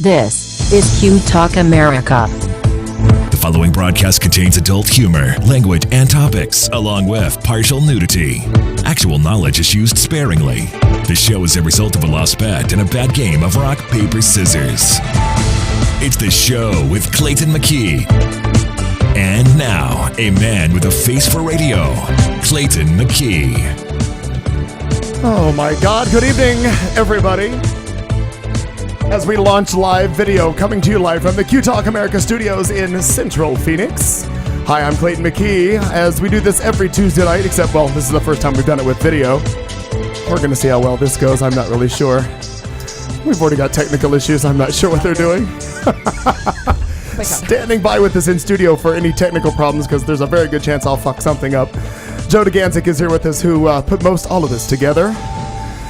This is Q Talk America. The following broadcast contains adult humor, language, and topics, along with partial nudity. Actual knowledge is used sparingly. The show is a result of a lost bet and a bad game of rock, paper, scissors. It's the show with Clayton McKee. And now, a man with a face for radio, Clayton McKee. Oh my God, good evening, everybody. As we launch live video, coming to you live from the Q Talk America studios in Central Phoenix. Hi, I'm Clayton McKee. As we do this every Tuesday night, except, well, this is the first time we've done it with video. We're going to see how well this goes. I'm not really sure. We've already got technical issues. I'm not sure what they're doing. Standing by with us in studio for any technical problems, because there's a very good chance I'll fuck something up. Joe DeGanzik is here with us, who put most all of this together.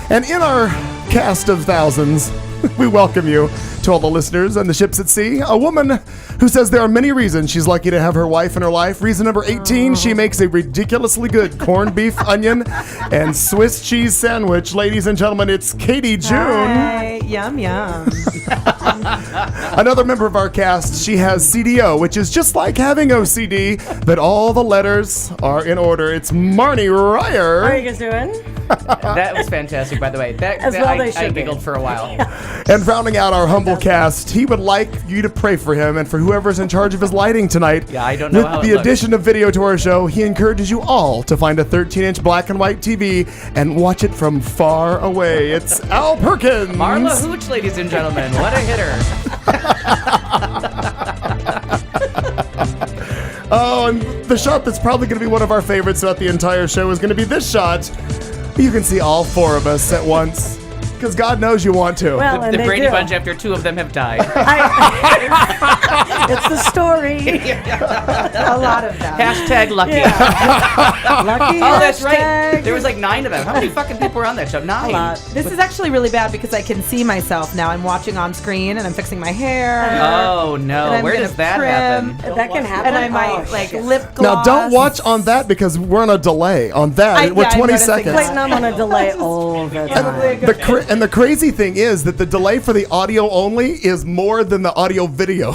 And in our cast of thousands, we welcome you to all the listeners and the ships at sea. A woman who says there are many reasons she's lucky to have her wife in her life. Reason number 18, she makes a ridiculously good corned beef, onion, and Swiss cheese sandwich. Ladies and gentlemen, it's Katie June. Hi. Yum, yum. Another member of our cast, she has CDO, which is just like having OCD, but all the letters are in order. It's Marnie Ryer. How are you guys doing? That was fantastic, by the way. I giggled for a while. And rounding out our humble cast, he would like you to pray for him and for whoever's in charge of his lighting tonight. Yeah, I don't know how With it the looks. addition of video to our show, he encourages you all to find a 13-inch black and white TV and watch it from far away. It's Al Perkins. Marla Hooch, ladies and gentlemen. What a hitter. Oh, and the shot that's probably going to be one of our favorites throughout the entire show is going to be this shot. You can see all four of us at once, because God knows you want to. Well, and The they Brady do. Bunch after two of them have died. It's the story. A lot of them. Hashtag lucky. Lucky. Oh, that's right. hashtag. There was like 9 of them. How many fucking people were on that show? 9. A lot. This is actually really bad because I can see myself now. I'm watching on screen and I'm fixing my hair. Oh, And no. I'm Where gonna does that trim. happen? That can happen. And I might shit. lip gloss. Now, don't watch on that, because we're on a delay on that. We're I'm 20 noticing seconds. that. Clayton, I'm on a delay all the time. And the crazy thing is that the delay for the audio only is more than the audio video.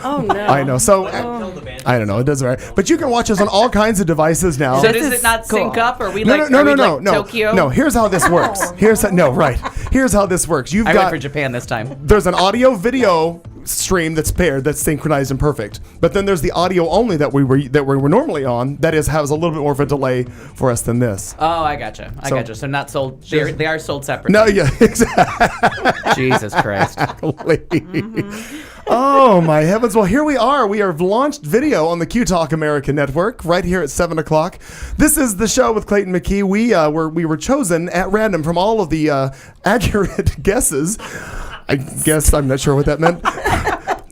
Oh, no. I know. So, I don't know. It doesn't matter. But you can watch us on all kinds of devices now. So This does is it not sync cool. up? Or are we No, like, no, are no, we no, like no. Tokyo? No, here's how this works. Here's how this works. You've I went got for Japan this time. there's an audio video stream that's paired, that's synchronized and perfect. But then there's the audio only that we were normally on, that has a little bit more of a delay for us than this. Oh, I gotcha. I So- gotcha. So not sold. They are sold separately. No, yeah, exactly. Jesus Christ. Oh my heavens. Well, here we are. We have launched video on the Q Talk America Network right here at 7 o'clock. This is the show with Clayton McKee. We were chosen at random from all of the accurate guesses. I guess I'm not sure what that meant.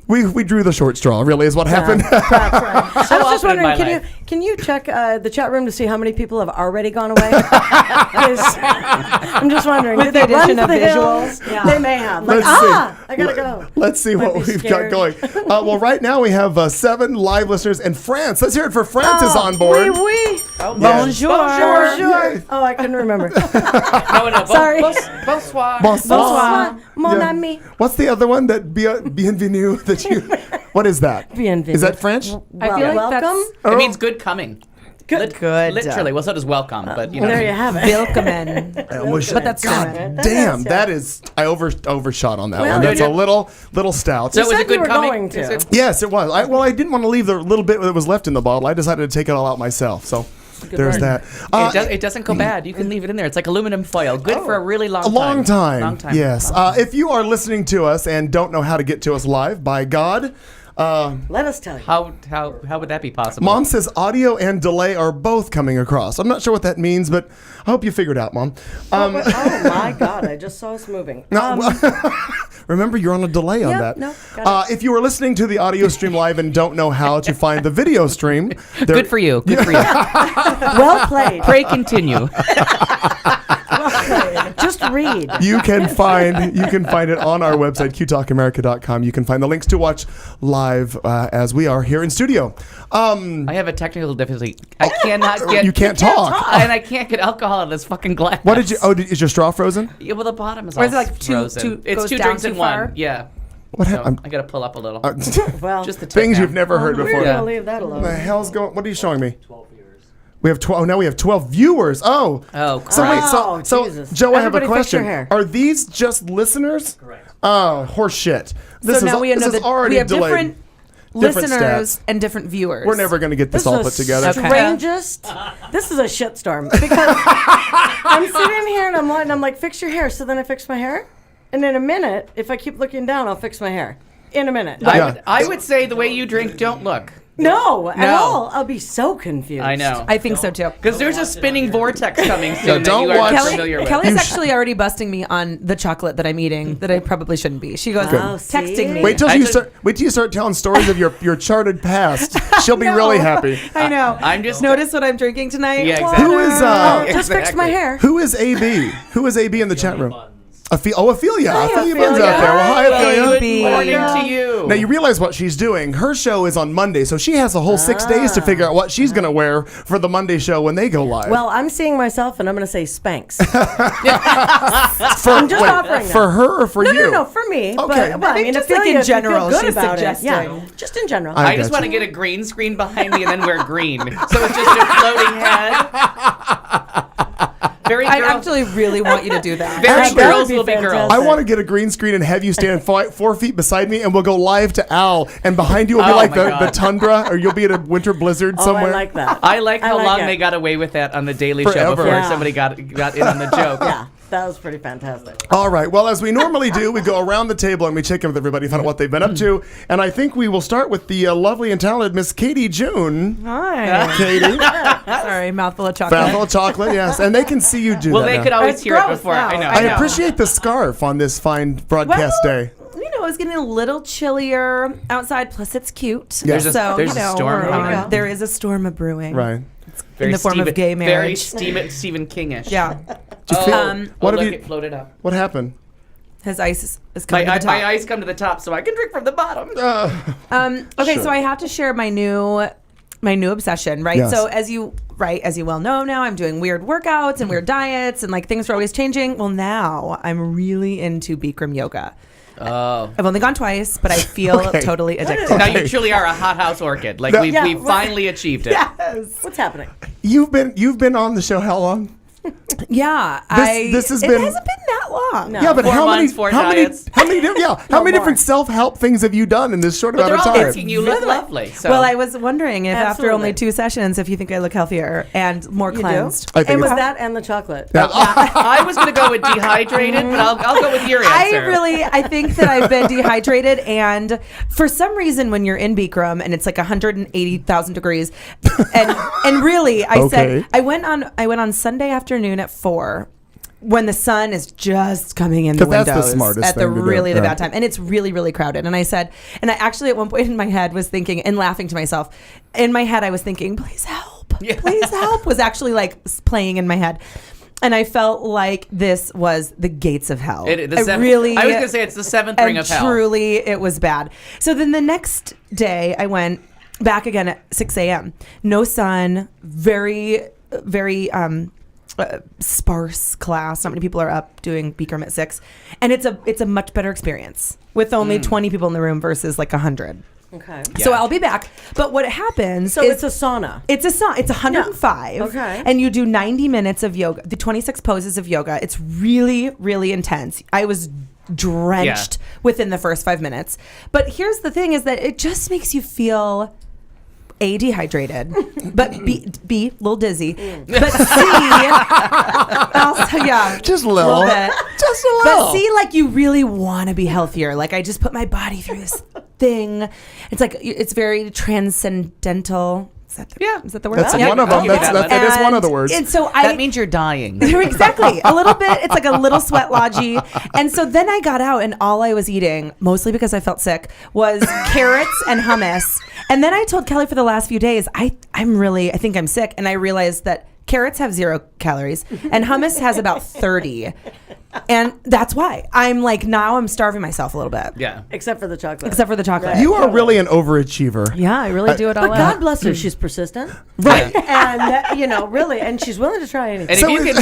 We drew the short straw, really, is what happened. That's right. I was just often in my wondering, life. can you check the chat room to see how many people have already gone away? 'Cause I'm just wondering. With did the they run addition for of the visuals? hills? Yeah. They may have. Like, Let's see. I gotta go. Let's see what be we've scared. got going. Well, right now we have 7 live listeners in France. Let's hear it for France is on board. Oui, oui. Oh, Yes. Bonjour. Bonjour. Yay. Oh, I couldn't remember. No. Sorry. Bonsoir. Bonsoir. Mon Yeah. ami. What's the other one that bienvenue that you? What is that? Bienvenue. Is that French? I feel like welcome. It means good coming. Good. Good. Literally. Well, so does welcome, but you know. There you have it. Willkommen. But that's God German. damn, that is I overshot on that Well, one. That's you a did. little stout. So was said it good you were coming? going to. Is it- Yes, it was. I didn't want to leave the little bit that was left in the bottle. I decided to take it all out myself. So there's that. It doesn't go bad. You can leave it in there. It's like aluminum foil. Good for a really long A time. long time. Long time. Yes. If you are listening to us and don't know how to get to us live, by God, Let us tell you. How would that be possible? Mom says audio and delay are both coming across. I'm not sure what that means, but I hope you figured out, Mom. Oh my God! I just saw us moving. Remember, you're on a delay on Yeah, that. no, got If you were listening to the audio stream live and don't know how to find the video stream, Good for you. Good for you. Well played. Pray continue. Just read. You can find it on our website, qtalkamerica.com. You can find the links to watch live as we are here in studio. I have a technical difficulty. I cannot get. You can't talk. And I can't get alcohol in this fucking glass. What did you? Oh, is your straw frozen? Yeah, well, the bottom is Or is all it like frozen. two It's goes 2 down drinks too in far? one. Yeah. What So happened? I got to pull up a little. Well, Just the tip Things now. you've never heard we're before. going to leave that What alone. the hell's going? What are you showing me? 12 viewers. We have 12. Now we have 12 viewers. Oh. Oh, So wait, Oh, so Jesus. Joe, I have a Everybody fix your question. hair. Are these just listeners? Correct. Oh, horse shit. So now we this know is that already we have delayed. different Different listeners stats. and different viewers. We're never going to get this This all is put the together. strangest. This is a shitstorm because I'm sitting here and I'm like, fix your hair. So then I fix my hair, and in a minute, if I keep looking down, I'll fix my hair. In a minute. Yeah. I would say the way you drink, don't look. No, at No. all. I'll be so confused. I know. I think so too. Because there's a spinning vortex coming soon that don't you are watch- not familiar with. Kelly's actually already busting me on the chocolate that I'm eating that I probably shouldn't be. She goes Oh, see? texting me. Wait till I you just- start. Wait till you start telling stories of your charted past. She'll be No. really happy. I know. I'm just Notice what I'm drinking tonight. Yeah, exactly. Who is Oh, just fixed my Exactly. hair. Who is AB? Who is AB in the chat room? Ophelia. Hi, Ophelia Buns Ophelia. out there. Well, hi, Ophelia. Good Baby. morning Yeah. to you. Now you realize what she's doing. Her show is on Monday, so she has a whole 6 days to figure out what she's going to wear for the Monday show when they go live. Well, I'm seeing myself, and I'm going to say Spanx. for, I'm just offering that. for her or for No, you? no, for me. Okay. But, well, I mean, just if like you in feel general, good she's about suggesting. it. Yeah, just in general. I I just got want to you. get a green screen behind me and then wear green. So it's just a floating head. Very I girl- actually really want you to do that. Very That would girls be will be girls. fantastic. I want to get a green screen and have you stand 4 feet beside me, and we'll go live to Al, and behind you will be Oh like my the God. tundra, or you'll be at a winter blizzard Oh, somewhere. I like that. I like how long it. they got away with that on the Daily Show Forever. before Yeah. somebody got in on the joke. Yeah, that was pretty fantastic. All right. Well, as we normally do, we go around the table and we check in with everybody, find out what they've been up to. And I think we will start with the lovely and talented Miss Katie June. Hi. Katie, Sorry, mouthful of chocolate. Mouthful of chocolate, yes. And they can see you do Well, that they now. could always It's hear it gross before. now. I know. I know. appreciate the scarf on this fine broadcast day. You know, it's getting a little chillier outside. Plus, it's cute. There's a- so there's you a know, storm we're- coming. there is a storm a brewing. Right. Very in the form of gay Very marriage. Stephen King-ish. Yeah. Do you feel- What what have look, you? it floated up. What happened? His ice is coming to the top. My eyes come to the top, so I can drink from the bottom. Okay, Sure. so I have to share my new obsession, right? Yes. So as you well know now, I'm doing weird workouts and weird diets and like things are always changing. Well, now I'm really into Bikram yoga. Oh. I've only gone twice, but I feel Okay. totally addicted. Now you truly are a hothouse orchid. Like No. we've Yeah, we've right. finally achieved it. Yes. What's happening? You've been on the show how long? Yeah. This has it been- hasn't been that long. No. Yeah, but 4 how months, many? 4 How many? diets. How many? How many more. different self-help things have you done in this short But amount they're of all time? making you look lovely. So. Well, I was wondering if after Absolutely. only 2 sessions, if you think I look healthier and more You do? cleansed. I think And was it's- that and the chocolate? I was going to go with dehydrated, but I'll go with your answer. I think that I've been dehydrated, and for some reason, when you're in Bikram and it's like 180,000 degrees, and really, I Okay. said I went on Sunday afternoon at 4. When the sun is just coming in the 'Cause that's the windows smartest at the thing to do, really the right. bad time, and it's really really crowded. And I said, and I actually at one point in my head was thinking and laughing to myself. In my head, I was thinking, "Please help, Yeah. please help," was actually like playing in my head. And I felt like this was the gates of hell. I was going to say it's the seventh ring and of hell. truly, it was bad. So then the next day, I went back again at 6 a.m. No sun, very, very sparse class. Not many people are up doing Bikram at 6, and it's a much better experience with only 20 people in the room versus like 100. Okay. So Yeah. I'll be back. But what happens So is it's a sauna. it's a song. It's 105. Yeah. Okay. And you do 90 minutes of yoga, the 26 poses of yoga. It's really, really intense. I was drenched within the first 5 minutes. But here's the thing is that it just makes you feel A, dehydrated, but B, little dizzy. But C, also, yeah. Just a little. bit. Just a little. But see, like you really want to be healthier. Like I just put my body through this thing. It's like it's very transcendental. Is that the word? That's Yeah. one of them. I'll give you That is one of the words. And so That means you're dying. exactly a little bit. It's like a little sweat lodgy. And so then I got out, and all I was eating, mostly because I felt sick, was carrots and hummus. And then I told Kelly for the last few days, I think I'm sick, and I realized that carrots have 0 calories and hummus has about 30. And that's why I'm like, now I'm starving myself a little bit. Yeah. Except for the chocolate. Except for the chocolate. You are really an overachiever. Yeah, I really do it all But out. God bless her, she's persistent. Right. And, really, and she's willing to try anything. And if you can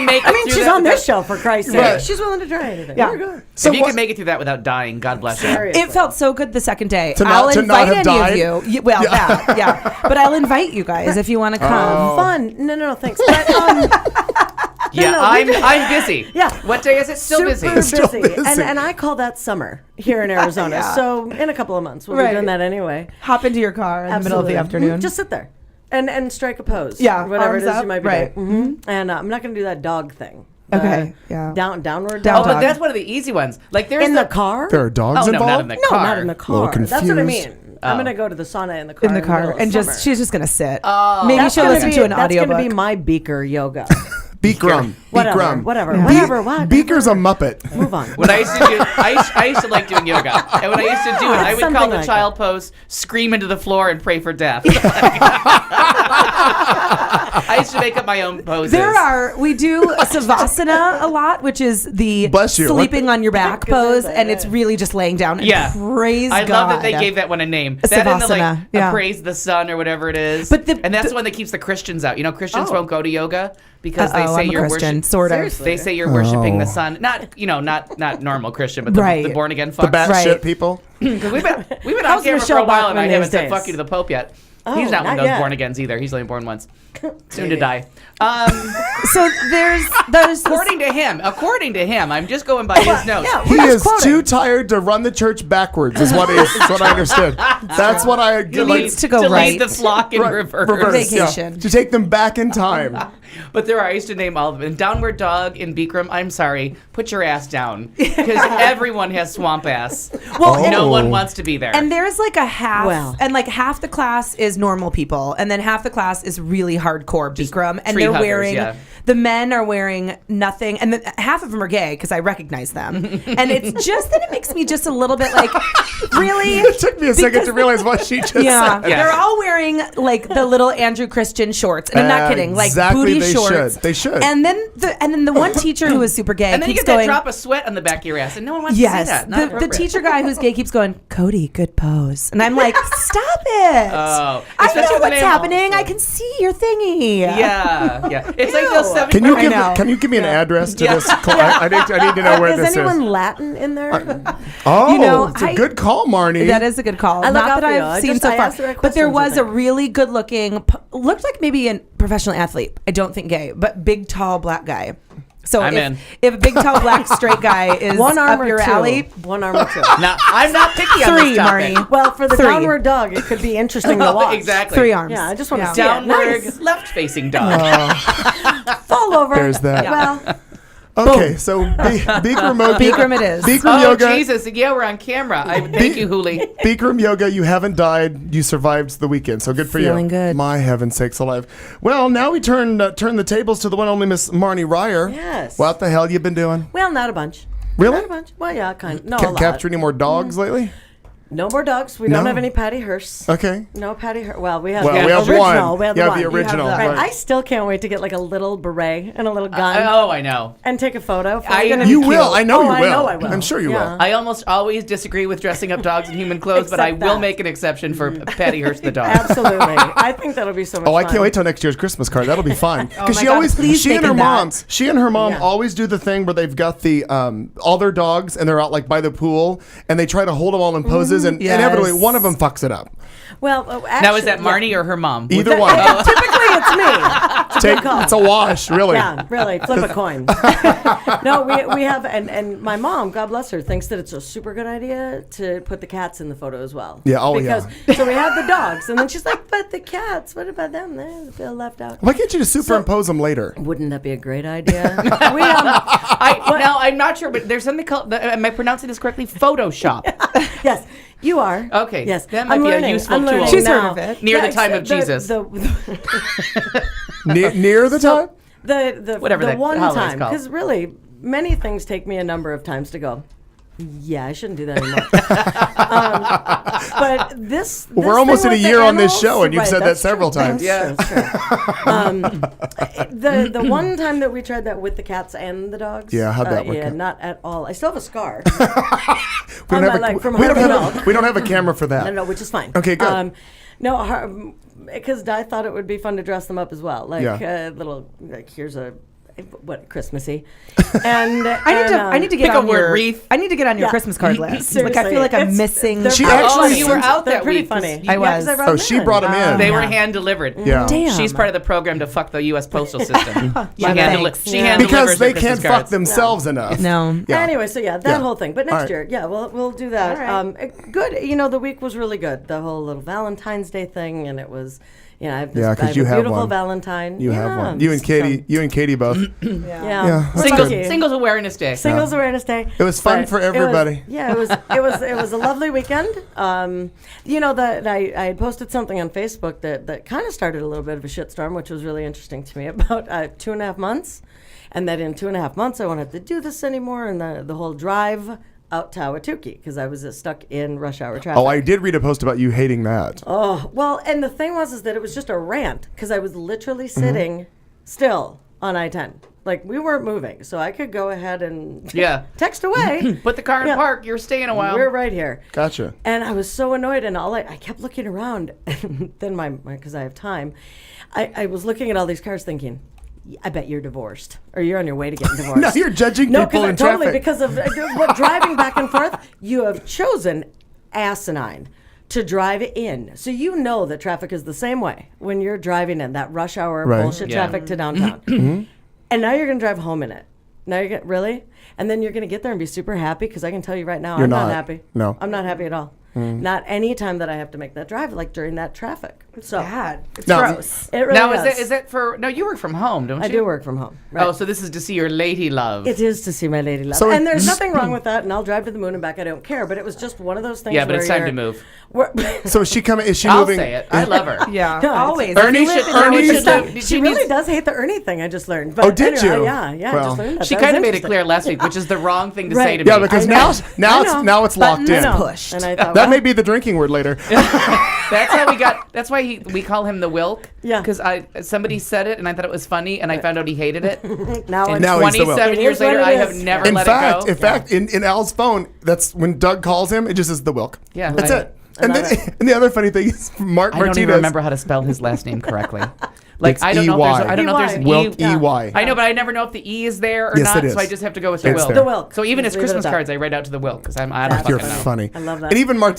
make it, I mean, through she's that on this without- show, for Christ's sake. Right. She's willing to try anything. Yeah. We're good. So if you what- can make it through that without dying, God bless you. Seriously. It felt so good the second day. To not- I'll to not invite have any died? of you. Well, that, yeah. But I'll invite you guys if you want to come. Oh. Fun. No, thanks. But, Yeah, no, we I'm busy. Yeah. What day is it? Still busy. Super Still busy. busy. And I call that summer here in Arizona. Yeah. So in a couple of months, we'll Right. be doing that anyway. Hop into your car in the middle of the Absolutely. afternoon. Just sit there and strike a pose. Yeah, Whatever arms it is up, you might be right. doing. And I'm not going to do that dog thing. Okay, yeah. Downward Down Oh, dog. but that's one of the easy ones. Like there's In the car? There are dogs Oh no, involved? not in the No, car. not in the car. Little That's what I confused. mean. I'm Oh. going to go to the sauna in the car. in the car middle of and summer. she's just gonna sit. Oh. Maybe That's she'll gonna listen be- to an That's audiobook. going to be my beaker yoga. Bikram. Whatever. Bikram. Whatever. What? Beaker's a Muppet. Move on. When I used to do, I used to like doing yoga, and when I used to do it, I would call Something the like child pose, scream into the floor, and pray for death. I used to make up my own poses. We do Savasana a lot, which is the Bless you. sleeping on your back Good pose, insight, and yeah. it's really just laying down. And Yeah. praise I God. love that they gave that one a name. That and the Savasana, yeah. praise the sun or whatever it is. But and that's the one that keeps the Christians out. You know, Christians Oh. won't go to yoga because they say I'm a you're Christian, worship- sort of. Seriously. They say you're worshiping the sun. Not normal Christian, but the Right. born again The fucks. batshit Right. people. Because we've been on How's camera for Michelle a while, and Bachman I haven't these said days? fuck you to the Pope yet. Oh, He's not one of not those yet. born agains either. He's only born once. Soon to Maybe. die. So there's this According to him, I'm just going by his notes. Yeah, He we're is just quoting. too tired to run the church backwards, is what I understood. That's what I He like. needs to go lead right. the flock in reverse. Vacation. To take them back in time. But I used to name all of them. And Downward Dog in Bikram, I'm sorry, put your ass down. Because everyone has swamp ass. Well, No Oh. one wants to be there. And there's like a half, Well. and like half the class is normal people, and then half the class is really hardcore Bikram, and tree they're huggers, wearing. yeah. The men are wearing nothing, and half of them are gay because I recognize them, and it's just that it makes me just a little bit like, really. It took me a second to realize what she just Yeah, said. Yeah. they're all wearing like the little Andrew Christian shorts, and I'm not kidding, like Exactly, booty they shorts. should. They should. And then the one teacher who is super gay And then you keeps get that going. drop of sweat on the back of your ass, and no one wants Yes, to see that. Not the appropriate. teacher guy who's gay keeps going, Cody, good pose, and I'm like, stop it! Oh. I Especially know when what's they- happening. I can see your thingy. Yeah. It's like those 70 Can you give me an address to Yeah. this? I need to know where Is this anyone is. Latin in there? Oh, You know, it's a good call, Marnie. That is a good call. I look Not out that for you. I've I seen just- so I far, asked the right but there questions, was I a think. really good-looking, looked like maybe a professional athlete. I don't think gay, but big, tall, black guy. So I'm in. if a big, tall, black, straight guy is One arm up or your two. alley, One arm or two. Now, I'm not picky on three, this topic. Marnie. Well, for the 3. downward dog, it could be interesting to watch. Exactly. 3 arms. Yeah, I just want to Yeah. see Downward, it. Nice. left-facing dog. Fall over. There's that. Well, Okay, so Bikram Yoga. Bikram it is. Bikram Oh, Yoga. Jesus. Yeah, we're on camera. Thank you, Huli. Bikram Yoga, you haven't died. You survived the weekend, so good for you. Feeling good. My heaven's sakes alive. Well, now we turn the tables to the one only Miss Marnie Ryer. Yes. What the hell you been doing? well, not a bunch. Really? Not a bunch. Well, yeah, kind of. No, a lot. Capture any more dogs lately? No more dogs. We don't No. have any Patty Hearst. Okay. No Patty Hearst. Well, we have Well, the we have original. one. We have You the have the one. original. the- Right. Right. I still can't wait to get like a little beret and a little gun I know. and take a photo. It's I- gonna be You cute. will. I know you I will. know I will. I'm sure you will. I almost always disagree with dressing up dogs in human clothes, but I Except will that. make an exception for Patty Hearst the dog. Absolutely. I think that'll be so much Oh, I fun. can't wait till next year's Christmas card. That'll be fun. Oh my God, please she make and her it mom, that. she and her mom Yeah. always do the thing where they've got the all their dogs and they're out like by the pool and they try to hold them all in poses and Yes. inevitably one of them fucks it up. Well, actually, Now, is that Marnie or her mom? Either one. Typically, it's me. Take, it's a wash, really. Yeah, really. Flip a coin. No, we have, and my mom, God bless her, thinks that it's a super good idea to put the cats in the photo as well. Yeah, oh, because, So we have the dogs, and then she's like, but the cats, what about them? They feel left out. Why can't you just superimpose them later? Wouldn't that be a great idea? Now, I'm not sure, but there's something called, am I pronouncing this correctly? Photoshop. Yes, you are. Okay, Yes, that might be a useful I'm learning tool. She's now. heard of it. Near the time of except Jesus. Near the time? The Whatever the that one holiday's time, called. because really many things take me a number of times to go. Yeah, I shouldn't do that anymore. But this We're almost thing in a with the year on this animals- show, and you've right, said that that's several true. times. That's true. The one time that we tried that with the cats and the dogs. Yeah, how'd that work Yeah, out? not at all. I still have a scar. We on don't, my have leg a, from we, don't Harvey have a, Milk. we don't have a camera for that. No, which is fine. Okay, good. No, because I thought it would be fun to dress them up as well, like Yeah. little. Like here's a what Christmassy, and I need to get Pick a on word, your wreath. I need to get on your Yeah. Christmas card list. Like I Seriously, feel like I'm it's- missing. they're She funny. actually- you were out They're that pretty week 'cause funny. you- I was. 'cause I brought Oh, them she in. brought 'em in. They were Yeah. hand delivered. Yeah. Damn. She's part of the program to fuck the U.S. postal system. Yeah, thanks. She hand Because delivers they her can't Christmas fuck cards. themselves enough. No. Yeah. Anyway, so that Yeah. whole thing. But All next right. year, yeah, we'll do that. All Good. You know, the week was really good. The whole little Valentine's Day thing, and it was, I have this, Yeah, 'cause I have you a have beautiful one. Valentine. You yeah, have one. You and Katie both. Yeah. We're Singles, lucky. Singles Awareness Day. Singles Awareness Day. It was fun But for it was- everybody. it was a lovely weekend. That I had posted something on Facebook that kind of started a little bit of a shitstorm, which was really interesting to me about 2.5 months, and that in 2.5 months I won't have to do this anymore, and the whole drive out to Ahwatukee because I was stuck in rush hour traffic. Oh, I did read a post about you hating that. Oh, well, and the thing was that it was just a rant because I was literally Mm-hmm. sitting still on I-10. Like, we weren't moving, so I could go ahead and Yeah. text away. Put the car in Yeah. park. You're staying a while. We're right here. Gotcha. And I was so annoyed, and I kept looking around, and then because I have time, I was looking at all these cars thinking, I bet you're divorced, or you're on your way to getting divorced. No, you're judging No, people in totally, traffic. because of driving back and forth, you have chosen asinine to drive in. So you know that traffic is the same way when you're driving in that rush hour Right. bullshit Yeah. traffic to downtown. And now you're going to drive home in it. Now you're going to, really? And then you're going to get there and be super happy because I can tell you right now, You're I'm not not. happy. No. I'm not happy at all. Not any time that I have to make that drive, like during that traffic. So Bad. It's No. gross. it really Now, is. is that for? No, you work from home, don't you? I do work from home. Right? Oh, so this is to see your lady love. It is to see my lady love. So and it- there's nothing wrong with that, and I'll drive to the moon and back. I don't care. But it was just one of those things. Yeah, but it's where time to you're- move. where- So is she I'll moving? say it. I love her. Yeah. No, Always. Ernie If you live should- in Ernie Lower should- East Side- She she really needs- does hate the Ernie thing. I just learned. But Oh, did anyway, you? Yeah. I Well, just learned that. She That was kind of made it interesting. clear last week, which is the wrong thing to say Right. to me. Yeah, because I know. now it's locked Buttons in. pushed. And I thought, That well, may be the drinking word later. That's how we got. That's why we call him the Wilk. Yeah. Because somebody said it and I thought it was funny and I found out he hated it. now And it's Now he's the Wilk. 27 It years is what later, it I is. have never In let fact, it go. in Al's phone, that's when Doug calls him. It just says the Wilk. Yeah, that's I- it. And then, and the other funny thing is Mark I don't Martinez. even remember how to spell his last name correctly. Like It's I don't know. If there's, EY. I don't know if there's an Wilk E. EY. I know, but I never know if the E is there or Yes, not. it is. So I just have to go with the It's Wilk. there. The Wilk. So even Just his leave it Christmas at that. cards, I write out to the Wilk because I don't You're fucking know. funny. I love that. And even Mark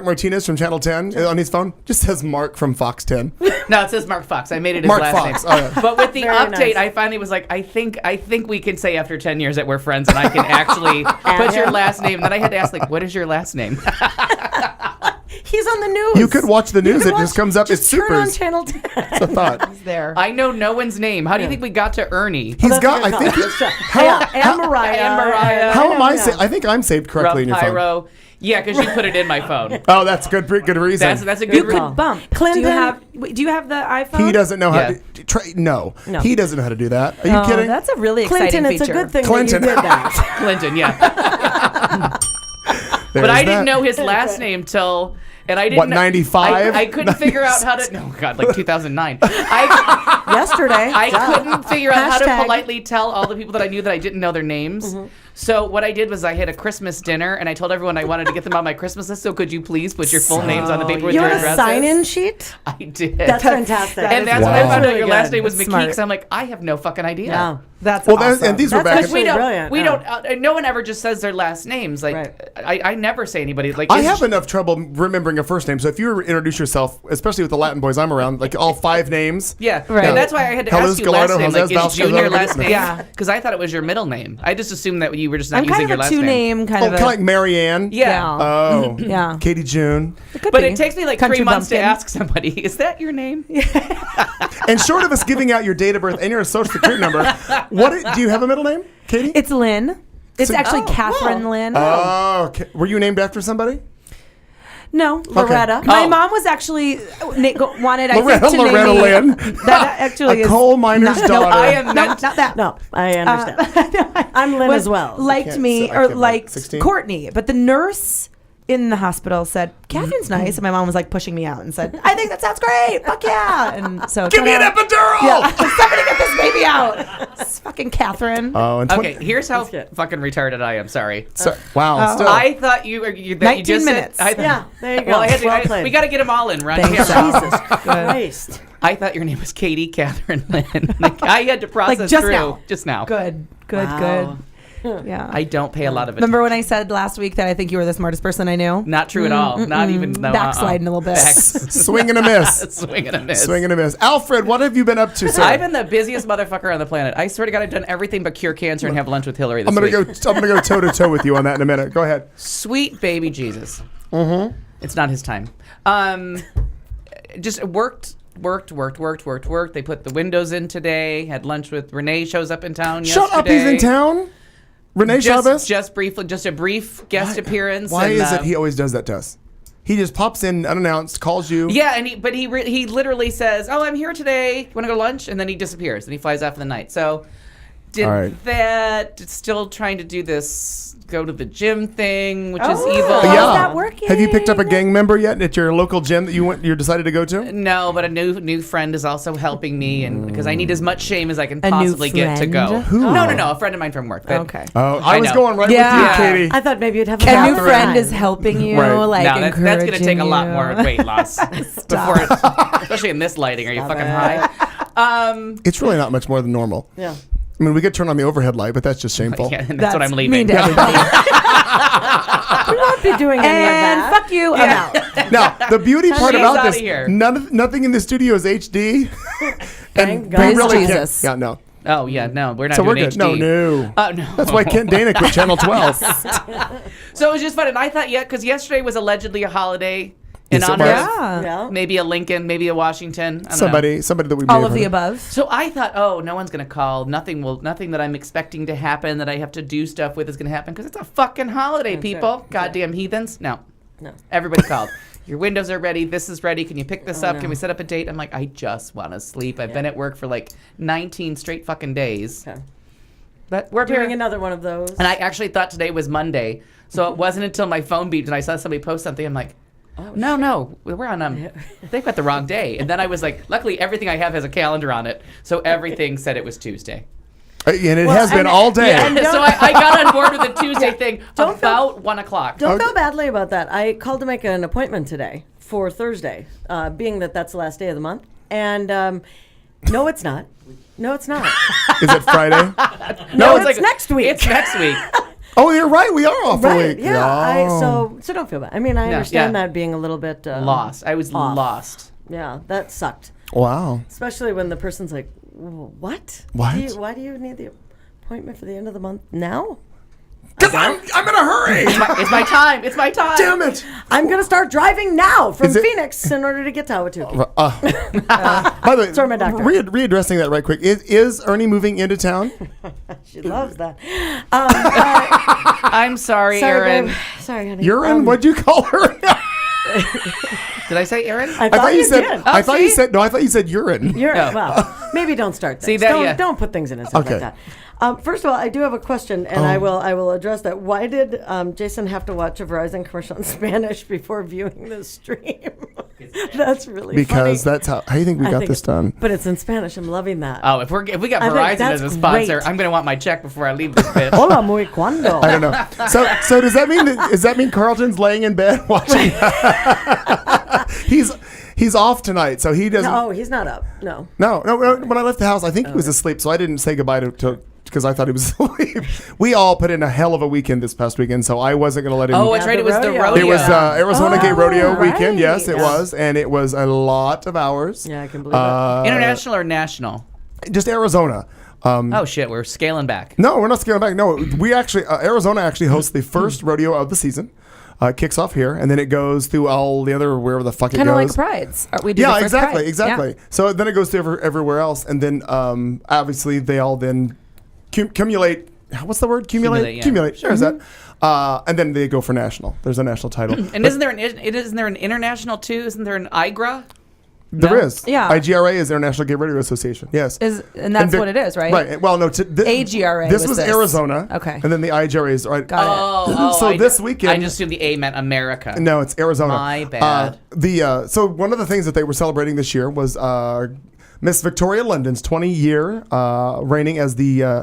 Martinez from Channel 10 on his phone just says Mark from Fox 10. No, it says Mark Fox. I made it his Mark last Fox. name. Oh, yeah. But with the Very update, nice. I finally was like, I think we can say after 10 years that we're friends and I can actually put your last name. And then I had to ask, like, what is your last name? He's on the news. You could watch the You news. could It just watch- comes up. Just It's turn on supers. Channel 10. That's a thought. there. I know no one's name. How do you think we got to Ernie? He's That's got. a I good think. call. he- That's yeah, and Mariah. And Mariah. How am I? Yeah. I think I'm saved correctly in your phone. Pyro. Yeah, because you put it in my phone. Oh, that's good. Good reason. That's a You good could reason. bump. Clinton. Do you have the iPhone? He doesn't know how Yeah. to. No, No. he doesn't know how to do that. Are you Oh, kidding? That's a really Clinton, exciting it's a feature. good thing Clinton. that you did that. Clinton, yeah. But I didn't know his last name till. And I didn't. What, 95? I couldn't figure out how to. No, God, like 2009. Yesterday. I Duh. couldn't figure out how to Hashtag. politely tell all the people that I knew that I didn't know their names. Mm-hmm. So what I did was I had a Christmas dinner and I told everyone I wanted to get them on my Christmas list. So could you please put your full names on the paper with You your want a addresses? sign-in sheet? I did. That's fantastic. and that's Wow. when I found out Really your last good. name was That's McKee. smart. Because I'm like, I have no fucking idea. No. That's Well, awesome. and these were That's back. actually- We don't. Brilliant, We yeah. don't. No one ever just says their last names. Like Right. I never say anybody. Like I is- have enough trouble remembering a first name. So if you introduce yourself, especially with the Latin boys I'm around, like all 5 names. Yeah, Right. and that's why I had to Carlos ask you last Gallardo, name. Jose Like, is Vasquez, Junior Jose last Vasquez. name? Yeah. Because I thought it was your middle name. I just assumed that you were just not I'm using kind your of a last two-name Oh, kind of kind of like Marianne. Yeah. Oh. Yeah. Katie June. Could But be. it takes me like Country 3 months to bumpkin. ask somebody, is that your name? And short of us giving out your date of birth and your social security number, do you have a middle name, Katie? It's Lynn. It's So- actually Oh, Catherine Lynn. Oh, okay. Were you named after somebody? No, Loretta. My Oh. mom was actually wanted. I Loretta, think to Loretta name me, Lynn. That actually A is coal miner's not- daughter. I am No, meant. not that. No, I understand. I'm Lynn was- as well. Liked can't me say- I or can't remember. liked 16? Courtney, but the nurse in the hospital said Catherine's nice, and my mom was like pushing me out and said, "I think that sounds great. Fuck yeah!" And so Give me an ta-da. epidural. Yeah, somebody get this baby out. It's fucking Catherine. Oh, and Okay, here's how good. fucking retarded I am. Sorry. wow. Still. I thought you were that you 19 just minutes. Said, Yeah, there you go. Well, Well played. we got to get them all in, right? Thanks, Yeah. Al. Jesus Christ. I thought your name was Katie Catherine Lynn. Like, I had to process just through now. just now. Good. Wow. Yeah. I don't pay a lot of attention. Remember when I said last week that I think you were the smartest person I knew? Not true at all. Not even no, Backsliding a little bit. Swing and a miss. Swing and a miss. Swing and a miss. Alfred, what have you been up to, sir? I've been the busiest motherfucker on the planet. I swear to God, I've done everything but cure cancer and have lunch with Hillary this I'm gonna week. go. I'm gonna go toe to toe with you on that in a minute. Go ahead. Sweet baby Jesus. It's not his time. Just worked. They put the windows in today. Had lunch with Renee. Shows up in town yesterday. Shut up. He's in town. Renee Chavez. Just briefly, just a brief guest appearance. Why and, is it he always does that to us? He just pops in unannounced, calls you. Yeah, and he literally says, "Oh, I'm here today. You want to go to lunch?" And then he disappears and he flies off in the night. So did All right. that. Still trying to do this. Go to the gym thing, which is Oh. evil. How's Yeah. that working? Have you picked up a gang member yet at your local gym that you decided to go to? No, but a new friend is also helping me, and because I need as much shame as I can A new possibly get to go. friend? Who? No, a friend of mine from work. But- Okay. Oh, I I was know. going right Yeah. with you, Katie. I thought maybe you'd have A new Catherine. friend is helping you, Right. like No, that's going to take a lot more encouraging weight loss before, especially in this lighting. Are you fucking high? It's really not much more than normal. Yeah. I mean, we could turn on the overhead light, but that's just shameful. Yeah, and that's what I'm mean leaving. to everybody. We won't be doing any of And that. fuck you, I'm out. Now, the beauty part She's about outta this, here. nothing in the studio is HD. Thank we God. really Praise can't- Jesus. Yeah, no. Oh yeah, no, we're not So we're doing good. HD. No. No. That's why Kent Dana quit Channel 12. So it was just fun, and I thought, because yesterday was allegedly a holiday in Yes, it honor was. of Yeah. Yeah. maybe a Lincoln, maybe a Washington. I don't know. Somebody that we may All have of the heard above. So I thought, oh, no one's gonna call. Nothing that I'm expecting to happen that I have to do stuff with is gonna happen because it's a fucking holiday, people. Goddamn heathens. No. Everybody called. Your windows are ready. This is ready. Can you pick this up? Can we set up a date? I'm like, I just want to sleep. I've been at work for like 19 straight fucking days. Okay. But we're Doing here. another one of those. And I actually thought today was Monday. So it wasn't until my phone beeped and I saw somebody post something. I'm like, no, we're on they've got the wrong day. And then I was like, luckily everything I have has a calendar on it. So everything said it was Tuesday. And it has been all day. Yeah, so I got on board with the Tuesday thing about 1 o'clock. Don't feel badly about that. I called to make an appointment today for Thursday, being that that's the last day of the month. And no, it's not. No, it's not. Is it Friday? No, it's next week. It's next week. Oh, you're right. We are off a Right? week. Yeah. Oh. So don't feel bad. I mean, I understand yeah. that being a little bit Lost. I was off. lost. Yeah, that sucked. Wow. Especially when the person's like, "What? What? Why do you need the appointment for the end of the month now?" Because I'm in a hurry. It's my time. It's my time. Damn it. I'm gonna start driving now from Is it- Phoenix in order to get to Ahwatukee. By the way, Sorry, my doctor. readdressing that right quick. Is Ernie moving into town? She loves that. I'm sorry, Sorry, Aaron. babe. Sorry, honey. Urine? What'd you call her? Did I say Aaron? I thought you said. did. I thought you see? said. No, I thought you said urine. You're No. well. Maybe don't start. See Things. that, Don't, yeah. don't put things in his head Okay. like that. First of all, I do have a question, and I will address that. Why did Jason have to watch a Verizon commercial in Spanish before viewing the stream? That's really Because funny. that's how do you think we I got think this done? But it's in Spanish. I'm loving that. Oh, if we got I think Verizon as a that's sponsor, great. I'm gonna want my check before I leave this bitch. Hola, muy cuando. I don't know. So does that mean Carlton's laying in bed watching? He's off tonight, so he doesn't. No, he's not up. No. No. When I left the house, I think he was asleep, so I didn't say goodbye to because I thought he was asleep. We all put in a hell of a weekend this past weekend, so I wasn't going to let him. Oh, that's right. the It was the rodeo. rodeo. It was Arizona Gay Rodeo right. weekend. Yes, it Yeah. was, and it was a lot of hours. Yeah, I can believe it. International or national? Just Arizona. Oh shit, we're scaling back. No, we're not scaling back. No, we actually Arizona actually hosts the first rodeo of the season. It kicks off here, and then it goes through all the other wherever the fuck it Kind of goes. like Prides. We do Yeah, the first exactly, Pride. exactly. Yeah. So then it goes to everywhere else, and then obviously they all then accumulate what's the word? Accumulate. Yeah. Sure, is that? And then they go for national. There's a national title. And isn't there an international too? Isn't there an IGRA? There No? is. Yeah. IGRA is International Gay Radio Association. Yes. And that's what it is, right? Right. Well, no. AGRA This was was this. Arizona. Okay. And then the IGRA is right. Got it. So I this weekend. I just assumed the A meant America. No, it's Arizona. My bad. So one of the things that they were celebrating this year was Miss Victoria London's 20-year reigning as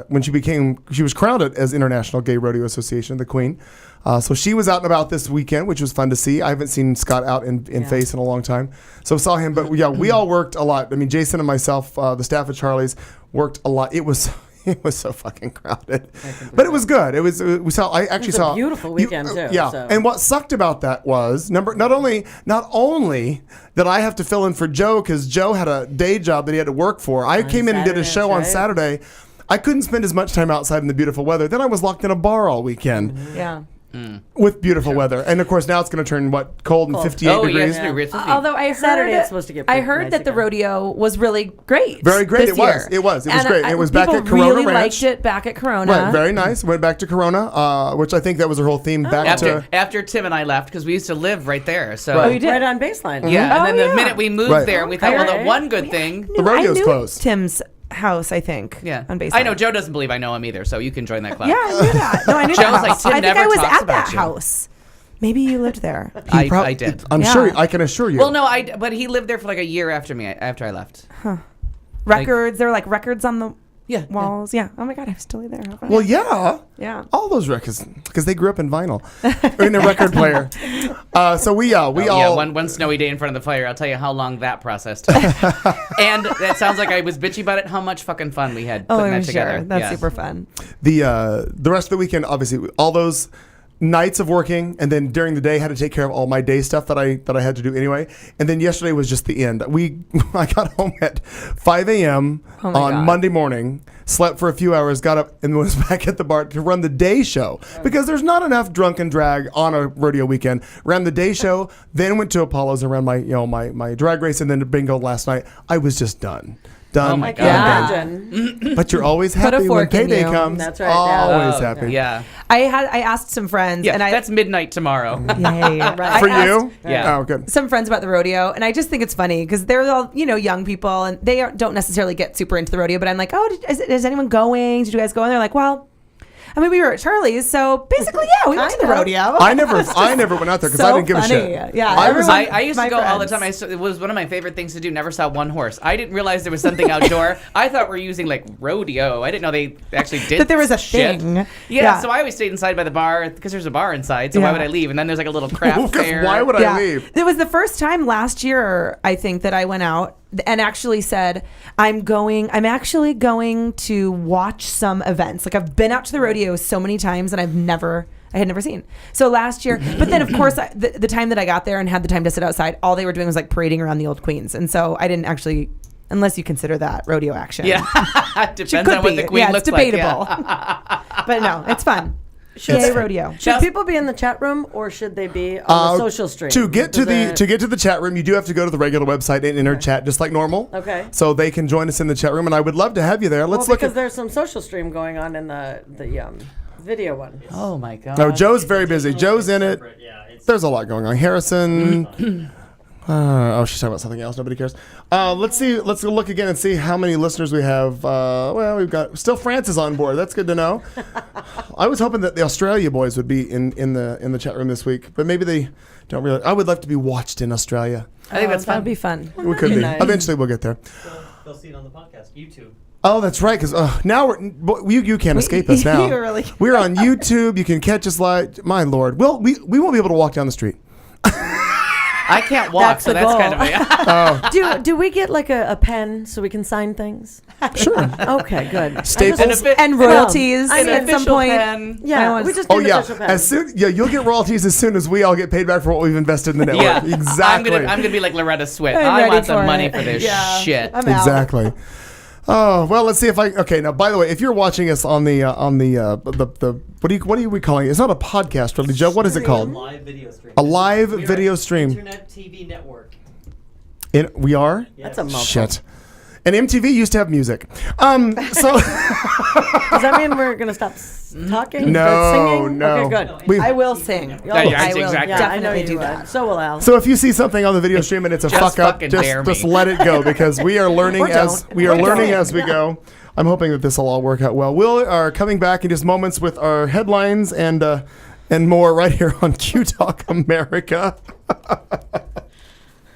when she was crowned as International Gay Rodeo Association, the Queen. So she was out and about this weekend, which was fun to see. I haven't seen Scott out in face in a long time, so saw him. But yeah, we all worked a lot. I mean, Jason and myself, the staff at Charlie's, worked a lot. It was so fucking crowded, but it was good. I actually saw a beautiful weekend too. Yeah, so. and what sucked about that was not only that I have to fill in for Joe because Joe had a day job that he had to work for. I came in and did a show on Saturday. I couldn't spend as much time outside in the beautiful weather. Then I was locked in a bar all weekend. Yeah. With beautiful weather, and of course now it's going to turn cold and 58 degrees. Although I heard Saturday it's supposed to get I pretty heard nice that the again. rodeo was really great. Very great. this It was. year. It was And great. It was back people at Corona really Ranch. liked it back at Corona. Right, very nice. Went back to Corona, which I think that was her whole theme. Back to After Tim and I left, because we used to live right there. So Right. Oh, you did? Right on baseline. yeah, Oh, and then the yeah. minute we moved Right. there, we thought, well, the Okay. one good thing. the rodeo's I knew closed. Tim's house, I think. Yeah, on Baseline. I know Joe doesn't believe I know him either, so you can join that club. Yeah, I knew that. No, I knew Joe's that like, house. Tim I think never I was talks at about that you. house. Maybe you lived there. I did. I'm Yeah. sure. I can assure you. Well, no, but he lived there for like a year after I left. Records. There were like records on the Yeah, walls. Yeah. Oh my God, I'm still there. How fun. Well, yeah. Yeah. All those records, because they grew up in vinyl, in a record player. So we all. One snowy day in front of the fire. I'll tell you how long that process took. And that sounds like I was bitchy about it. How much fucking fun we had Oh, putting I'm that together. sure. That's Yeah. super fun. The rest of the weekend, obviously, all those nights of working, and then during the day had to take care of all my day stuff that I had to do anyway. And then yesterday was just the end. I got home at 5 a.m. Oh my on God. Monday morning, slept for a few hours, got up and was back at the bar to run the day show because there's not enough drunken drag on a rodeo weekend. Ran the day show, then went to Apollo's and ran my drag race, and then to bingo last night. I was just done. Oh my God. Yeah. Done. But you're always a happy when fork in payday you. comes. That's right, Always yeah. happy. Yeah. I asked some friends, Yeah, and that's midnight tomorrow. Yay. Right. For I you? Yeah. Oh, good. some friends about the rodeo, and I just think it's funny because they're all young people, and they don't necessarily get super into the rodeo. But I'm like, oh, is anyone going? Did you guys go? And they're like, well, I mean, we were at Charlie's, so basically, yeah, we went to the Kind of. rodeo. I never went out there because I so didn't give funny. a shit. Yeah, I was. everyone- I used to my go all the friends. time. It was one of my favorite things to do. Never saw one horse. I didn't realize there was something outdoor. I thought we're using like rodeo. I didn't know they actually did That there was a shit. thing. Yeah, so I always stayed inside by the bar because there's a bar inside. So why Yeah. would I leave? And then there's like a little craft Because fair. why would I leave? It was the first time last year, I think, that I went out and actually said, I'm actually going to watch some events. Like I've been out to the rodeo so many times and I had never seen. So last year, but then of course the time that I got there and had the time to sit outside, all they were doing was like parading around the old queens. And so I didn't actually, unless you consider that rodeo action. Yeah, Which it depends could on what be. the queen Yeah, looks it's debatable. like. Yeah. But no, it's fun. Yay, rodeo. Should people be in the chat room or should they be on the social stream? To get to Is it- the chat room, you do have to go to the regular website and enter chat just like normal. Okay. So they can join us in the chat room, and I would love to have you there. Let's Well, look because at. there's some social stream going on in the video one. Oh my god. No, Joe's very busy. Joe's in it. Yeah, it's There's a lot going on. Harrison. She's talking about something else. Nobody cares. Let's see. Let's go look again and see how many listeners we have. Well, we've got still Francis on board. That's good to know. I was hoping that the Australia boys would be in the chat room this week, but maybe they don't really. I would love to be watched in Australia. I think that's That fun. would be fun. We could be. Nice. Eventually, we'll get there. they'll see it on the podcast, YouTube. Oh, that's right. Because now you can't escape us now. You really We're on YouTube. You can catch us live. My Lord, we won't be able to walk down the street. I can't walk, That's so the that's goal. kind of a Do we get like a pen so we can sign things? Sure. Okay, good. Staples. And royalties I mean, at some official point. pen. Yeah, I want- we just Oh need yeah. official pen. As soon you'll get royalties as soon as we all get paid back for what we've invested in the network. Yeah, Exactly. I'm gonna be like Loretta Swit. I'm I ready want the for money it. for this Yeah. shit. I'm out. Exactly. Oh well, let's see if I. Okay, now by the way, if you're watching us on the what are we calling it? It's not a podcast, really, Joe. What is it called? Live video stream. A live We are video stream. Internet TV network. We are. Yes. That's a mouthful. Shit. And MTV used to have music. So Does that mean we're going to stop talking? No, Start singing? no. Okay, good. We- I will sing. yeah, I will exactly. Yeah, I know definitely you do would. that. So will Al. So if you see something on the video stream and it's a Just fuck up, fucking dare me. just let it go because we are learning Or as don't. we are Or learning don't. as we go. I'm hoping that this will all work out well. We are coming back in just moments with our headlines and more right here on Q Talk America.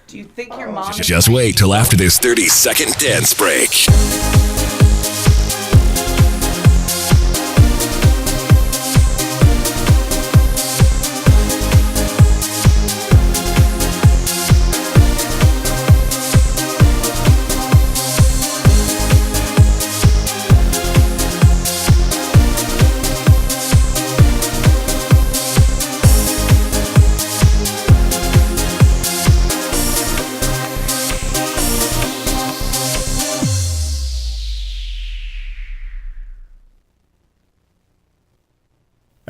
Do you think your mom? Just wait till after this 30-second dance break.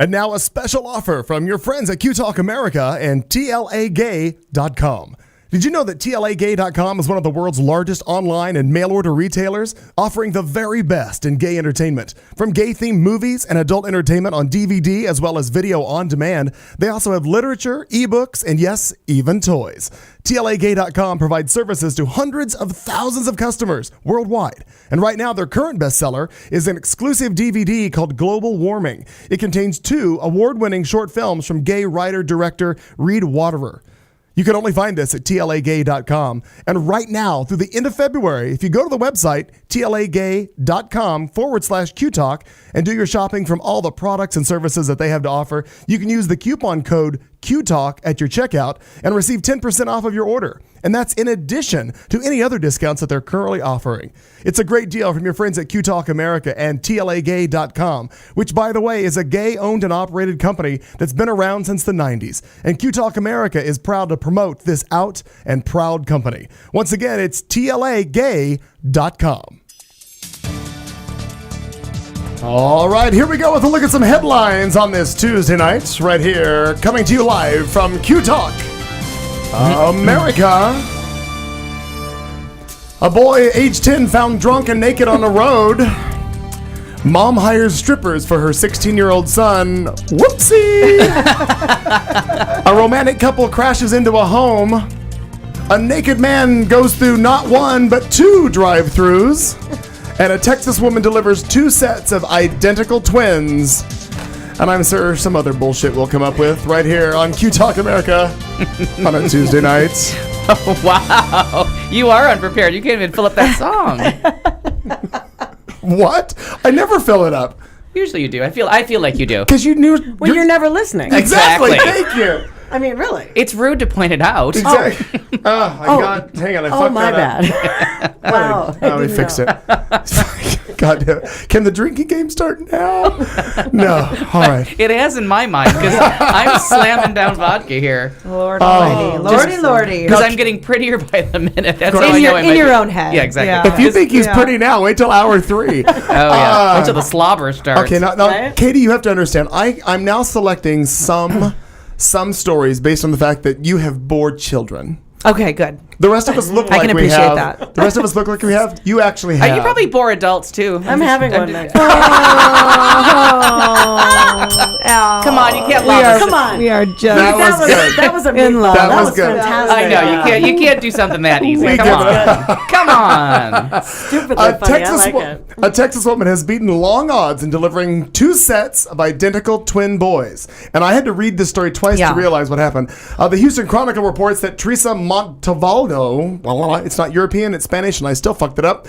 And now a special offer from your friends at Q Talk America and TLAgay.com. Did you know that TLAgay.com is one of the world's largest online and mail-order retailers, offering the very best in gay entertainment? From gay-themed movies and adult entertainment on DVD as well as video on demand, they also have literature, ebooks, and yes, even toys. TLAgay.com provides services to hundreds of thousands of customers worldwide. And right now, their current bestseller is an exclusive DVD called Global Warming. It contains 2 award-winning short films from gay writer-director Reed Waterer. You can only find this at TLAgay.com. And right now, through the end of February, if you go to the website, TLAgay.com/QTalk, and do your shopping from all the products and services that they have to offer, you can use the coupon code QTalk at your checkout and receive 10% off of your order. And that's in addition to any other discounts that they're currently offering. It's a great deal from your friends at Q Talk America and TLAgay.com, which, by the way, is a gay-owned and operated company that's been around since the 90s. And Q Talk America is proud to promote this out and proud company. Once again, it's TLAgay.com. All right, here we go with a look at some headlines on this Tuesday night, right here, coming to you live from Q Talk America. A boy age 10 found drunk and naked on the road. Mom hires strippers for her 16-year-old son. Whoopsie! A romantic couple crashes into a home. A naked man goes through not one, but 2 drive-thrus. And a Texas woman delivers 2 sets of identical twins. And I'm sure some other bullshit we'll come up with right here on Q Talk America on a Tuesday night. Oh, wow. You are unprepared. You can't even fill up that song. What? I never fill it up. Usually you do. I feel like you do. Because you knew... Well, you're never listening. Exactly. Exactly. Thank you. I mean, really. It's rude to point it out. Exactly. God, hang on. I Oh, fucked my that up. bad. Wow. Oh, we fixed it. God damn it. Can the drinking game start now? No. All right. It has in my mind because I'm slamming down vodka here. Lord almighty. Lordy. Because I'm getting prettier by the minute. That's how I In know your, I in might your be- own head. Yeah, exactly. Yeah. If you think he's Yeah. pretty now, wait till hour 3. Oh, yeah. Wait till the slobber starts. Okay, now Right? Katie, you have to understand. I'm now selecting some stories based on the fact that you have bored children. Okay, good. The rest of us look I like can we appreciate have. that. The rest of us look like we have. You actually have. You probably bore adults too. I'm having one night. Come on, you can't We love are, us. Come on. We are just... That was good. That was a In meatball. love. That That was was good. fantastic. I know you can't do something that easy. We Come give on, come on. Stupidly A funny. I like it. a Texas woman has beaten long odds in delivering 2 sets of identical twin boys. And I had to read this story twice Yeah. to realize what happened. The Houston Chronicle reports that Teresa Montalvo, well, it's not European, it's Spanish, and I still fucked it up.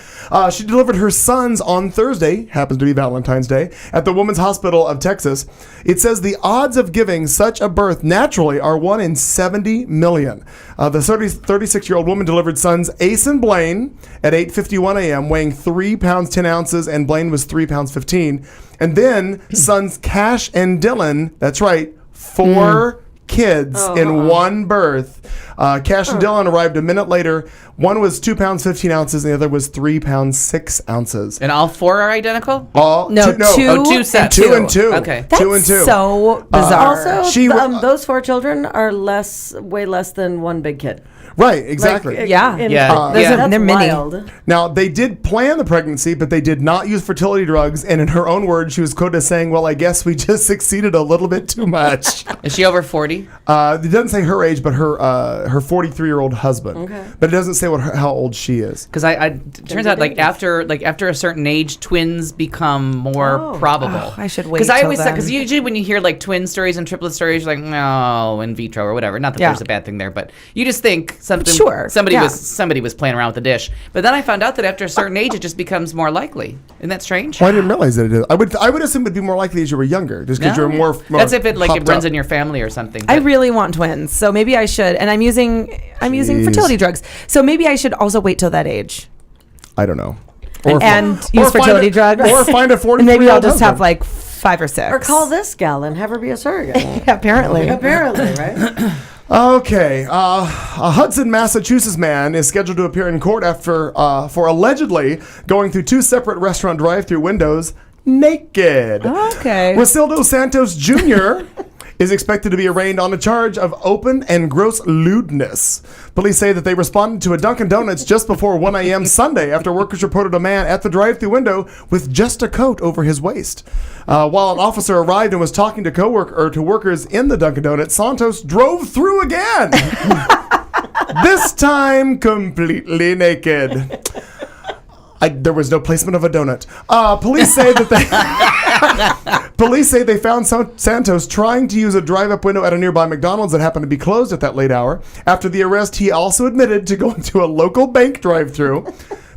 She delivered her sons on Thursday, happens to be Valentine's Day, at the Women's Hospital of Texas. It says the odds of giving such a birth naturally are 1 in 70 million. The 36-year-old woman delivered sons Ace and Blaine at 8:51 a.m., weighing 3 pounds 10 ounces, and Blaine was 3 pounds 15. And then sons Cash and Dylan, that's right, 4 kids in one birth. Cash and Dylan arrived a minute later. One was 2 pounds 15 ounces, and the other was 3 pounds 6 ounces. And all 4 are identical? Two sets. Two and two. Okay. That's 2 and 2. so bizarre. Also, those 4 children are way less than one big kid. Right, exactly. They're mini. Wild. Now, they did plan the pregnancy, but they did not use fertility drugs. And in her own words, she was quoted as saying, well, I guess we just succeeded a little bit too much. Is she over 40? It doesn't say her age, but her 43-year-old husband. Okay. But it doesn't say how old she is. Because it turns out after a certain age, twins become more probable. Oh, I should wait. Because usually when you hear like twin stories and triplet stories, you're like, no, in vitro or whatever. Not that there's a bad thing there, but you just think somebody was playing around with the dish. But then I found out that after a certain age, it just becomes more likely. Isn't that strange? Well, I didn't realize that it is. I would assume it'd be more likely as you were younger, just because you're more. That's if it runs in your family or something. I really want twins, so maybe I should. And I'm using fertility drugs, so maybe I should also wait till that age. I don't know. And use fertility drugs, or find a 43-year-old and maybe I'll just husband. have like 5 or 6. Or call this gal and have her be a surrogate. Yeah, apparently, right? Okay, a Hudson, Massachusetts man is scheduled to appear in court after for allegedly going through 2 separate restaurant drive-through windows naked. Okay. Wasildo Santos Jr. is expected to be arraigned on a charge of open and gross lewdness. Police say that they responded to a Dunkin' Donuts just before 1 a.m. Sunday after workers reported a man at the drive-thru window with just a coat over his waist. While an officer arrived and was talking to workers in the Dunkin' Donuts, Santos drove through again. This time completely naked. There was no placement of a donut. Police say they found Santos trying to use a drive-up window at a nearby McDonald's that happened to be closed at that late hour. After the arrest, he also admitted to going to a local bank drive-thru.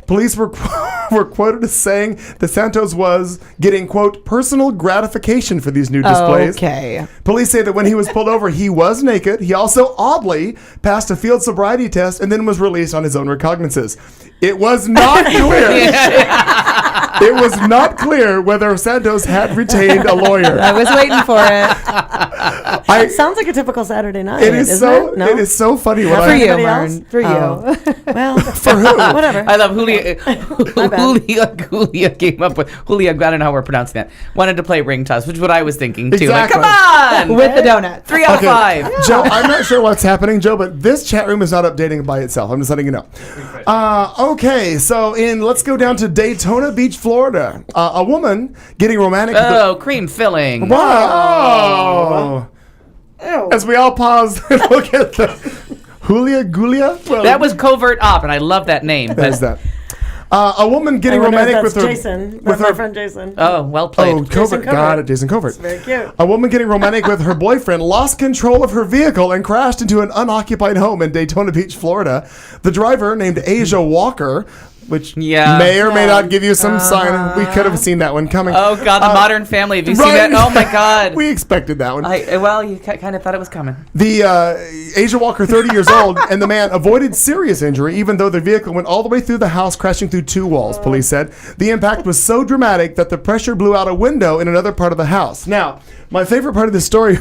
Police were quoted as saying that Santos was getting, quote, personal gratification for these new displays. Okay. Police say that when he was pulled over, he was naked. He also oddly passed a field sobriety test and then was released on his own recognizances. It was not clear. It was not clear whether Santos had retained a lawyer. I was waiting for it. It sounds like a typical Saturday night. It is so. It is so funny. For you, Mern. For you. Well, for who? Whatever. I love Julia. Julia came up with Julia. I don't know how we're pronouncing that. Wanted to play ring toss, which is what I was thinking too. Exactly. Like, come on, with the donut. 3 out of 5. Joe, I'm not sure what's happening, Joe, but this chat room is not updating by itself. I'm just letting you know. Okay, so let's go down to Daytona Beach, Florida. A woman getting romantic. Cream filling. Wow. As we all pause and look at the Julia Gulia. Well, that was covert op, and I love that name. What is that? A woman getting romantic with her my friend Jason. Oh, well played. Oh, Covert. Got it, Jason Covert. It's very cute. A woman getting romantic with her boyfriend lost control of her vehicle and crashed into an unoccupied home in Daytona Beach, Florida. The driver, named Asia Walker, which may or may not give you some sign. We could have seen that one coming. Oh, God, the Modern Family. Have you seen that? Oh, my God. We expected that one. You kind of thought it was coming. The Asia Walker, 30 years old, and the man avoided serious injury, even though the vehicle went all the way through the house, crashing through 2 walls, police said. The impact was so dramatic that the pressure blew out a window in another part of the house. Now, my favorite part of this story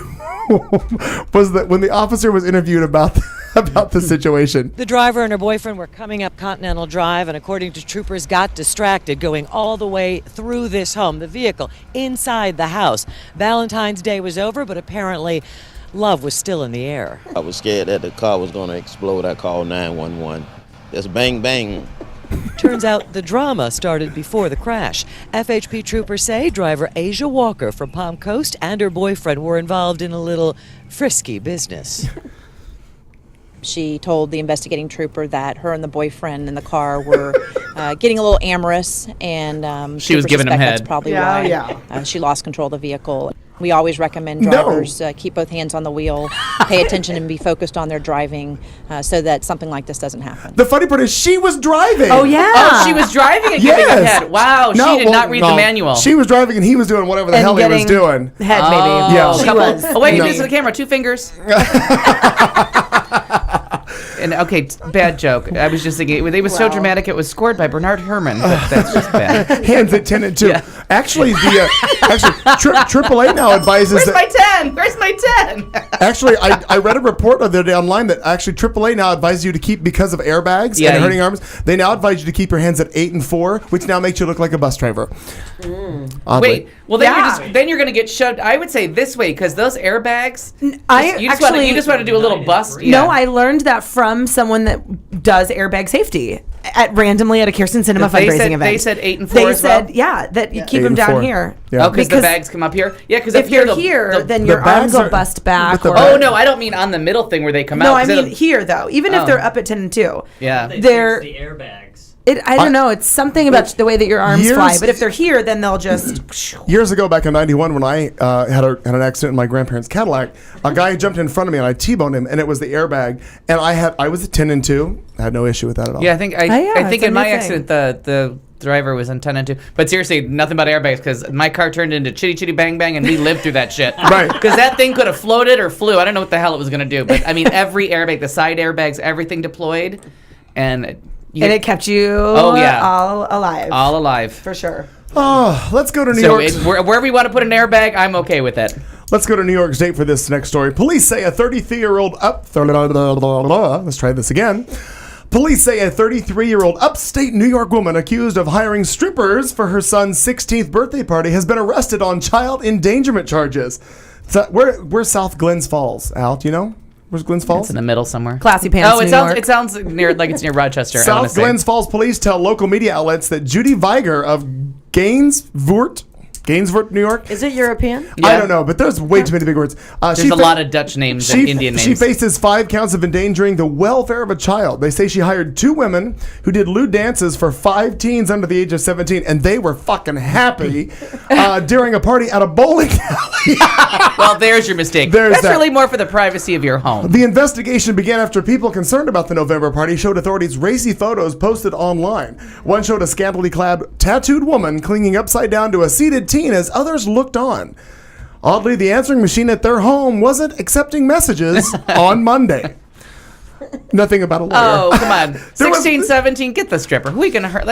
was that when the officer was interviewed about the situation. The driver and her boyfriend were coming up Continental Drive and, according to troopers, got distracted going all the way through this home, the vehicle inside the house. Valentine's Day was over, but apparently love was still in the air. I was scared that the car was going to explode. I called 911. Just bang, bang. Turns out the drama started before the crash. FHP troopers say driver Asia Walker from Palm Coast and her boyfriend were involved in a little frisky business. She told the investigating trooper that her and the boyfriend in the car were getting a little amorous, and she was giving him head. That's probably why she lost control of the vehicle. We always recommend drivers keep both hands on the wheel, pay attention, and be focused on their driving so that something like this doesn't happen. The funny part is she was driving. Oh, yeah. Oh, she was driving and giving him head. Wow, she did not read the manual. She was driving and he was doing whatever the hell he was doing. Head, maybe. Yeah. She was. Oh, wait, you do this to the camera. 2 fingers. And okay, bad joke. I was just thinking it was so dramatic. It was scored by Bernard Herrmann. But that's just bad. Hands at 10 and 2. Yeah. Actually, AAA now advises Where's that. my 10? Where's my 10? Actually, I read a report the other day online that actually AAA now advises you to keep, because of airbags and hurting arms, they now advise you to keep your hands at 8 and 4, which now makes you look like a bus driver. Wait, well then you're gonna get shoved. I would say this way, because those airbags. You just want to do a little bust. No, I learned that from someone that does airbag safety randomly at a Kirsten Cinema fundraising event. They said 8 and 4 They as said, well? that you keep them down here. Yeah. Oh, because the bags come up here? Yeah, because if you're here, then your arms will bust back. Oh, no, I don't mean on the middle thing where they come out. No, I mean here, though. Even if they're up at 10 and 2. Yeah. They're the airbags. I don't know. It's something about the way that your arms fly. But if they're here, then they'll just. Years ago, back in '91, when I had an accident in my grandparents' Cadillac, a guy jumped in front of me and I T-boned him, and it was the airbag. And I was at 10 and 2. I had no issue with that at all. Yeah, I think in my accident the driver was on 10 and 2. But seriously, nothing but airbags, because my car turned into chitty chitty bang bang, and we lived through that shit. Right. Because that thing could have floated or flew. I don't know what the hell it was going to do. But I mean, every airbag, the side airbags, everything deployed, and it kept you all alive. All alive. For sure. Oh, let's go to New York. Wherever you want to put an airbag, I'm okay with it. Let's go to New York State for this next story. Police say a 33-year-old let's try this again. Police say a 33-year-old upstate New York woman accused of hiring strippers for her son's 16th birthday party has been arrested on child endangerment charges. So where's South Glens Falls, Al? Do you know? Where's Glens Falls? It's in the middle somewhere. Classy pants. Oh, New York. It sounds near like it's near Rochester. South Glens Falls police tell local media outlets that Judy Viger of Gainesville, New York. Is it European? Yeah. I don't know, but there's way too many big words. There's a lot of Dutch names and Indian names. She faces 5 counts of endangering the welfare of a child. They say she hired 2 women who did lewd dances for 5 teens under the age of 17, and they were fucking happy during a party at a bowling alley. Well, there's your mistake. That's really more for the privacy of your home. The investigation began after people concerned about the November party showed authorities racy photos posted online. One showed a scantily clad, tattooed woman clinging upside down to a seated teen as others looked on. Oddly, the answering machine at their home wasn't accepting messages on Monday. Nothing about a lawyer. Oh, come on. 16, 17, get the stripper. Who are you going to hurt?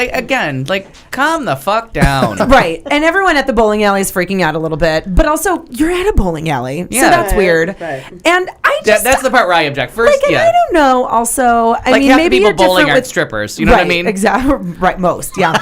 Calm the fuck down. Right. And everyone at the bowling alley is freaking out a little bit. But also, you're at a bowling alley. Yeah. So that's weird. Right. And I just... That's the part where I object. First, I don't know. Also, I mean, half maybe the you're people bowling different aren't with strippers. You know what I mean? Exactly. Right. Most. Yeah.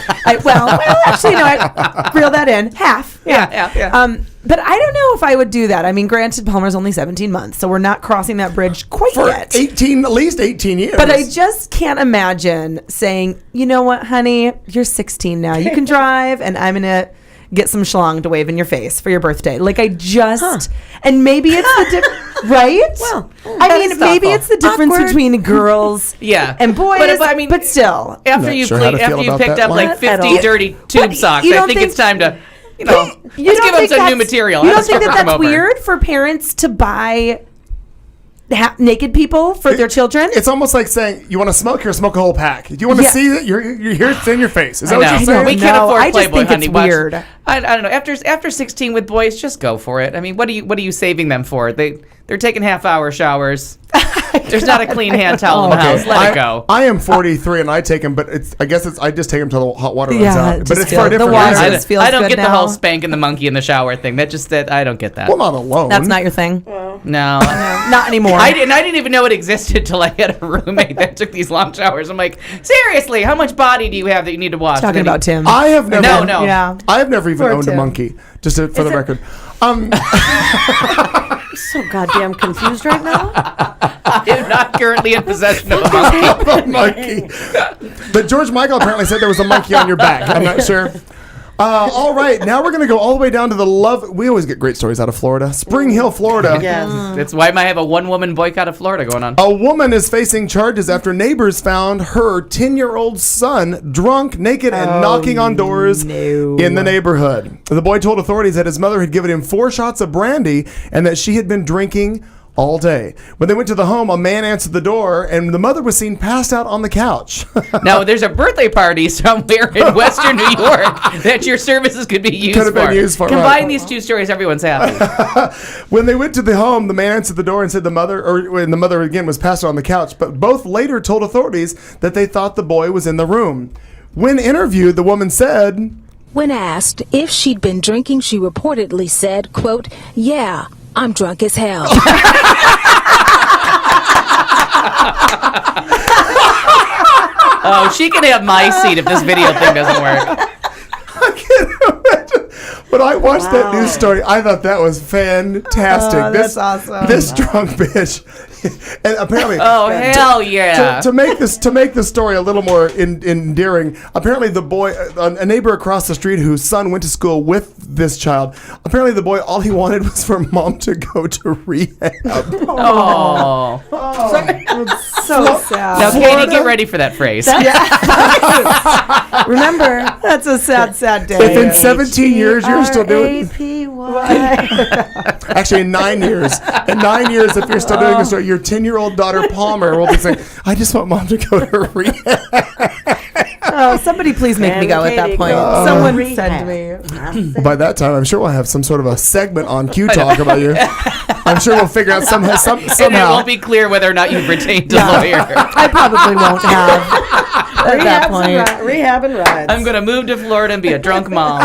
Well, actually, no. I reel that in. Half. Yeah. But I don't know if I would do that. I mean, granted, Palmer's only 17 months, so we're not crossing that bridge quite yet. At least 18 years. But I just can't imagine saying, you know what, honey, you're 16 now. You can drive, and I'm going to get some schlong to wave in your face for your birthday. Like, I just... And maybe it's the difference... Right? Well, I mean, maybe it's the difference between girls and boys, but still. After you picked up like 50 dirty tube socks, I think it's time to... let's give them some new material. You don't think that's weird for parents to buy naked people for their children? It's almost like saying, you want to smoke? Here, smoke a whole pack. Do you want to see that? You're here, it's in your face. Is that what you're saying? We can't afford Playboy, honey. It's weird. I don't know. After 16 with boys, just go for it. I mean, what are you saving them for? They're taking half-hour showers. There's not a clean hand towel in the house. Let it go. I am 43 and I take them, but I just take them till the hot water runs out. But it's for a different reason. I don't get the whole spanking the monkey in the shower thing. I don't get that. Well, not alone. That's not your thing. No, not anymore. I didn't even know it existed till I had a roommate that took these long showers. I'm like, seriously, how much body do you have that you need to wash? Talking about Tim. I have never. No. Yeah. I have never even owned a monkey. Just for the record. I'm so goddamn confused right now. I'm not currently in possession of a monkey. But George Michael apparently said there was a monkey on your back. I'm not sure. All right, now we're going to go all the way down to we always get great stories out of Florida. Spring Hill, Florida. Yes. That's why I might have a one-woman boycott of Florida going on. A woman is facing charges after neighbors found her 10-year-old son drunk, naked, and knocking on doors in the neighborhood. The boy told authorities that his mother had given him 4 shots of brandy and that she had been drinking all day. When they went to the home, a man answered the door, and the mother was seen passed out on the couch. Now, there's a birthday party somewhere in Western New York that your services could be used Could have been used for, Combine right. these two stories, everyone's happy. When they went to the home, the man answered the door and said the mother again was passed out on the couch, but both later told authorities that they thought the boy was in the room. When interviewed, the woman said, when asked if she'd been drinking, she reportedly said, quote, "Yeah, I'm drunk as hell." Oh, she can have my seat if this video thing doesn't work. I can't imagine. When I watched that news story, I thought that was fantastic. That's awesome. This drunk bitch, and apparently, hell yeah! To make this story a little more endearing, apparently the boy, a neighbor across the street whose son went to school with this child, apparently the boy, all he wanted was for mom to go to rehab. Oh, So sad. now Katie, get ready for that phrase. Remember, That's a sad day. If in 17 years you're still doing, R-A-P-Y. actually in 9 years, if you're still doing this story, your 10-year-old daughter Palmer will be saying, "I just want mom to go to rehab." Oh, somebody please make me go at that point. Someone send me. By that time, I'm sure we'll have some sort of a segment on Q Talk about you. I'm sure we'll figure out And it somehow. won't be clear whether or not you've retained a lawyer. I probably won't have at that point. Rehab and rides. I'm gonna move to Florida and be a drunk mom.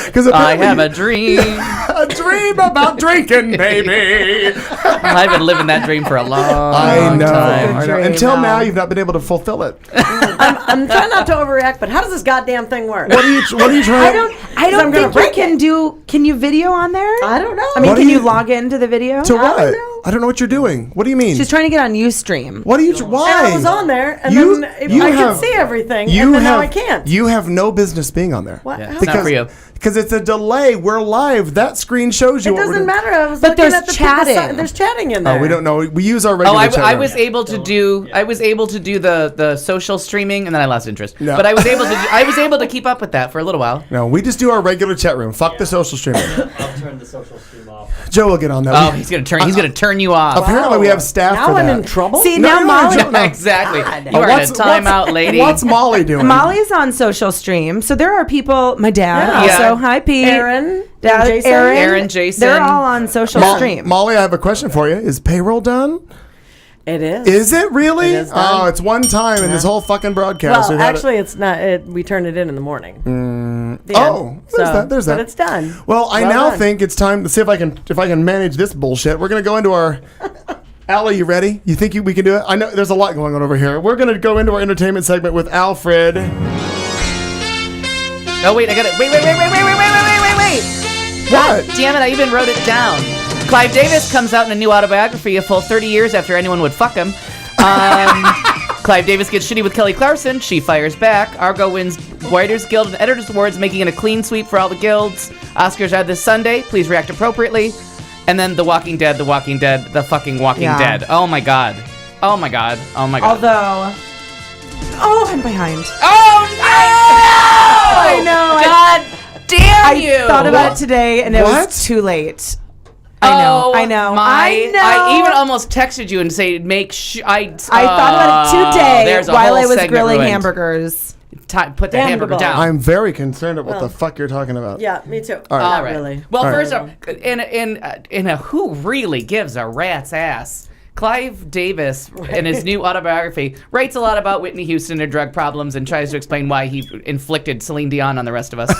Because I have a dream. a dream about drinking, baby. I've been living that dream for a long I know. time. Until now, you've not been able to fulfill it. I'm trying not to overreact, but how does this goddamn thing work? What are you trying? I I'm don't gonna think break you can can you video on there? I don't know. I mean, What can do you you- log into the video? To what? I don't know what you're doing. What do you mean? She's trying to get on Ustream. What are you? Why? And I was on there, and You- then you I have- could see everything, You and then have, now I can't. You have no business being on there. What? Yeah, How- it's not for you. Because it's a delay. We're live. That screen shows you It what we're doesn't doing. matter. I was But looking there's at the chatting. There's chatting in there. Oh, we don't know. We use our Oh, regular chat I room. was able to do. I was able to do the social streaming, and then I lost interest. No. But I was able to. I was able to keep up with that for a little while. No, we just do our regular chat room. Fuck the social streaming. I'll turn the social stream off. Joe will get on that. Oh, he's gonna turn. He's gonna turn you off. Apparently, we have staff Now for I'm that. in trouble. See, No, now you're not, Molly. Joe. No. Exactly. You are in a What's- timeout, lady. What's Molly doing? Molly's on social stream, so there are people. My dad Yeah. also. Hi, Pete. Aaron, Dad, Jason? Aaron, Jason. They're all on social stream. Molly, I have a question for you. Is payroll done? It is. Is it really? It is done. Oh, it's one time in this whole fucking broadcast. Well, we've had it. actually, it's not. We turned it in the morning. The Oh, end. there's that. There's that. But it's done. Well, I Well now done. think it's time to see if I can manage this bullshit. We're gonna go into our. Allie, you ready? You think we can do it? I know there's a lot going on over here. We're gonna go into our entertainment segment with Alfred. Oh wait, I got it. Wait. God What? damn it! I even wrote it down. Clive Davis comes out in a new autobiography a full 30 years after anyone would fuck him. Clive Davis gets shitty with Kelly Clarkson. She fires back. Argo wins Writers Guild and Editors Awards, making it a clean sweep for all the guilds. Oscars are this Sunday. Please react appropriately. And then The Walking Dead, the fucking Walking Yeah. Dead. Oh my god. Oh my god. Oh my god. Although, oh, I'm behind. Oh no! I know. God damn you! I thought about it today, and it What? was too late. I know. I know. I even almost texted you and say make sure. I thought about it today there's a while whole I was segment grilling ruined. hamburgers. Put the hamburger Damnable. down. I'm very concerned at what the fuck you're talking about. Yeah, me too. All right. All Not right. really. Well, All first off, in a who really gives a rat's ass, Clive Davis, in his new autobiography, writes a lot about Whitney Houston and her drug problems and tries to explain why he inflicted Celine Dion on the rest of us.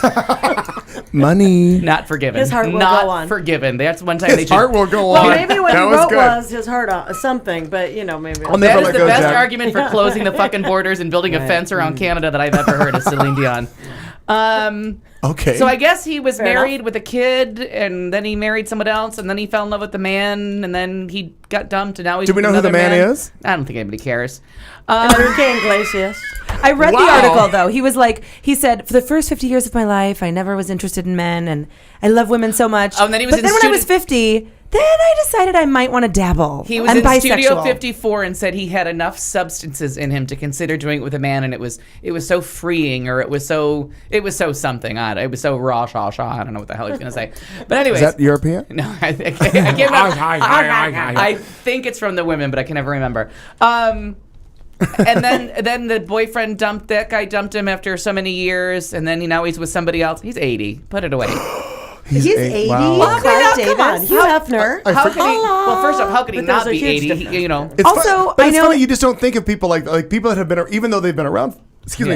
Money. Not forgiven. His heart will Not go on. forgiven. That's one time they His should. heart will go Well, on. maybe what That he was wrote good. was his heart on something, but maybe. I'll never That is let the go, best Jack. argument for closing the fucking borders and building a fence around Canada that I've ever heard of Celine Dion. Okay. So I guess he was Fair married enough. with a kid, and then he married someone else, and then he fell in love with the man, and then he got dumped, and now he's Do we with know who the another man is? I don't think anybody cares. Enrique Iglesias. I read the Wow. article though. He said, for the first 50 years of my life, I never was interested in men, and I love women so much. Oh, and then he was but in then when I was student- 50, Then I decided I might want to dabble. He was I'm in bisexual. Studio 54 and said he had enough substances in him to consider doing it with a man, and it was so freeing, or it was so something. It was so raw, I don't know what the hell he's gonna say. But anyways, Is that European? No, I can't remember. I think it's from the women, but I can never remember. And then the boyfriend dumped that guy. Dumped him after so many years, and then now he's with somebody else. He's 80. Put it away. He's 80. Wow. Clive Davis. Hugh Hefner. How could he? Well, first off, how could he But there's not a be huge 80? difference. You know. It's Also, but I it's know- funny, you just don't think of people like people that have been, even though they've been around,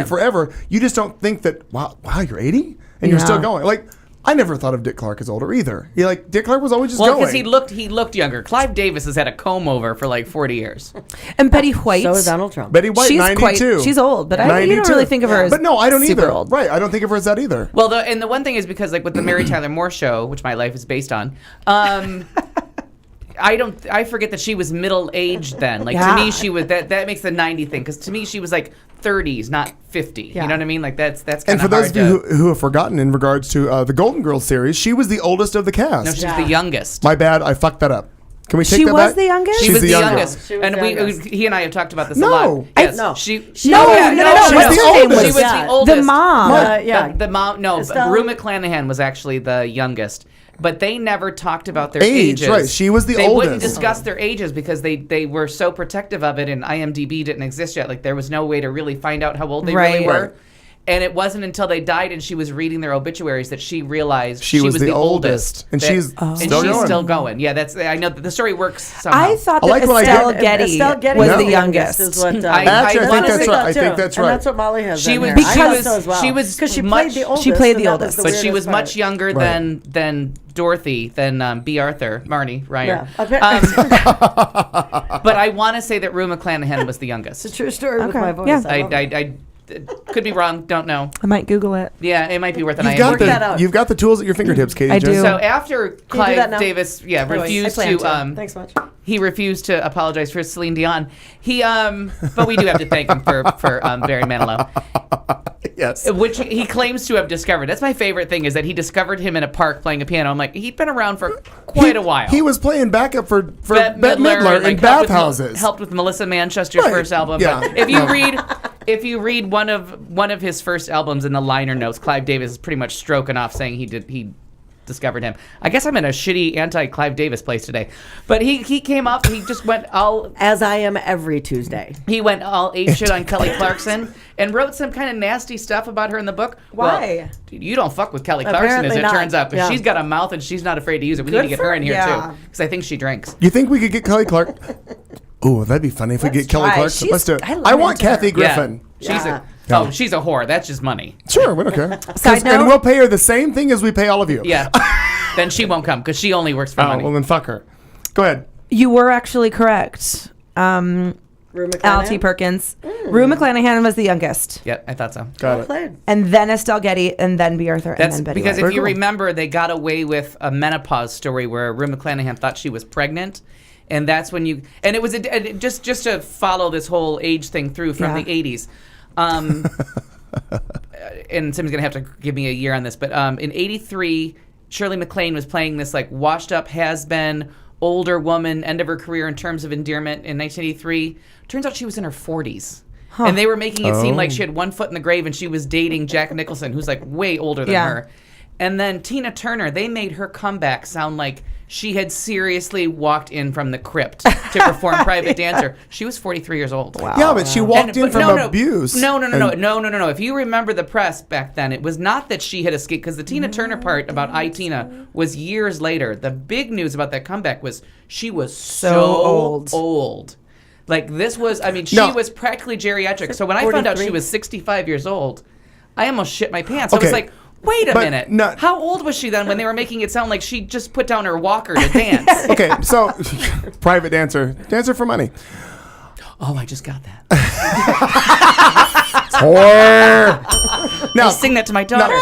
forever. You just don't think that, wow, you're 80 and you're still going. Like, I never thought of Dick Clark as older either. Dick Clark was always just going. Well, because he looked younger. Clive Davis has had a comb over for like 40 years. And Betty White. So is Donald Trump. Betty White, she's 92. She's old, but you don't 92. really think of her as But no, I don't super either. old. Right, I don't think of her as that either. Well, the one thing is because like with the Mary Tyler Moore Show, which my life is based on, I forget that she was middle aged then. Like to me, she was that makes the 90 thing, because to me she was like 30s, not 50. You know what I mean? Like that's kind of And for those hard of you who have forgotten, in regards to the Golden Girls series, she was the oldest of the cast. No, she's the youngest. My bad, I fucked that up. Can we take She that was back? the youngest? She She's was the youngest. youngest. And he and I have talked about this a No. lot. Yes. No. She No. She's the oldest. She was the oldest. The mom. The mom. No, Estelle. Rue McClanahan was actually the youngest. But they never talked about their Age, ages. right. She was the they oldest. wouldn't discuss their ages because they were so protective of it, and IMDb didn't exist yet. Like there was no way to really find out how old they really Right. were. Right. And it wasn't until they died and she was reading their obituaries that she realized She was the oldest. and That- she's still going. still going. Yeah, I know that the story works somehow. I thought I that like when I Estelle get- Getty was No. the youngest. Is what, I Actually, I think honestly that's right. I too. think that's And right. that's what Molly has. She in was- there. because I thought so as well. she was because she much- played the oldest. she played the and that was oldest. but she weirdest was much part. younger than Dorothy, than B. Arthur, Marnie Ryer. Yeah. But I want to say that Rue McClanahan was the youngest. It's a true story with Okay. my voice. Yeah. I love it. I could be wrong. Don't know. I might Google it. Yeah, it might be worth an You've got Work that the out. you've got the tools at your fingertips, Katie. I do. So after Can you do that Clive now? Davis, Anyways, refused I plan to Thanks so much. he refused to apologize for Celine Dion. He but we do have to thank him for Barry Manilow. Yes. Which he claims to have discovered. That's my favorite thing, is that he discovered him in a park playing a piano. I'm like, he'd been around for quite a while. He was playing backup for Bette Bette Midler in like, bathhouses. helped with Melissa Manchester's Right. first album. Yeah. But if you read one of his first albums in the liner notes, Clive Davis is pretty much stroking off saying he discovered him. I guess I'm in a shitty anti-Clive Davis place today. But he came up, he just went all... As I am every Tuesday. He went all apeshit on Kelly Clarkson and wrote some kind of nasty stuff about her in the book. Why? Well, dude, you don't fuck with Kelly Clarkson, Apparently as it not. turns out. But Yeah. she's got a mouth and she's not afraid to use it. We Good need to get for- her in here yeah. too, because I think she drinks. You think we could get Kelly Clark? Oh, that'd be funny if we get Kelly try. Clark. She's- Let's do it. I love I want her. Kathy Griffin. Yeah. Yeah. She's a whore. That's just money. Sure, we don't care. Side And note- we'll pay her the same thing as we pay all of you. Yeah. Then she won't come because she only works for Oh, money. well then fuck her. Go ahead. You were actually correct. Rue Al T. McClanahan. Perkins. Rue McClanahan was the youngest. Yep, I thought so. Got Well it. played. And then Estelle Getty, and then B. Arthur, and That's then Betty because White. if you cool. remember, they got away with a menopause story where Rue McClanahan thought she was pregnant. And that's when you... And it was just to follow this whole age thing through from Yeah. the 80s. And Tim's going to have to give me a year on this. But in 83, Shirley MacLaine was playing this like washed-up, has-been, older woman, end of her career in terms of endearment in 1983. Turns out she was in her 40s. And they were making it seem like she had one foot in the grave and she was dating Jack Nicholson, who's like way older than Yeah. her. And then Tina Turner, they made her comeback sound like she had seriously walked in from the crypt to perform Private Dancer. She was 43 years old. Wow. Yeah, but she walked in but from abuse. No. and- If you remember the press back then, it was not that she had escaped, because the Tina Turner part about I, Tina was years later. The big news about that comeback was she was so old. Like this was, I mean, she No. was practically geriatric. So when I found out she 43. was 65 years old, I almost shit my pants. I was Okay. like, wait a But minute. no- How old was she then when they were making it sound like she just put down her walker to dance? Okay, so private dancer for money. Oh, I just got that. Whore. Now, I'll sing that to my daughter.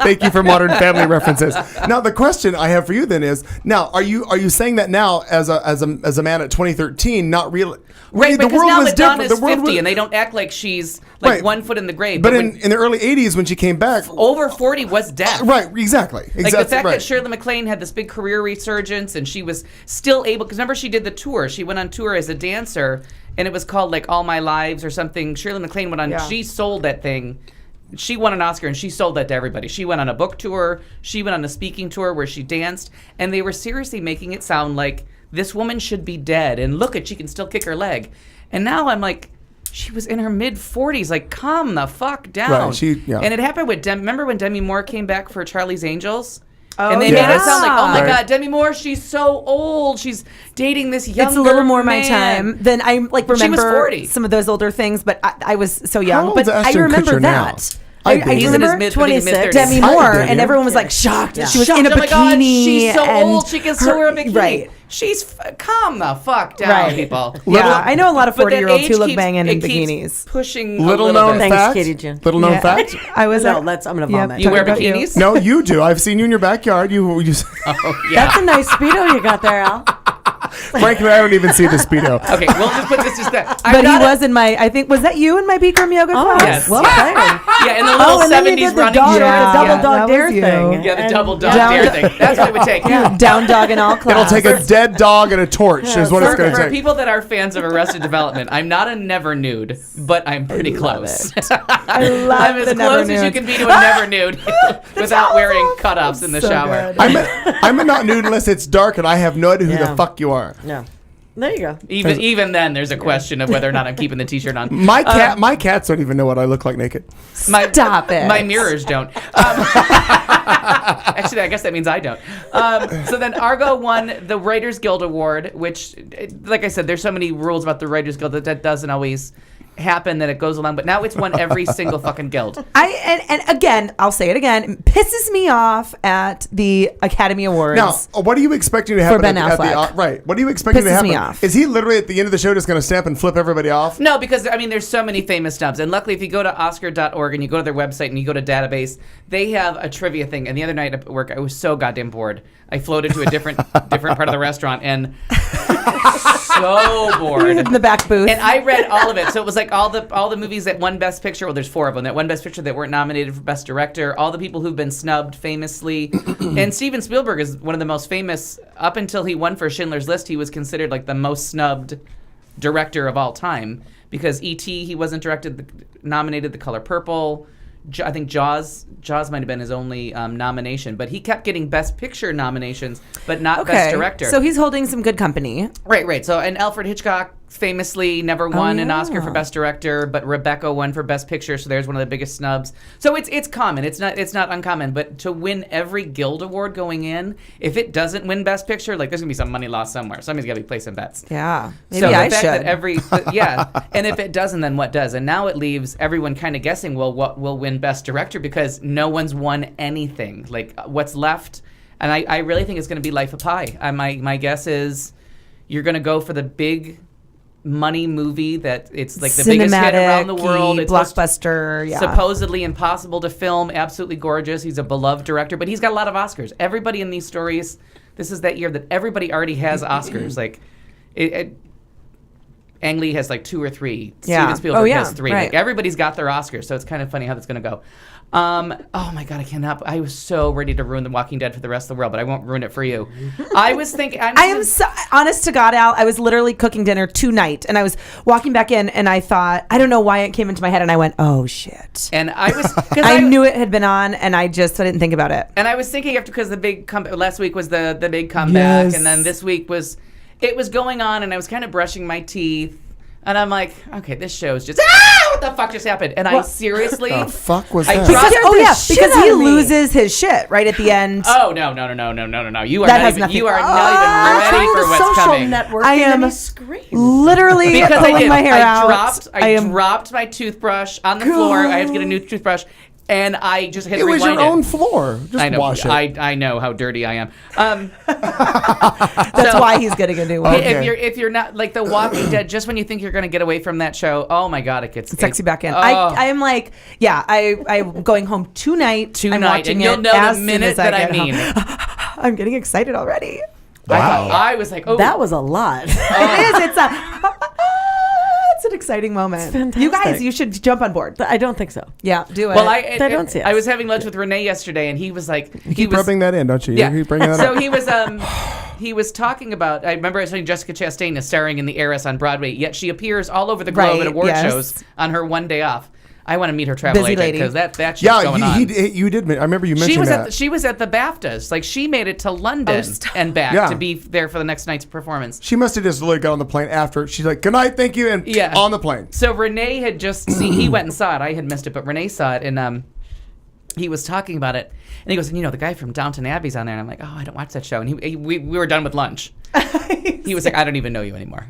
Thank you for Modern Family references. Now, the question I have for you then is: now, are you saying that now as a man at 2013, not really? Right, the because world now was Madonna's different. 50 and they don't act like she's like Right. 1 foot in the grave. But when, in the early 80s, when she came back, over 40 was death. right, exactly. Like the fact right. that Shirley MacLaine had this big career resurgence and she was still able, because remember she did the tour. She went on tour as a dancer and it was called like All My Lives or something. Shirley MacLaine went on, she sold that thing. She won an Oscar and she sold that to everybody. She went on a book tour. She went on a speaking tour where she danced. And they were seriously making it sound like this woman should be dead. And look at, she can still kick her leg. And now I'm like, she was in her mid 40s. Like, calm the fuck down. Right, And it happened with remember when Demi Moore came back for Charlie's Angels? Oh, and they made it sound like, oh my Right. God, Demi Moore, she's so old. She's dating this younger It's a little more man. my time than I like She was remember 40. some of those older things, but I was so young. old But is I Ashton remember Kutcher now? that. I I dig He's in his remember mid 26. Demi I Moore, dig and it. everyone was like shocked that she was Shocked, in a oh my God, bikini. she's so and old, she can sew her a bikini. Right. She's calm the fuck down, Right. people. Yeah, I know a lot of But that 40-year-olds who age look keeps- banging in it keeps bikinis. Pushing Little a known bit. Thanks, fact. Katie Jen. Little known Yeah. fact. I was No, I'm gonna vomit. You wear talking about bikinis? No, you do. I've seen you in your backyard. You Oh, yeah. That's a nice Speedo you got there, Al. frankly, I don't even see the Speedo. Okay, we'll just put this just that. But he was in my. I think was that you in my Bikram yoga class? Yes. Well played. Yeah, in the little and then you 70s did the running dog, shorts. Yeah. the double that dog was dare you. thing. Yeah, the And- double dog Down- dare thing. That's what it would take. Down dog in all class. It'll take a dead dog and a torch. Is what it's going to For take. people that are fans of Arrested Development, I'm not a never nude, but I'm pretty close. I love I'm as the close never as you nudes. can be to a never nude without wearing cutoffs in the So shower. good. I'm a not nude unless it's dark and I have no idea who Yeah. the fuck you are. No. There you go. Even then, there's a question of whether or not I'm keeping the T-shirt on. My cats don't even know what I look like naked. Stop it. My mirrors don't. Actually, I guess that means I don't. So then Argo won the Writers Guild Award, which, like I said, there's so many rules about the Writers Guild that doesn't always happen, that it goes along. But now it's won every single fucking guild. And again, I'll say it again. It pisses me off at the Academy Awards. Now, what are you expecting to happen Ben at the Affleck. right? What are you expecting to Pisses happen? me off. Is he literally at the end of the show just going to stamp and flip everybody off? No, because I mean, there's so many famous snubs, and luckily, if you go to Oscar.org and you go to their website and you go to database, they have a trivia thing. And the other night at work, I was so goddamn bored. I floated to a different part of the restaurant, and so bored. in the back booth. And I read all of it. So it was like all the movies that won Best Picture. Well, there's 4 of them that won Best Picture that weren't nominated for Best Director. All the people who've been snubbed famously. And Steven Spielberg is one of the most famous. Up until he won for Schindler's List, he was considered like the most snubbed director of all time, because E.T. he wasn't nominated. The Color Purple. I think Jaws might have been his only nomination, but he kept getting Best Picture nominations, but not Best Director. So he's holding some good company. Right. So, and Alfred Hitchcock famously never won an Oscar yeah. for Best Director, but Rebecca won for Best Picture, so there's one of the biggest snubs. So it's common. It's not uncommon, but to win every Guild Award going in, if it doesn't win Best Picture, like there's gonna be some money lost somewhere. Somebody's gotta be placing bets. Yeah. Maybe So the I fact should. that and if it doesn't, then what does? And now it leaves everyone kind of guessing, well, what will win Best Director, because no one's won anything. Like what's left, and I really think it's going to be Life of Pi. My guess is you're going to go for the big money movie that it's like the biggest hit around the world. It's blockbuster. Yeah. supposedly impossible to film, absolutely gorgeous. He's a beloved director, but he's got a lot of Oscars. Everybody in these stories, this is that year that everybody already has Oscars. Like Ang Lee has like 2 or 3. Yeah. Steven Spielberg has 3. Right. Like everybody's got their Oscars, so it's kind of funny how that's going to go. Oh my God, I cannot. I was so ready to ruin The Walking Dead for the rest of the world, but I won't ruin it for you. I was thinking. I am so honest to God, Al. I was literally cooking dinner tonight, and I was walking back in, and I thought, I don't know why it came into my head, and I went, "Oh shit!" And I was because I knew it had been on, and I didn't think about it. And I was thinking after, because the big last week was the big comeback, Yes. and then this week was going on, and I was kind of brushing my teeth, and I'm like, okay, this show's just what the fuck just happened? And I seriously, The fuck was I that? dropped- Because he loses his shit right at the end. Oh no! You are That not has even. nothing- You are Oh, not even ready for what's coming. networking I am and he screams. literally Because pulling my hair out. I dropped my toothbrush on the floor. I had to get a new toothbrush. And I just had to It was rewind your own floor. Just I know. wash it. I know how dirty I am. That's why he's getting a new one. Okay. If you're not like The Walking Dead, just when you think you're going to get away from that show, oh my God, it sucks you back in. Oh. I'm like, yeah, I'm going home tonight. I'm watching and you'll it know as the soon minute as I that I get mean home. it. I'm getting excited already. Wow. I was like, oh, That was a lot. It is. It's an exciting moment. It's fantastic. You guys, you should jump on board. I don't think so. Yeah, do it. Well, I don't see it. I was having lunch with Renee yesterday, and he was like, You keep rubbing that in, don't you? You keep bringing that so up. he was talking about. I remember I was saying Jessica Chastain is starring in The Heiress on Broadway, yet she appears all over the globe Right, at award yes. shows on her one day off. I want to meet her travel Busy agent lady. because that shit's going on. You did. I remember you mentioned She was that. she was at the BAFTAs. Like she made it to London and back Yeah. to be there for the next night's performance. She must have just literally got on the plane after. She's like, "Good night, thank you," and on the plane. So Renee had just seen. He went and saw it. I had missed it, but Renee saw it, and he was talking about it, and he goes, "And the guy from Downton Abbey's on there." And I'm like, "Oh, I don't watch that show." And we were done with lunch. He was like, "I don't even know you anymore."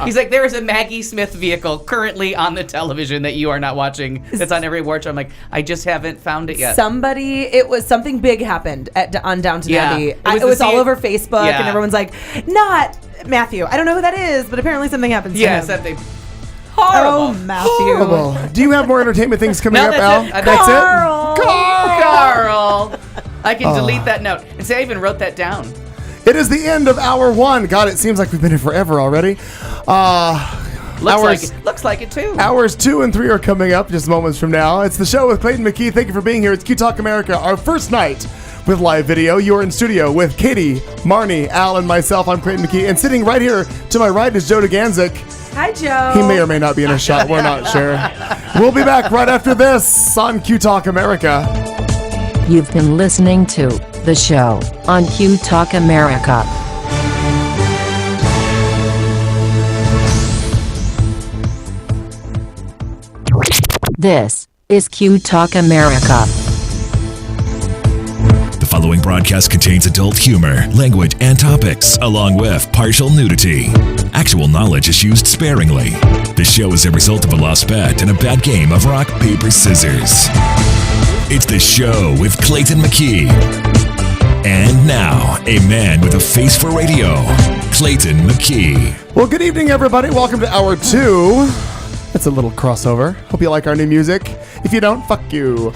He's like, "There is a Maggie Smith vehicle currently on the television that you are not watching. That's on every award show." I'm like, "I just haven't found it yet." Something big happened on Downton Yeah. Abbey. It It was was the all scene- over Facebook, Yeah. and everyone's like, "Not Matthew." I don't know who that is, but apparently something happens to Yes, him. that they. Oh, Horrible. Matthew. Horrible. Do you have more entertainment things coming No, up, that's Al? it. That's Carl. Carl. I can delete that note and say I even wrote that down. it. It is the end of hour one. God, it seems like we've been here forever already. Looks like it too. Hours 2 and 3 are coming up just moments from now. It's the show with Clayton McKee. Thank you for being here. It's Q Talk America, our first night with live video. You're in studio with Katie, Marnie, Al, and myself. I'm Clayton McKee. And sitting right here to my right is Joe DeGanzik. Hi, Joe. He may or may not be in a shot. We're not sure. We'll be back right after this on Q Talk America. You've been listening to the show on Q Talk America. This is Q Talk America. The following broadcast contains adult humor, language, and topics, along with partial nudity. Actual knowledge is used sparingly. The show is a result of a lost bet and a bad game of rock, paper, scissors. It's the show with Clayton McKee. And now, a man with a face for radio, Clayton McKee. Well, good evening, everybody. Welcome to hour 2. It's a little crossover. Hope you like our new music. If you don't, fuck you.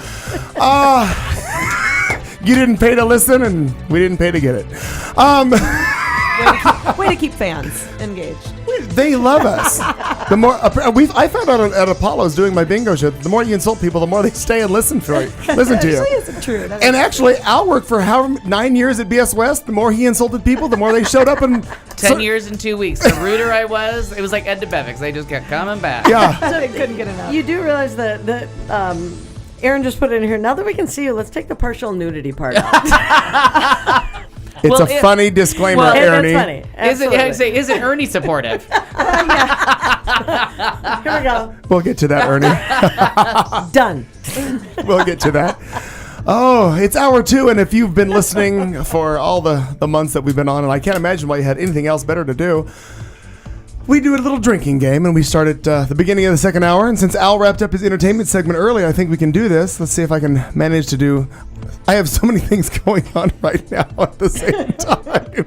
You didn't pay to listen, and we didn't pay to get it. Way to keep fans engaged. They love us. The more I found out at Apollo's doing my bingo show, the more you insult people, the more they stay and listen to you. Actually, isn't true. That And is actually, Al worked for 9 years at BS West. The more he insulted people, the more they showed up and 10 years and 2 weeks. The ruder I was, it was like Ed DeBevics. They just kept coming back. Yeah. they couldn't get enough. You do realize that Aaron just put it in here. Now that we can see you, let's take the partial nudity part out. It's a funny disclaimer, Ernie. It's funny. Is it Ernie supportive? Here we go. We'll get to that, Ernie. Done. We'll get to that. Oh, it's hour 2, and if you've been listening for all the months that we've been on, and I can't imagine why you had anything else better to do, we do a little drinking game, and we start at the beginning of the second hour. And since Al wrapped up his entertainment segment early, I think we can do this. Let's see if I can manage to do. I have so many things going on right now at the same time.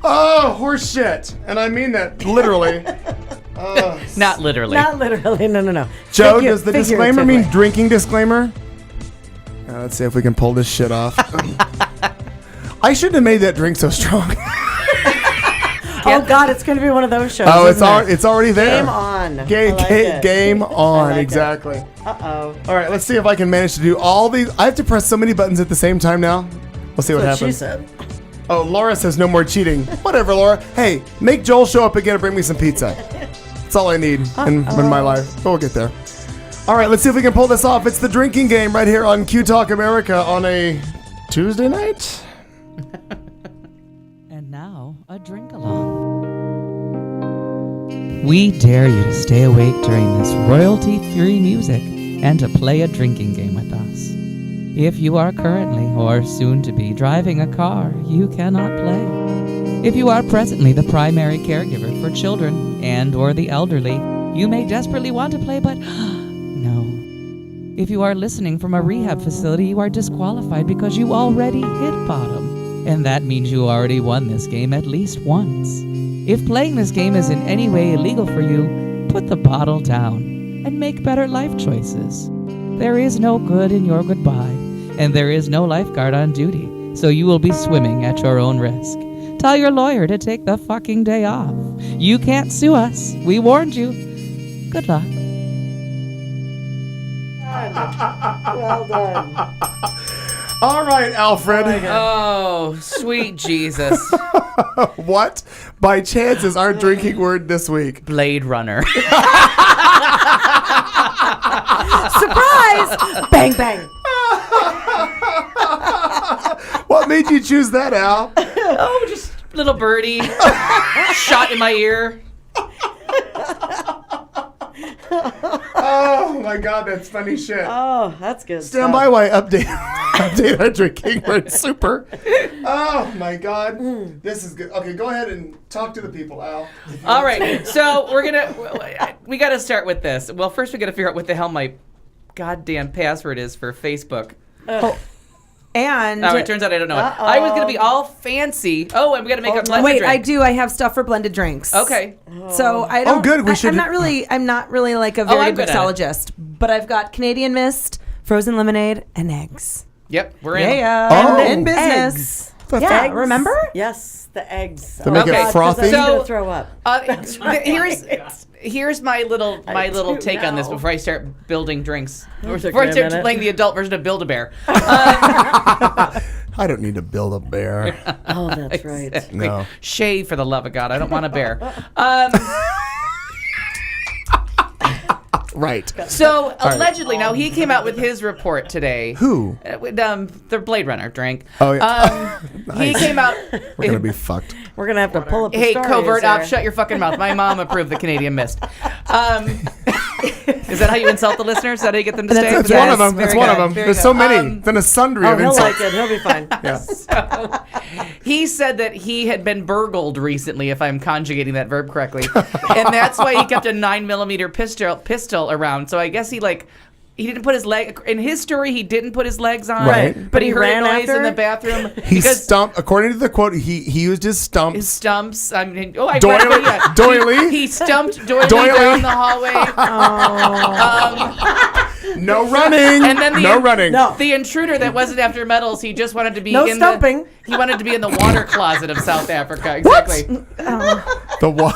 Oh, horse shit. And I mean that literally. Not literally. Not literally. No. Joe, does the disclaimer mean drinking disclaimer? Let's see if we can pull this shit off. I shouldn't have made that drink so strong. Oh God, it's going to be one of those shows. Oh, isn't it? it's already there. Game on. Game on. like it. Exactly. Uh-oh. All right, let's see if I can manage to do all these. I have to press so many buttons at the same time now. We'll see what That's what happens. she said. Oh, Laura says no more cheating. Whatever, Laura. Hey, make Joel show up again and bring me some pizza. That's all I need in my life. But we'll get there. All right, let's see if we can pull this off. It's the drinking game right here on Q Talk America on a Tuesday night. And now, a drink along. We dare you to stay awake during this royalty-free music and to play a drinking game with us. If you are currently or soon to be driving a car, you cannot play. If you are presently the primary caregiver for children and or the elderly, you may desperately want to play, but no. If you are listening from a rehab facility, you are disqualified because you already hit bottom. And that means you already won this game at least once. If playing this game is in any way illegal for you, put the bottle down and make better life choices. There is no good in your goodbye, and there is no lifeguard on duty, so you will be swimming at your own risk. Tell your lawyer to take the fucking day off. You can't sue us. We warned you. Good luck. Well done. All right, Alfred. Oh, sweet Jesus. What, by chance, is our drinking word this week? Blade Runner. Surprise! Bang, bang. What made you choose that, Al? Oh, just little birdie. Shot in my ear. Oh my God, that's funny shit. Oh, that's good. Stand by while I update our drinking word. Super. Oh my God, this is good. Okay, go ahead and talk to the people, Al. All right, so we got to start with this. Well, first we got to figure out what the hell my goddamn password is for Facebook. And it turns out I don't know it. I was gonna be all fancy. Oh, and we gotta make a blended drink. I do. I have stuff for blended drinks. Okay. So I don't. Oh, good. I'm not really like a very mixologist, but I've got Canadian Mist, frozen lemonade, and eggs. Yep, we're in. Oh. In business. Eggs. Yeah, Eggs. remember? Yes, the eggs. To make it frothy? I'm going to throw up. Here's my little take on this before I start building drinks. Took Before I me a start minute. playing the adult version of Build-A-Bear. I don't need to build a bear. Oh, that's right. No. Shave, for the love of God. I don't want a bear. Right. So allegedly, now he came out with his report today. Who? The Blade Runner drink. Oh yeah. He came out. We're gonna be fucked. We're going to have to pull up the Hey, stories covert there. op, shut your fucking mouth. My mom approved the Canadian Mist. Is that how you insult the listeners? Is that how you get them to stay? It's one of them. It's one of them. There's so many. Then a sundry Oh, of he'll insults. like it. He'll be fine. Yeah. So, he said that he had been burgled recently, if I'm conjugating that verb correctly, and that's why he kept a 9mm pistol around. So I guess he didn't put his leg in his story. He didn't put his legs on, Right. But he heard a ran noise after? in the bathroom. He stumped. According to the quote, he used his stumps. His stumps. I mean, Doily? He stumped Doily Doily? down the hallway. No running. And then no running. No. The intruder that wasn't after medals, he just wanted to be No in stumping. he wanted to be in the water closet of South Africa. Exactly. The what?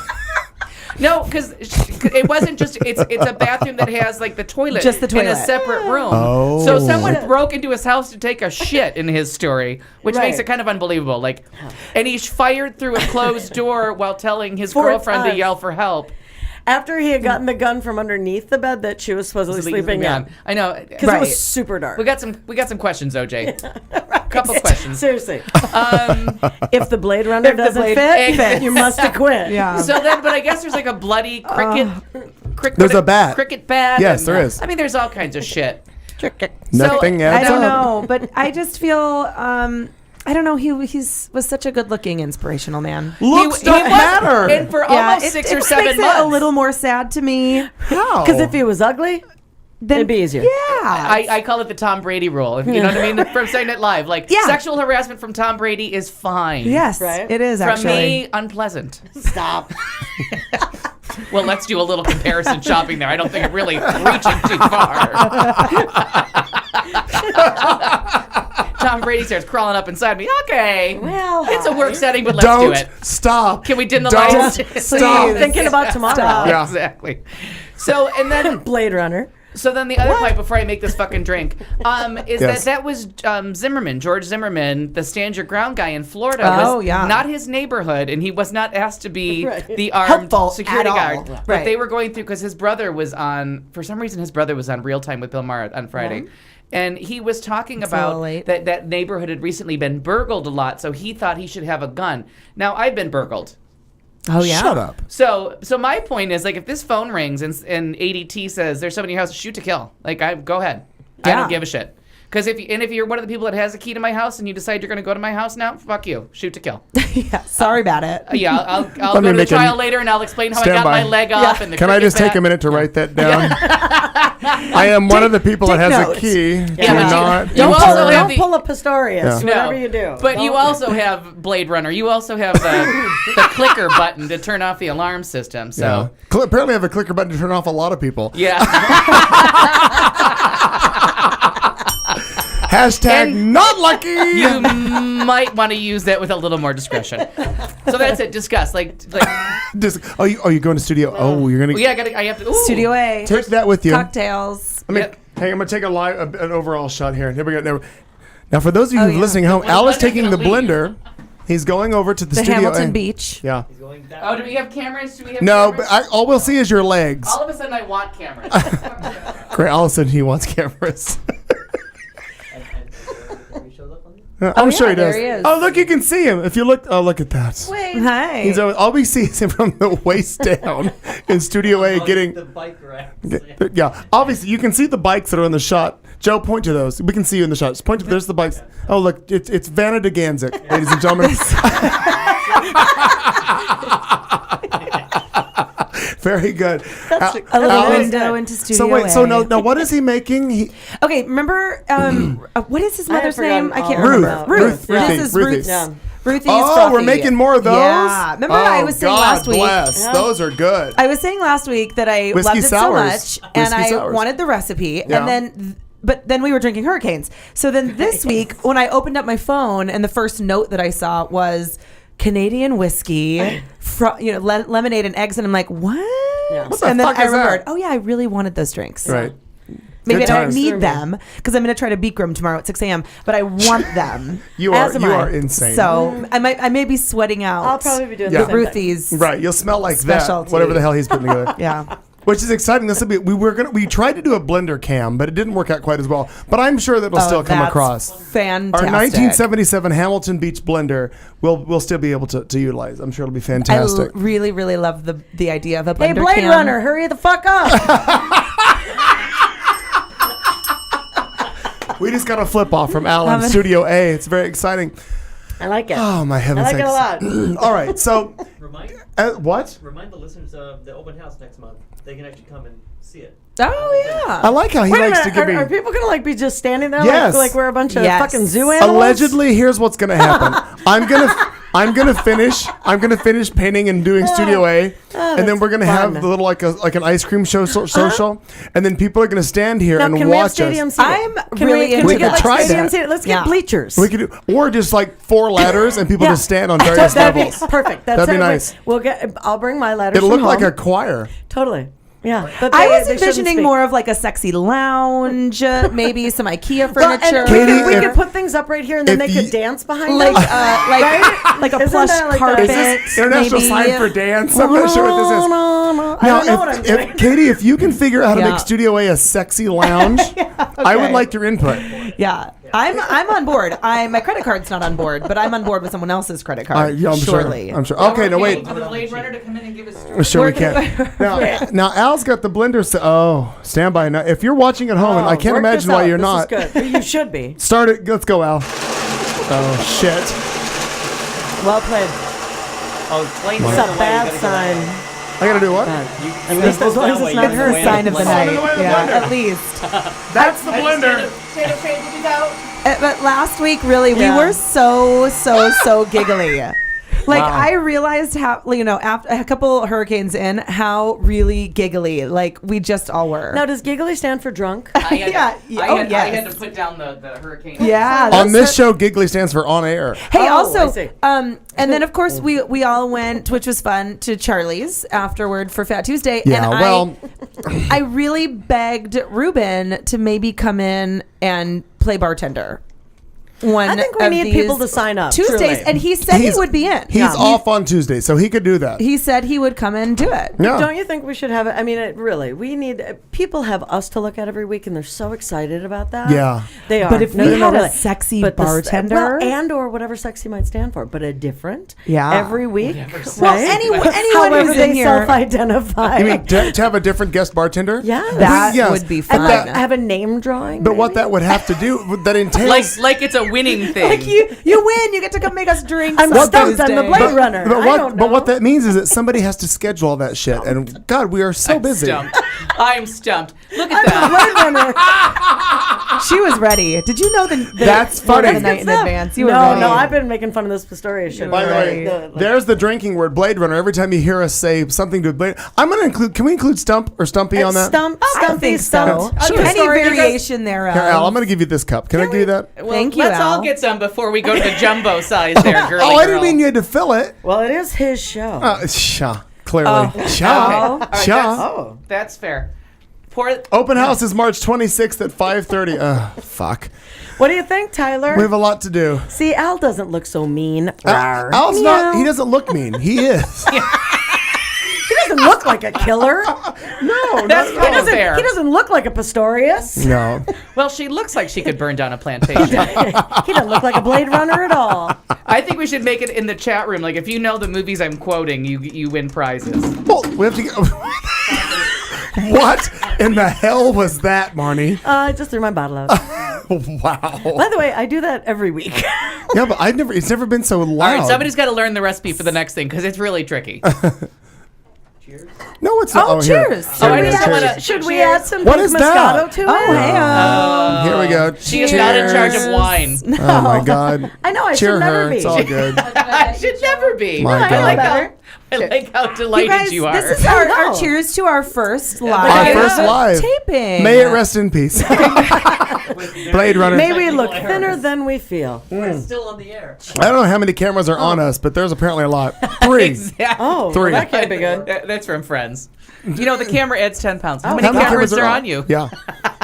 No, because it wasn't just. It's a bathroom that has like the toilet, Just the in a toilet. separate room. Oh. So someone broke into his house to take a shit in his story, which Right. makes it kind of unbelievable. Like, and he fired through a closed door while telling his Four girlfriend to times. yell for help. After he had gotten the gun from underneath the bed that she was supposedly sleeping in. I know. Because it was super dark. We got some questions, OJ. Couple questions. Seriously. If the Blade Runner doesn't fit, you must acquit. Yeah. So then, but I guess there's like a bloody cricket. There's a bat. Cricket bat. Yes, and, there is. I mean, there's all kinds of shit. Nothing I adds don't up. know, but I just feel I don't know. He was such a good-looking, inspirational man. Looks don't matter. And for almost 6 or 7 makes months, it a little more sad to me. How? Because if he was ugly, Then it'd be easier. Yeah, I call it the Tom Brady rule. If you know what I mean, from Saturday Night Live, like Yeah. sexual harassment from Tom Brady is fine. yes, Right? it is From actually. me, unpleasant. Stop. Well, let's do a little comparison shopping there. I don't think I'm really reaching too far. Tom Brady starts crawling up inside me. Okay, Well, it's a work setting, but let's do Don't it. stop. Can we dim the Don't lights? stop. Thinking about tomorrow. Yeah. Exactly. So and then Blade Runner. So then the other point before I make this fucking drink is Yes. that was Zimmerman, George Zimmerman, the Stand Your Ground guy in Florida. Oh, was yeah. not his neighborhood, and he was not asked to be Right. the armed Helpful security at guard. all. But Right. they were going through, because his brother was on, for some reason his brother was on Real Time with Bill Maher on Friday. And he was talking a little about late. that neighborhood had recently been burgled a lot, so he thought he should have a gun. Now, I've been burgled. Oh yeah. Shut up. So my point is, like, if this phone rings and ADT says there's somebody in your house, shoot to kill. Like, go ahead. I Yeah. don't give a shit. Because if you're one of the people that has a key to my house and you decide you're going to go to my house now, fuck you. Shoot to kill. Yeah. Sorry about it. Yeah, I'll Let go me to the make a- trial later and I'll explain how I Stand got by. my leg off and the Can I cricket just take bat. a minute to write that down? I am one of the people that has a key. Yeah, Don't don't pull a Pistorius, whatever you do. But you also have Blade Runner. You also have the clicker button to turn off the alarm system. So apparently I have a clicker button to turn off a lot of people. Yeah. Hashtag not lucky. You might want to use that with a little more discretion. So that's it. Discuss. Are you going to studio? Oh, you're gonna. Yeah, I have to. Ooh. Studio A. Take that with you. Cocktails. I'm gonna take an overall shot here. Here we go. Now, for those of you who are listening home, Al is taking the blender. He's going over to the studio. Hamilton Beach. Yeah. Oh, do we have cameras? No, but all we'll see is your legs. All of a sudden, I want cameras. Great. All of a sudden, he wants cameras. I'm sure he does. There he is. Oh, look, you can see him. If you look, look at that. Wait. Hi. He's all we see is him from the waist down in Studio A getting the bike racks. Yeah, obviously you can see the bikes that are in the shot. Joe, point to those. We can see you in the shot. Just point to there's the bikes. Oh, look, it's Vanna de Ganzik, ladies and gentlemen. Very good. That's a little window into Studio So wait, A. so now what is he making? Okay, remember what is his mother's name? I can't Ruth. remember. Ruth. This is Ruth's. Yeah. Ruthie's Oh, Frothy. we're making more of those? Yeah. Remember I was saying last week. Bless. Those are good. I was saying last week that I Whiskey loved it sours. so much, and Whiskey I sours. wanted the recipe, Yeah. and then. But then we were drinking Hurricanes. So then this week, when I opened up my phone, and the first note that I saw was Canadian whiskey, lemonade and eggs, and I'm like, what? Yeah. What the And then fuck I is that? remembered, oh yeah, I really wanted those drinks. Right. Maybe I Good don't times. need them because I'm going to try to beat Grim tomorrow at 6 a.m. But I want them. You as am I. are insane. So I may be sweating out. I'll probably be doing Yeah. the same thing. Ruthie's. Right, you'll smell like Specialty. that. Whatever the hell he's putting together. Yeah. Which is exciting. This will be. We tried to do a blender cam, but it didn't work out quite as well. But I'm sure that it'll still come that's across. Fantastic. Our 1977 Hamilton Beach blender we'll still be able to utilize. I'm sure it'll be fantastic. I really, really love the idea of a blender Hey, Blade cam. Runner, hurry the fuck up. We just got a flip off from Al in Studio A. It's very exciting. I like it. Oh my heavens! I like it a lot. All right, so Remind what? Remind the listeners of the open house next month. They can actually come and see it. Oh yeah. I like how he Wait a likes minute, to give me. are people gonna be just standing there Yes. like we're a bunch of Yes. fucking zoo animals? Allegedly, here's what's gonna happen. I'm gonna finish painting and doing Studio A, and then we're gonna have the little like an ice cream show social, and then people are gonna stand here Now, and can we have watch stadium us. seating? I'm Can really we into We get could like try stadium that. seating? Let's Yeah. get bleachers. We could do, or just like 4 ladders and people Yeah. just stand on various That'd levels. be perfect. That's That'd be it. nice. We'll get. I'll bring my ladders. It'll from look like home. a choir. Totally. Yeah. But I they- was they shouldn't envisioning speak. more of like a sexy lounge, maybe some IKEA Well, and furniture. Katie, we if- could put things up right here, and then if they you- could dance behind like us. like a Isn't plush that like carpet. that? Is this international maybe. sign for dance? I'm not sure what this is. I don't know what I'm doing. Katie, if you can figure out how to Yeah. make Studio A a sexy lounge, I would okay. like your input. Yeah, I'm on board. My credit card's not on board, but I'm on board with someone else's credit card. Yeah, I'm surely. sure. I'm sure. Okay, no wait. For the Blade Runner to come in and give us. Sure, we can. Now, Al's got the blender. Stand by now. If you're watching at home, and I can't Work imagine this why out. you're This not. is good. You should be. Start it. Let's go, Al. Oh shit. Well played. Oh, explain It's the a way bad you gotta go sign. I gotta do what? At least as long as it's not Her her sign of the night. the way of the Yeah, blender. at least. That's the blender. But last week, really, Yeah. we were so giggly. Like I realized how after a couple hurricanes in, how really giggly like we just all were. Now, does giggly stand for drunk? I had, Yeah. I, Oh, had, yes. I had to put down the hurricane. Yeah. On this show, Giggly stands for on air. Hey, Oh, I also, see. and then of course we all went, which was fun, to Charlie's afterward for Fat Tuesday. Yeah, and well- I really begged Ruben to maybe come in and play bartender. I think we need people to sign up. Tuesdays, truly. and he said he would be in. He's off on Tuesday, so he could do that. He said he would come and do it. Yeah. Don't you think we should have it? I mean, really, we need people have us to look at every week, and they're so excited about that. Yeah. they are. But if we had a sexy But bartender- and or whatever sexy might stand for, but a different, Yeah. every week. Well, right? anyone However who's they in here, self-identify. You mean to have a different guest bartender? Yeah. that Yes. would be and fun. like have a name drawing. But what maybe? that would have to do, that entails. Like it's a winning thing. Like you win. You get to come make us drinks. I'm on stumped. I'm the Tuesday. Blade Runner. But what that means is that somebody has to schedule all that shit. And God, we are so busy. I'm stumped. Look at that. She was ready. Did you know the That's funny. the night in advance? You were No, ready. no, I've been making fun of this Pistorius shit. By the way, there's the drinking word, Blade Runner. Every time you hear us say something to Blade, I'm going to include. Can we include Stump or Stumpy on that? I think so. Sure. Any variation thereof. Here, Al, I'm going to give you this cup. Can I give you that? Well, Thank you, Let's Al. all get some before we go to the jumbo size there, girly Oh, I didn't girl. mean you had to fill it. Well, it is his show. Clearly. Okay. All right, Sha. that's fair. Pour Open house is March 26th at 5:30. Fuck. What do you think, Tyler? We have a lot to do. See, Al doesn't look so mean. Al's not. He doesn't look mean. He is. He doesn't look like a killer. No, That's not kind at of all. fair. He doesn't look like a Pistorius. No. Well, she looks like she could burn down a plantation. He doesn't look like a Blade Runner at all. I think we should make it in the chat room. Like, if you know the movies I'm quoting, you win prizes. Well, we have to go. What in the hell was that, Marnie? I just threw my bottle out. Wow. By the way, I do that every week. Yeah, but it's never been so loud. All right, somebody's got to learn the recipe for the next thing because it's really tricky. No, it's not. Oh, here. cheers. Here Oh, we I go, just cheers. wanna- Should we add some What pink is that? Moscato to it? Oh, hey. Here we go. She is not in charge of wine. Oh my God. I know, I Cheer should never her. be. It's all good. I should never be. My I God. like better. I like how delighted You guys, you are. this is our cheers to our first live, Our first live. taping. May it rest in peace. Blade Runner. May we look thinner than we feel. We're still on the air. I don't know how many cameras are on us, but there's apparently a lot. 3. Exactly. Oh, Three. well, that can't be good. That's from Friends. You know, the camera adds 10 pounds. How Oh, many How many cameras are on you? Yeah,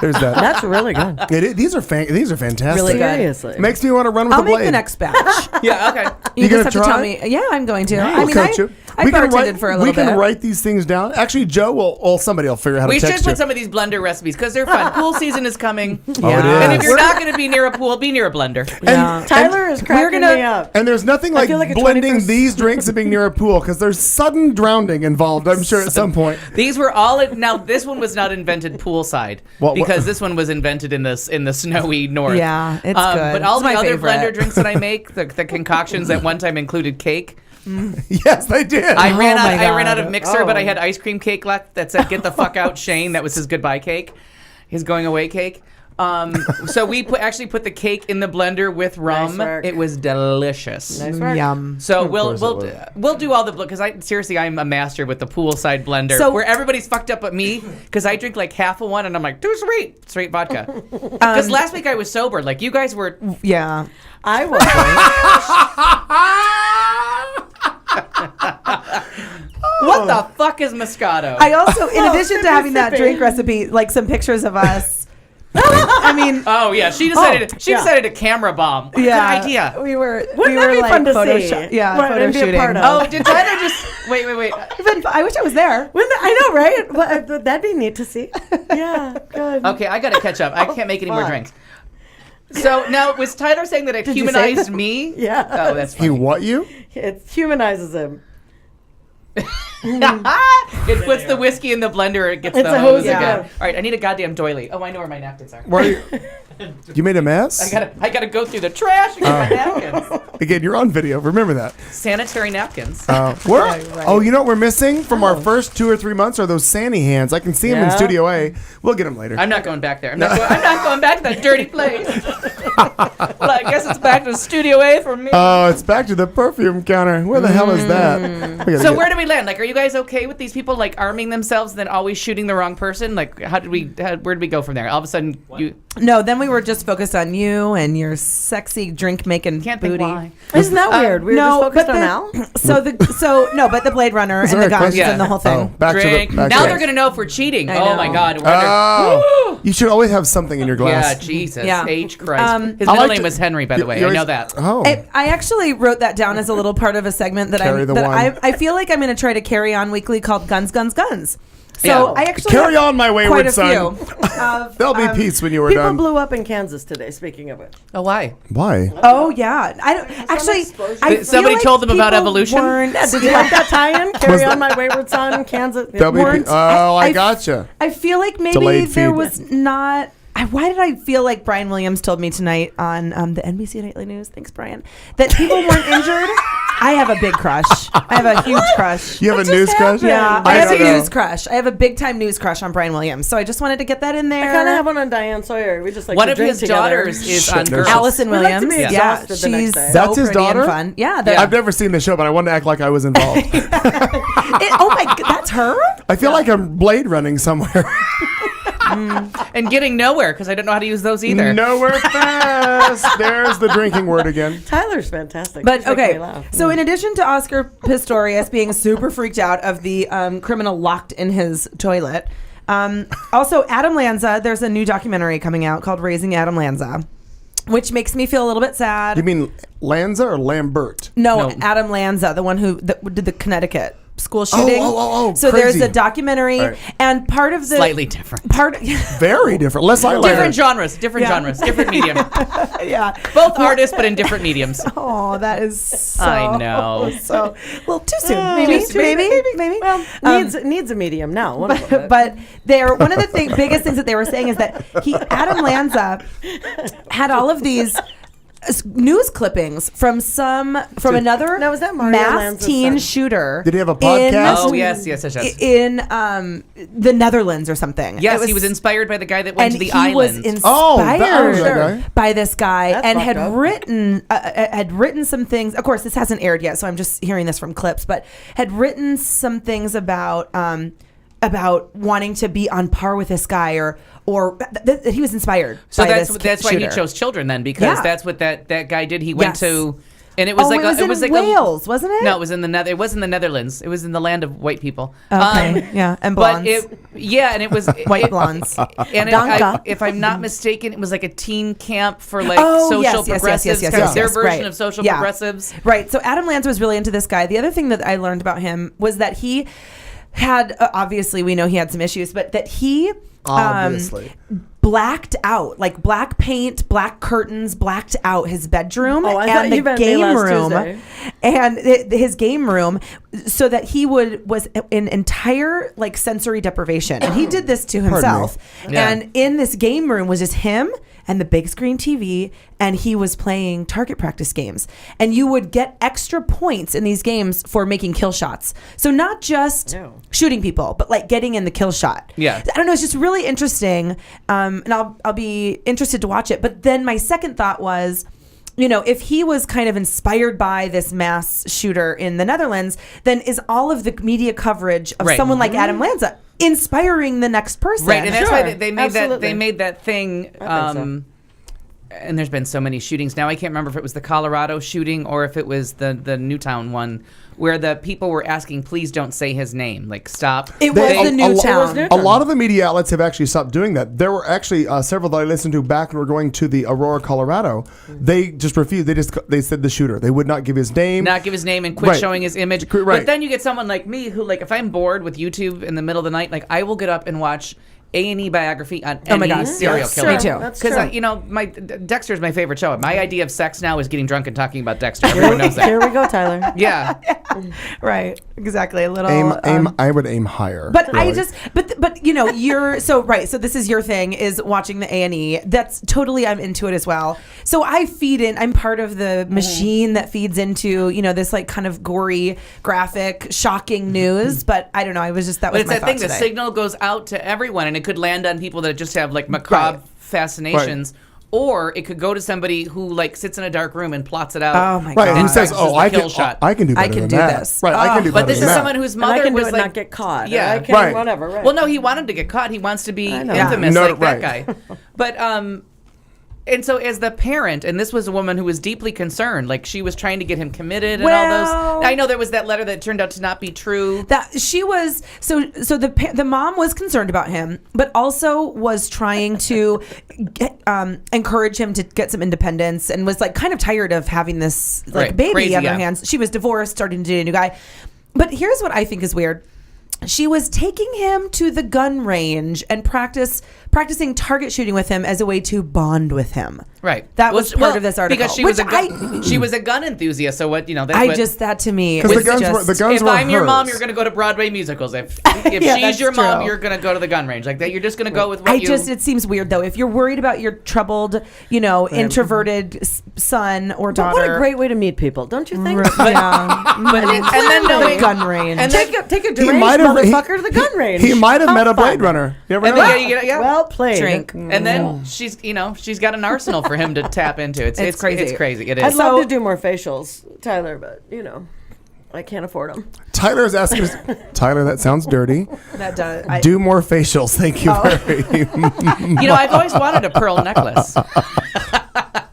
there's that. That's really good. These are fantastic. Really good. Seriously. Makes me want to run with I'll a make blade. the next batch. Yeah, okay. You You just have gonna to tell try? me. Yeah, I'm going to. I We'll mean, coach you. I bartended for a little we bit. can write these things down. Actually, Joe will. Somebody will figure out how We to should text put you. some of these blender recipes because they're fun. Pool season is coming. Oh, it And if is. you're not going to be near a pool, be near a blender. Yeah. Tyler is cracking me up. And there's nothing I like feel like a blending 21st these drinks and being near a pool because there's sudden drowning involved. I'm sure at some point. These were all now. This one was not invented poolside What- because this one was invented in the snowy north. Yeah, it's good. But all It's the my other favorite. blender drinks that I make, the concoctions at one time included cake. Yes, they did. I ran Oh out. my I ran out of God. mixer, but I Oh. had ice cream cake left that said "Get the fuck out, Shane." That was his goodbye cake, his going away cake. So we actually put the cake in the blender with rum. Nice work. It was delicious. Nice work. Yum. So course we'll it we'll do all the because I'm a master with the poolside blender So- where everybody's fucked up but me because I drink like half of one and I'm like too sweet straight vodka. Because last week I was sober like you guys were. Yeah. I was. What the fuck is Moscato? I also, in addition to having that sippy. drink recipe, like some pictures of us. I mean, oh yeah, she decided yeah. decided to camera bomb. yeah, Good idea. We were Wouldn't we that were be like fun to photo see? yeah, What, photo and be a shooting. part of? Oh, did Tyler just wait? I wish I was there. I know, right? Well, that'd be neat to see. Yeah, good. Okay, I gotta catch up. I can't make any more fuck. drinks. So now was Tyler saying that it Did you say humanized that? me? Yeah. Oh, that's He funny. what you? It humanizes him. It puts the whiskey in the blender. It gets It's the a hose hose again. again. All right, I need a goddamn doily. Oh, I know where my napkins are. Why are you? You made a mess? I gotta go through the trash and get my napkins. Again, you're on video. Remember that. Sanitary napkins. Oh, you know what we're missing from our first 2 or 3 months are those Sandy hands. I can see them in Yeah. Studio A. We'll get them later. I'm not going back there. I'm not going back to that dirty place. Well, I guess it's back to Studio A for me. Oh, it's back to the perfume counter. Where the hell is that? We gotta So get- where do we land? Like, are you guys okay with these people like arming themselves and then always shooting the wrong person? Like, where did we go from there? All of a sudden, you No, then we were just focused on you and your sexy drink making can't booty. think why. Isn't that weird? We were just focused on the- Al? But the Blade Runner Is and there the a guns question? and the whole thing. Oh, back Drink. to the. Now they're gonna know if we're cheating. I Oh know. my God. Oh, you should always have something in your glass. Yeah, Jesus. Yeah. H. Christ. His I middle like name to- was Henry, by the way. you I know always- that. Oh. I actually wrote that down as a little part of a segment that Carry the one. I feel like I'm going to try to carry on weekly called Guns, Guns, Guns. So Yeah. I actually Carry have on, my quite wayward a son. few. There'll be peace when you were People done. blew up in Kansas today, speaking of it. Oh, why? Why? Oh yeah, I don't actually. I feel Somebody like told them about people evolution? weren't- Did you like that tie-in? Carry on, my wayward son, Kansas. There'll be weren't- oh, I I- gotcha. I feel like maybe Delayed there feed. was not. why did I feel like Brian Williams told me tonight on the NBC Nightly News? Thanks, Brian. That people weren't injured. I have a big crush. I have a huge crush. You have a news crush? Yeah, I have a news crush. I have a big time news crush on Brian Williams. So I just wanted to get that in there. I kind of have one on Diane Sawyer. We just like one to of drink his together. daughters is on Girls. Allison Williams. We like to be yeah, exhausted the next she's day. That's so his pretty and daughter? fun. Yeah, I've never seen the show, but I wanted to act like I was involved. oh my god, that's her? I feel like I'm Blade running somewhere. And getting nowhere because I don't know how to use those either. Nowhere fast. There's the drinking word again. Tyler's fantastic. But She's making me okay, laugh. so in addition to Oscar Pistorius being super freaked out of the criminal locked in his toilet, also Adam Lanza, there's a new documentary coming out called Raising Adam Lanza, which makes me feel a little bit sad. You mean Lanza or Lambert? No, Adam Lanza, the one who did the Connecticut school shooting. So crazy. there's a documentary, Right. and part of the Slightly different. Very different. Less highlighter. Different genres, different medium. yeah, Both artists, but in different mediums. Oh, that is so. I know. So well, too soon. Maybe. Maybe. Well, needs a medium now. One of them. But one of the biggest things that they were saying is that Adam Lanza had all of these news clippings from another Now, was that Mario mass Lanza's teen son? shooter. Did he have a podcast? Oh, yes. In the Netherlands or something. Yes, he was inspired by the guy that went to the and he was island. inspired by this guy That's and fucked had written some things. Of course, this hasn't aired yet, so I'm just hearing this from clips. But had written some things about wanting to be on par with this guy, or that he was inspired. So by that's this why he shooter. chose children then, because that's what that guy did. He went Yes. to. And it was it was in Wales, wasn't it? No, it was in the it was in the Netherlands. It was in the land of white people. Okay, yeah, and blondes. And it was White blondes. And if I'm not mistaken, it was like a teen camp for like Oh, social yes, progressives, yes, kind of their yes, version right. of social Yeah. progressives. Right. So Adam Lanza was really into this guy. The other thing that I learned about him was that he had obviously we know he had some issues, but that he Obviously. Blacked out, like black paint, black curtains, blacked out his bedroom Oh, I thought and you the meant me game last room, Tuesday. and his game room, so that he was in entire like sensory deprivation, and he did this to himself. Yeah. And in this game room was just him and the big screen TV, and he was playing target practice games. And you would get extra points in these games for making kill shots. So not just shooting people, but like getting in the kill shot. Yeah. I don't know, it's just really interesting. And I'll be interested to watch it. But then my second thought was, you know, if he was kind of inspired by this mass shooter in the Netherlands, then is all of the media coverage of Right. someone like Adam Lanza inspiring the next person? Right, and that's Sure. why they made Absolutely. they made that thing. I think And there's been so many shootings now. I can't remember if it was the Colorado shooting or if it was the Newtown one, where the people were asking, "Please don't say his name. Like, stop." It was the Newtown. A lot of the media outlets have actually stopped doing that. There were actually several that I listened to back when we were going to the Aurora, Colorado. They just refused. They said the shooter. They would not give his name. Not give his name and quit Right. showing his image. Right. But then you get someone like me who, like, if I'm bored with YouTube in the middle of the night, like, I will get up and watch A&E biography on Oh my any God. serial Yes. killer. Me too. That's Because true. you know, Dexter's my favorite show. My idea of sex now is getting drunk and talking about Dexter. Everyone knows that. Here we go, Tyler. Yeah. Right, exactly. A little I would aim higher. But I really. just, but you know, you're so right. So this is your thing, is watching the A&E. That's totally, I'm into it as well. So I feed in. I'm part of the machine that feeds into, you know, this like kind of gory, graphic, shocking news. But I don't know. I was just that But was it's my that thing. thought The today. signal goes out to everyone, and it could land on people that just have like macabre Right. fascinations, or it could go to somebody who like sits in a dark room and plots it out. Oh my Right, God. and says, practices "Oh, the I kill can, shot. I can do better I can than do that." this. Right, I can do But better this than is that. someone whose And I mother can do was it and like, not get caught. Yeah. I can, Right. whatever. Right. Well, no, he wanted to get caught. He wants to be I know. infamous No, like right. that guy. But and so as the parent, and this was a woman who was deeply concerned, like she was trying to get him committed and all Well- those. I know there was that letter that turned out to not be true. That she was so the mom was concerned about him, but also was trying to encourage him to get some independence, and was like kind of tired of having this like Right. baby Crazy, on her yeah. hands. She was divorced, starting to date a new guy. But here's what I think is weird. She was taking him to the gun range and practice practicing target shooting with him as a way to bond with him. Right. That was part of this article. Because she was a gun enthusiast. So what, that to me. Because the guns if were I'm your mom, hers. you're going to go to Broadway musicals. If Yeah, she's your mom, true. you're going to go to the gun range. Like that, you're just going to go with what it seems weird though. If you're worried about your troubled, introverted son or But daughter. what a great way to meet people, don't you think? and then knowing gun range. And take a deranged might have- motherfucker to the gun range. He might have How met a Blade fun. Runner. You ever And know? then, Well played. Drink. And then she's got an arsenal for him to tap into. It's crazy. It's crazy. It is. I'd love to do more facials, Tyler, but I can't afford them. Tyler is asking us, Tyler, that sounds dirty. That does. Do more facials. Thank you very much. I've always wanted a pearl necklace.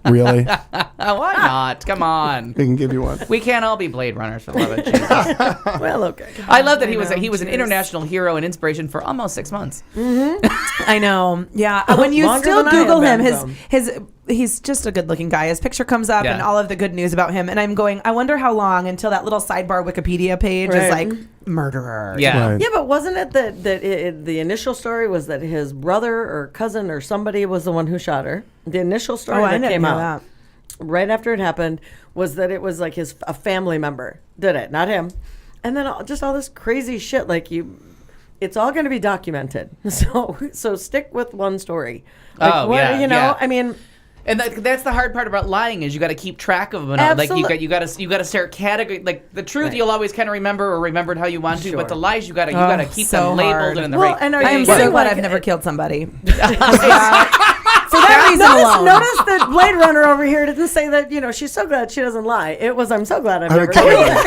Really? Why not? Come on. We can give you one. We can't all be Blade Runners, for the love of Jesus. Well, okay. I love that he was an international hero and inspiration for almost 6 months. I know. Yeah. When you Longer still than I Google have him, been, he's just a good looking guy. His picture comes up and all of the good news about him. And I'm going, I wonder how long until that little sidebar Wikipedia page is like murderer. Yeah. Right. Yeah, but wasn't it that the initial story was that his brother or cousin or somebody was the one who shot her? The initial story I that didn't came know out right after it happened was that it was like a family member did it, not him. And then just all this crazy shit, it's all going to be documented. So stick with one story. I mean. And that's the hard part about lying is you got to keep track of them. Like you got to start category. Like the truth, you'll always kind of remember or remembered how you want to, but the lies you got to keep them labeled and in the right. And I am so glad I've never killed somebody. For that reason alone. Notice that Blade Runner over here didn't say that, she's so glad she doesn't lie. It was, I'm so glad I've never killed her.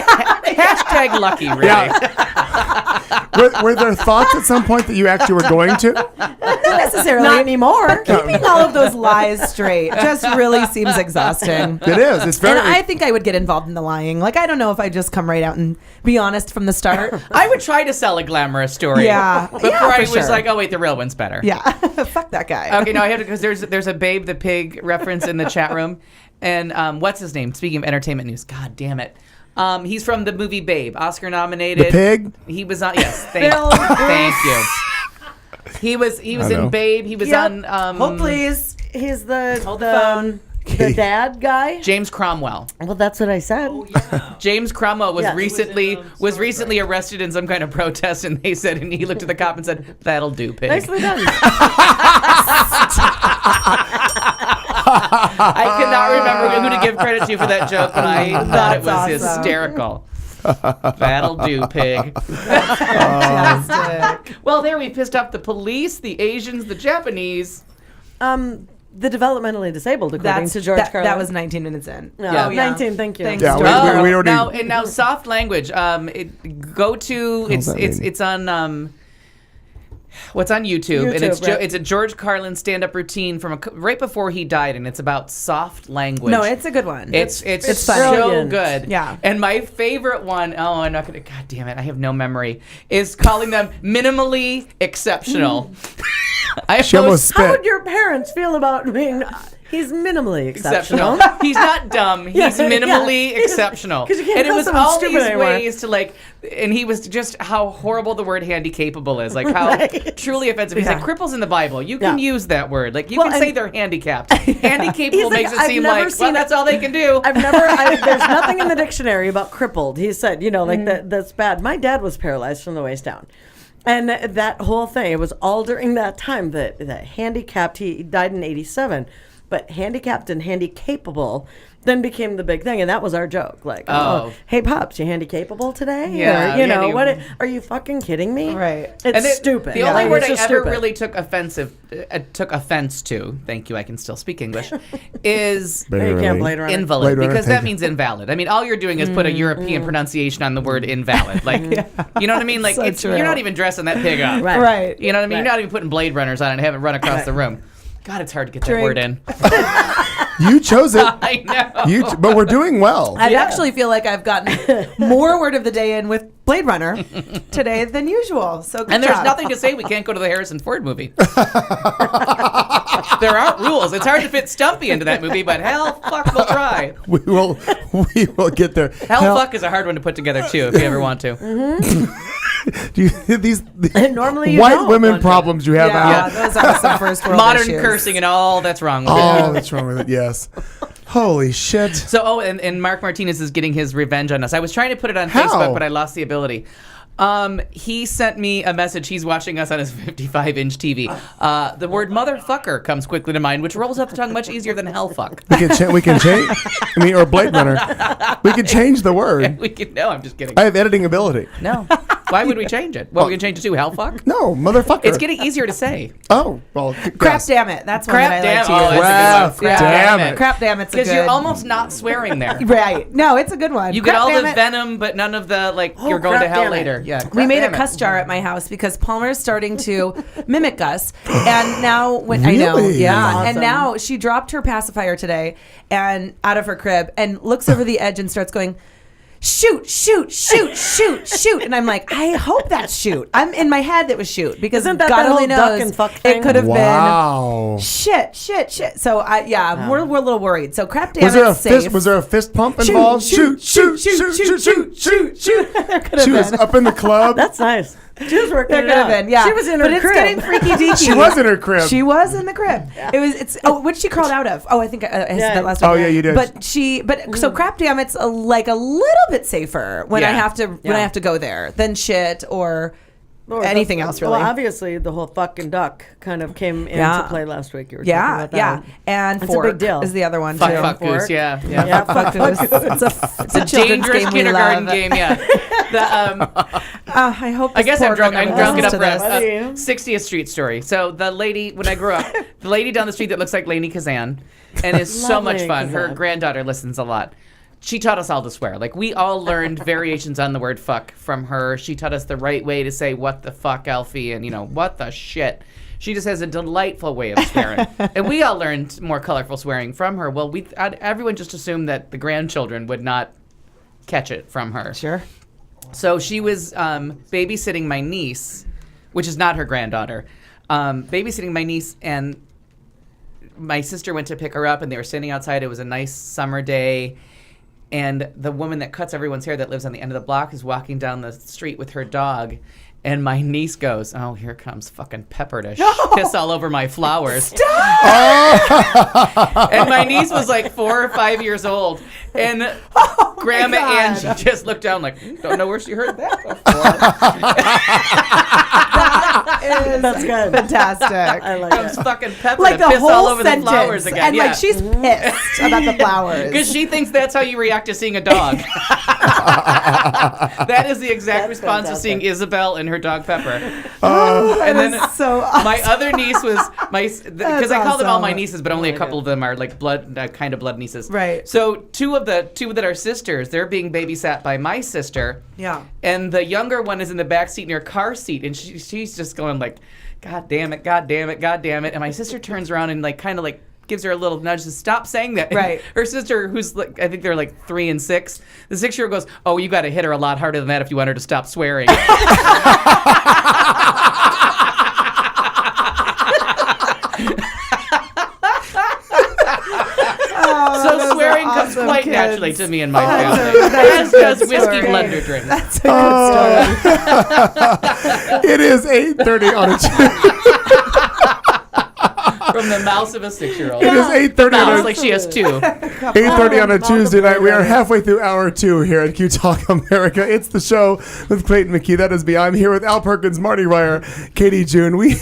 Hashtag lucky, really. Yeah. Were there thoughts at some point that you actually were going to? Not necessarily anymore. Keeping all of those lies straight just really seems exhausting. It is. It's very. And I think I would get involved in the lying. I don't know if I just come right out and be honest from the start. I would try to sell a glamorous story. Yeah. Before I was like, oh wait, the real one's better. Yeah. Fuck that guy. Okay, no, I have to because there's a Babe the Pig reference in the chat room, and what's his name? Speaking of entertainment news, God damn it. He's from the movie Babe, Oscar nominated. The pig? He was on. Yes, thank you. He was in Babe. He was on. Hold please. He's the phone. The dad guy. James Cromwell. Well, that's what I said. Oh, yeah. James Cromwell was Yeah. recently arrested in some kind of protest, and he looked at the cop and said, "That'll do, pig." Nicely done. I cannot remember who to give credit to for that joke, but I thought it was awesome. hysterical. That'll do, pig. Well, there we pissed off the police, the Asians, the Japanese. The developmentally disabled, according to George Carlin. That was 19 minutes in. No, Yeah. 19, thank you. Thanks, Yeah, George. we already. Now soft language. Go to it's on what's on YouTube, and it's a George Carlin stand-up routine from right before he died, and it's about soft language. No, it's a good one. It's fun. so Brilliant. good. Yeah. And my favorite one, I'm not gonna. God damn it, I have no memory. Is calling them minimally exceptional. She almost How spit. would your parents feel about being... He's minimally exceptional. He's not dumb. He's Yeah, minimally yeah. exceptional. 'Cause you can't And it call was someone all stupid these anymore. ways to and he was just how horrible the word handicapable is. Like how truly offensive. He's like, cripples in the Bible. You can use that word. Like you can say they're handicapped. Handicapable makes it seem like, well, that's all they can do. There's nothing in the dictionary about crippled. He said, that's bad. My dad was paralyzed from the waist down. And that whole thing, it was all during that time that handicapped, he died in 1987, but handicapped and handicapable then became the big thing, and that was our joke. Like, hey, Pops, you handicapable today? Yeah, Or, what? Are you fucking kidding me? Right. It's stupid. The only word I It's ever just stupid. really took offense to, thank you, I can still speak English, is You can't Blade Runner. invalid, Blade Runner, because thank that means invalid. I mean, all you're doing is put a European pronunciation on the word invalid. Like, you know what I mean? Like, So true. you're not even dressing that pig up. Right. You know what I mean? Right. You're not even putting Blade Runners on and have it run across the room. God, it's hard to get that word in. You chose it. I know. But we're doing well. I actually feel like I've gotten more word of the day in with Blade Runner today than usual. So good And there's job. nothing to say we can't go to the Harrison Ford movie. There aren't rules. It's hard to fit Stumpy into that movie, but hell, fuck, we'll try. We will get there. Hell, fuck is a hard one to put together too, if you ever want to. these normally you white don't, women don't problems you have out. those are some first world Modern issues. cursing and all that's wrong with it. Oh, that's wrong with it. Yes. Holy shit. So, and Mark Martinez is getting his revenge on us. I was trying to put it on How? Facebook, but I lost the ability. He sent me a message. He's watching us on his 55-inch TV. The word motherfucker comes quickly to mind, which rolls off the tongue much easier than hellfuck. We can change. I mean, or Blade Runner. We can change the word. No, I'm just kidding. I have editing ability. No. Why would we change it? Well, we can change it to hellfuck? No, motherfucker. It's getting easier to say. Oh, well. Crap damn it. That's one Crap that I like damn to it. use. Oh, that's a good one. Crap damn it. Crap damn it's a good. Because you're almost not swearing there. Right. No, it's a good one. You get Crap all damn the it. venom, but none of the, you're going to crap hell damn it. later. Yeah. We made a crap cuss jar at my house because Palmer's starting to mimic us, and now when I know, Really? yeah, That's and awesome. now she dropped her pacifier today, and out of her crib, and looks over the edge and starts going, shoot, shoot, shoot, shoot, shoot, and I'm like, I hope that's shoot. I'm in my head that was shoot because Isn't that God that only whole duck knows and fuck it thing? could have Wow. been shit. So we're a little worried. So crap damn Was there a it's safe. Was there a fist pump Shoot, involved? shoot, shoot, shoot, shoot, shoot, shoot. There could have She was been. up in the club. That's nice. She was working There it could have out. been, yeah. She was in but her it's crib. getting freaky deaky. She was in her crib. She was in the crib. What did she crawled out of? Oh, I think I said that last time. Oh, yeah, you did. But so crap damn, it's a little bit safer when I have to go there than shit or anything else really. Well, obviously the whole fucking duck kind of came into play last week. You were talking about that. And It's fork a big deal. is the other one Fuck, too. fuck goose, yeah. Yeah, Fuck goose. It's a children's Dangerous game we kindergarten love. game, yeah. I hope. I guess I'm drunk. I'm drunk it up for this. us. 60th Street story. So the lady, when I grew up, the lady down the street that looks like Lainey Kazan, and is so much Lovely fun. Her Kazan. granddaughter listens a lot. She taught us all to swear. Like, we all learned variations on the word fuck from her. She taught us the right way to say what the fuck, Alfie, and what the shit. She just has a delightful way of swearing. And we all learned more colorful swearing from her. Well, everyone just assumed that the grandchildren would not catch it from her. Sure. So she was babysitting my niece, which is not her granddaughter, babysitting my niece, and my sister went to pick her up, and they were standing outside. It was a nice summer day, and the woman that cuts everyone's hair that lives on the end of the block is walking down the street with her dog, and my niece goes, "Oh, here comes fucking Pepper to piss all over my flowers." And my niece was like 4 or 5 years old, and Grandma Angie just looked down like, don't know where she heard that before. That's good. Fantastic. I like Comes it. fucking Pepper Like to the piss whole all over sentence, the flowers again. and yeah. like she's pissed about the flowers. Because she thinks that's how you react to seeing a dog. That is the exact response to seeing Isabel and her dog Pepper. And then so awesome. my other niece was because I call them all my awesome. nieces, but only a couple of them are like blood kind of blood nieces. Right. So two that are sisters, they're being babysat by my sister. Yeah. And the younger one is in the back seat in her car seat, and she's just going like, "God damn it, God damn it, God damn it!" And my sister turns around and kind of gives her a little nudge to stop saying that. Right. And her sister, who's I think they're 3 and 6, the 6-year-old goes, "Oh, you got to hit her a lot harder than that if you want her to stop swearing." So swearing comes awesome quite kids. naturally to me and my That's family. a As good does whiskey story. blender drink. That's a good story. It is 8:30 on a Tuesday. From the mouth of a 6-year-old. It is 8:30 on Sounds a like she has 2. 8:30 on a Tuesday night. We are halfway through hour 2 here at Q Talk America. It's the show with Clayton McKee. That is me. I'm here with Al Perkins, Marty Ryer, Katie June. We're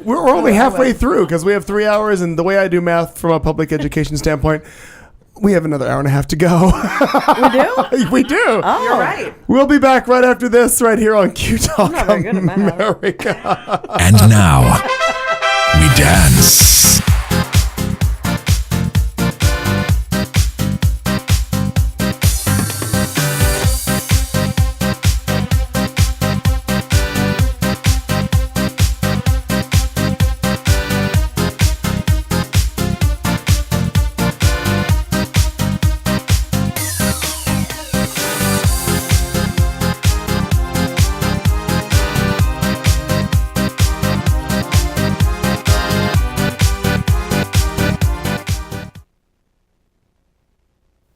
only halfway through because we have 3 hours, and the way I do math from a public education standpoint, we have another hour and a half to go. We do? We do. Oh. You're right. We'll be back right after this, right here on Q Talk not very good at math. America. And now, we dance.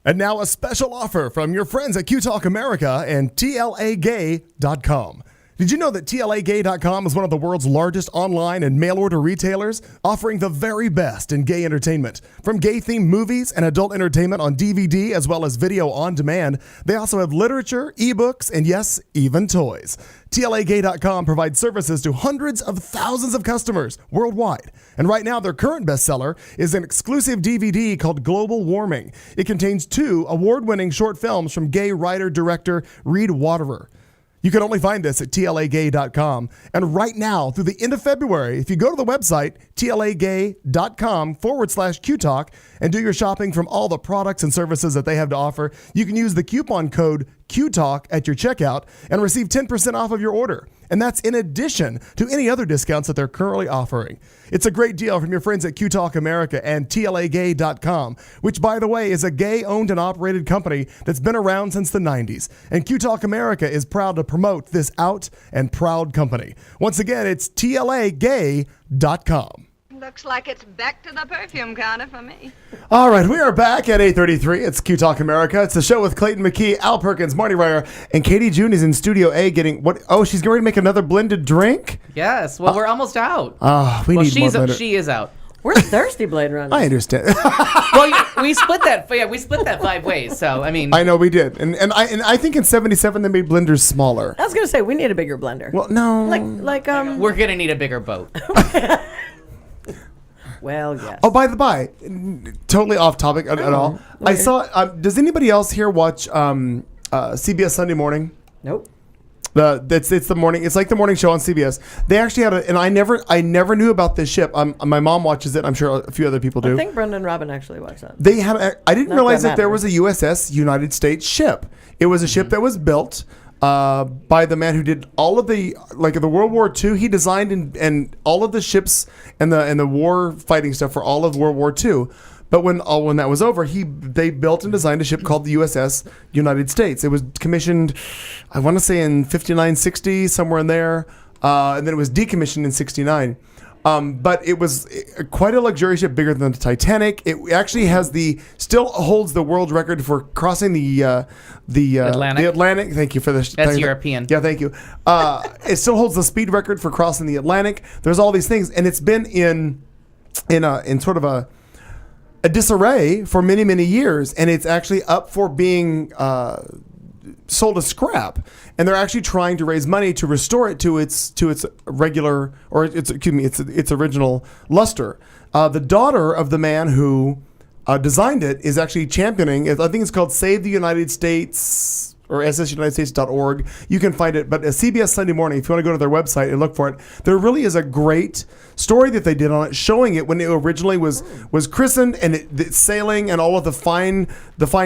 And now a special offer from your friends at Q-Talk America and TLAgay.com. Did you know that TLAgay.com is one of the world's largest online and mail-order retailers, offering the very best in gay entertainment? From gay-themed movies and adult entertainment on DVD as well as video on demand, they also have literature, ebooks, and yes, even toys. TLAgay.com provides services to hundreds of thousands of customers worldwide. And right now, their current bestseller is an exclusive DVD called Global Warming. It contains 2 award-winning short films from gay writer-director Reed Waterer. You can only find this at TLAgay.com. And right now, through the end of February, if you go to the website, TLAgay.com/QTalk, and do your shopping from all the products and services that they have to offer, you can use the coupon code QTalk at your checkout and receive 10% off of your order. And that's in addition to any other discounts that they're currently offering. It's a great deal from your friends at Q-Talk America and TLAgay.com, which, by the way, is a gay-owned and operated company that's been around since the 90s. And Q-Talk America is proud to promote this out and proud company. Once again, it's TLAgay.com. Looks like it's back to the perfume counter for me. All right, we are back at 8:33. It's Q-Talk America. It's the show with Clayton McKee, Al Perkins, Marty Ryer, and Katie June is in Studio A getting what? Oh, she's going to make another blended drink? Yes. Well, we're almost out. We need more blended. She is out. We're thirsty Blade Runners. I understand. Well, we split that. Yeah, we split that 5 ways. So I mean, I know we did, and I think in '77 they made blenders smaller. I was gonna say we need a bigger blender. Well, no, we're gonna need a bigger boat. Well, yes. Oh, by the by, totally off topic at all. Okay. I saw. Does anybody else here watch CBS Sunday Morning? Nope. It's the morning. It's like the morning show on CBS. They actually had and I never knew about this ship. My mom watches it. I'm sure a few other people do. I think Brendan Robin actually watched that. They had. I didn't realize that there was a USS United States ship. It was a ship that was built by the man who did all of the World War II. He designed and all of the ships and the war fighting stuff for all of World War II. But when that was over, they built and designed a ship called the USS United States. It was commissioned, I want to say in 59, 60, somewhere in there, and then it was decommissioned in 69. But it was quite a luxurious ship, bigger than the Titanic. It actually still holds the world record for crossing the Atlantic. Thank you for this. That's European. Yeah, thank you. It still holds the speed record for crossing the Atlantic. There's all these things, and it's been in sort of a disarray for many, many years, and it's actually up for being sold as scrap, and they're actually trying to raise money to restore it to its regular, or its original luster. The daughter of the man who designed it is actually championing. I think it's called Save the United States or ssunitedstates.org. You can find it, but CBS Sunday Morning, if you want to go to their website and look for it, there really is a great story that they did on it, showing it when it originally was christened, and it's sailing, and all of the fine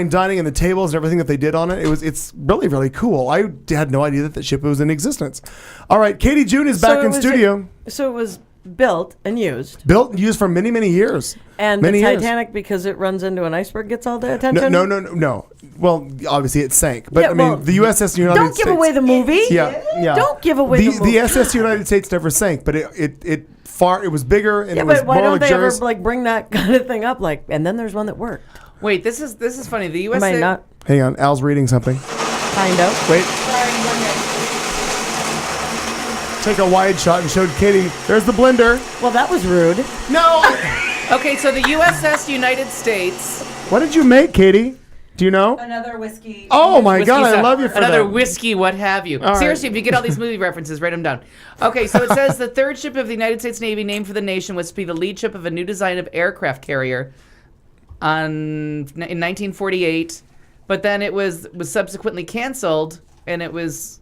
dining and the tables and everything that they did on it. It's really, really cool. I had no idea that the ship was in existence. All right, Katie June is back in studio. So it was built and used. Built and used for many, many years. And many the Titanic, because it runs into an iceberg, gets all the attention? No. Well, obviously it sank. But the USS United States... Don't give away the movie. Yeah. Don't give away the movie. The SS United States never sank, but it was bigger and it was but why more don't luxurious. they ever bring that kind of thing up? And then there's one that worked. Wait, this is funny. The Am I USA. not? Hang on, Al's reading something. Kind of. Wait. Take a wide shot and showed Katie. There's the blender. Well, that was rude. No. Okay, so the USS United States. What did you make, Katie? Do you know? Another whiskey. Oh my God, I love you for another that. whiskey, what have you. All Seriously, if you get all these movie references, write them down. Okay, so it says the third ship of the United States Navy, named for the nation, was to be the lead ship of a new design of aircraft carrier in 1948. But then it was subsequently canceled, and it was...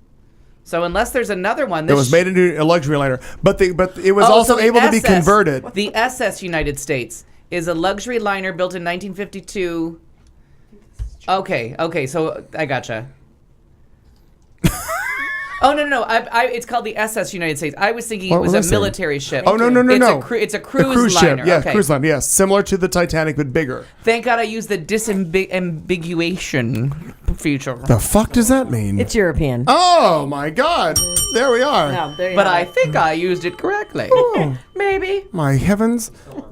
So unless there's another one, it was made into a luxury liner, but it was also able to be converted. The SS United States is a luxury liner built in 1952. Okay, so I gotcha. Oh no! It's called the SS United States. I was thinking it was a military ship. Oh no! It's a cruise liner. Ship. Yeah, okay. Cruise liner. Yes, similar to the Titanic but bigger. Thank God I used the disambiguation feature. The fuck does that mean? It's European. Oh my God! There we are. No, there you but are. I think I used it correctly. Oh. Maybe. My heavens!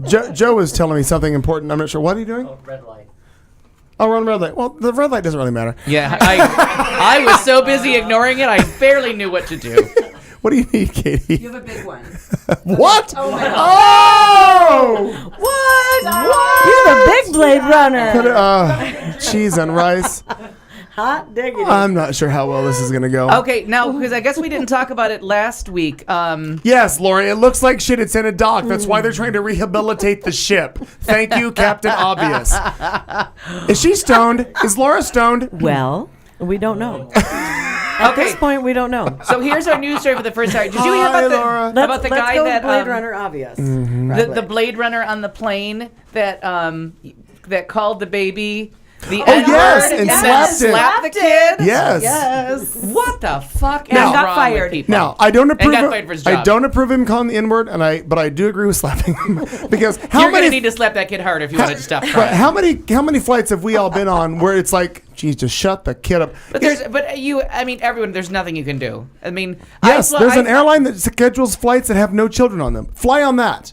Joe was telling me something important. I'm not sure. What are you doing? Oh, red light. Oh, we're on red light. Well, the red light doesn't really matter. Yeah, I was so busy ignoring it, I barely knew what to do. What do you need, Katie? You have a big one. What? Oh my God. Oh! What? You're the big Blade Runner. Cheese and rice. Hot diggity. I'm not sure how well this is going to go. Okay, now, because I guess we didn't talk about it last week. Yes, Lori, it looks like shit. It's in a dock. That's why they're trying to rehabilitate the ship. Thank you, Captain Obvious. Is she stoned? Is Laura stoned? Well, we don't know. At this point, we don't know. So here's our news story for the first time. Did you hear about the guy go that Blade Runner obvious? The Blade Runner on the plane that that called the baby the N-word yes, and slapped the kid? Yes. What the fuck is Now- wrong got fired. with people? Now, I don't approve. And got fired for his job. I don't approve him calling the N-word, but I do agree with slapping him because You're gonna need to slap that kid hard if you want to stop But crying. how many flights have we all been on where it's like, geez, just shut the kid up? But everyone, there's nothing you can do. I mean, Yes, there's an airline that schedules flights that have no children on them. Fly on that.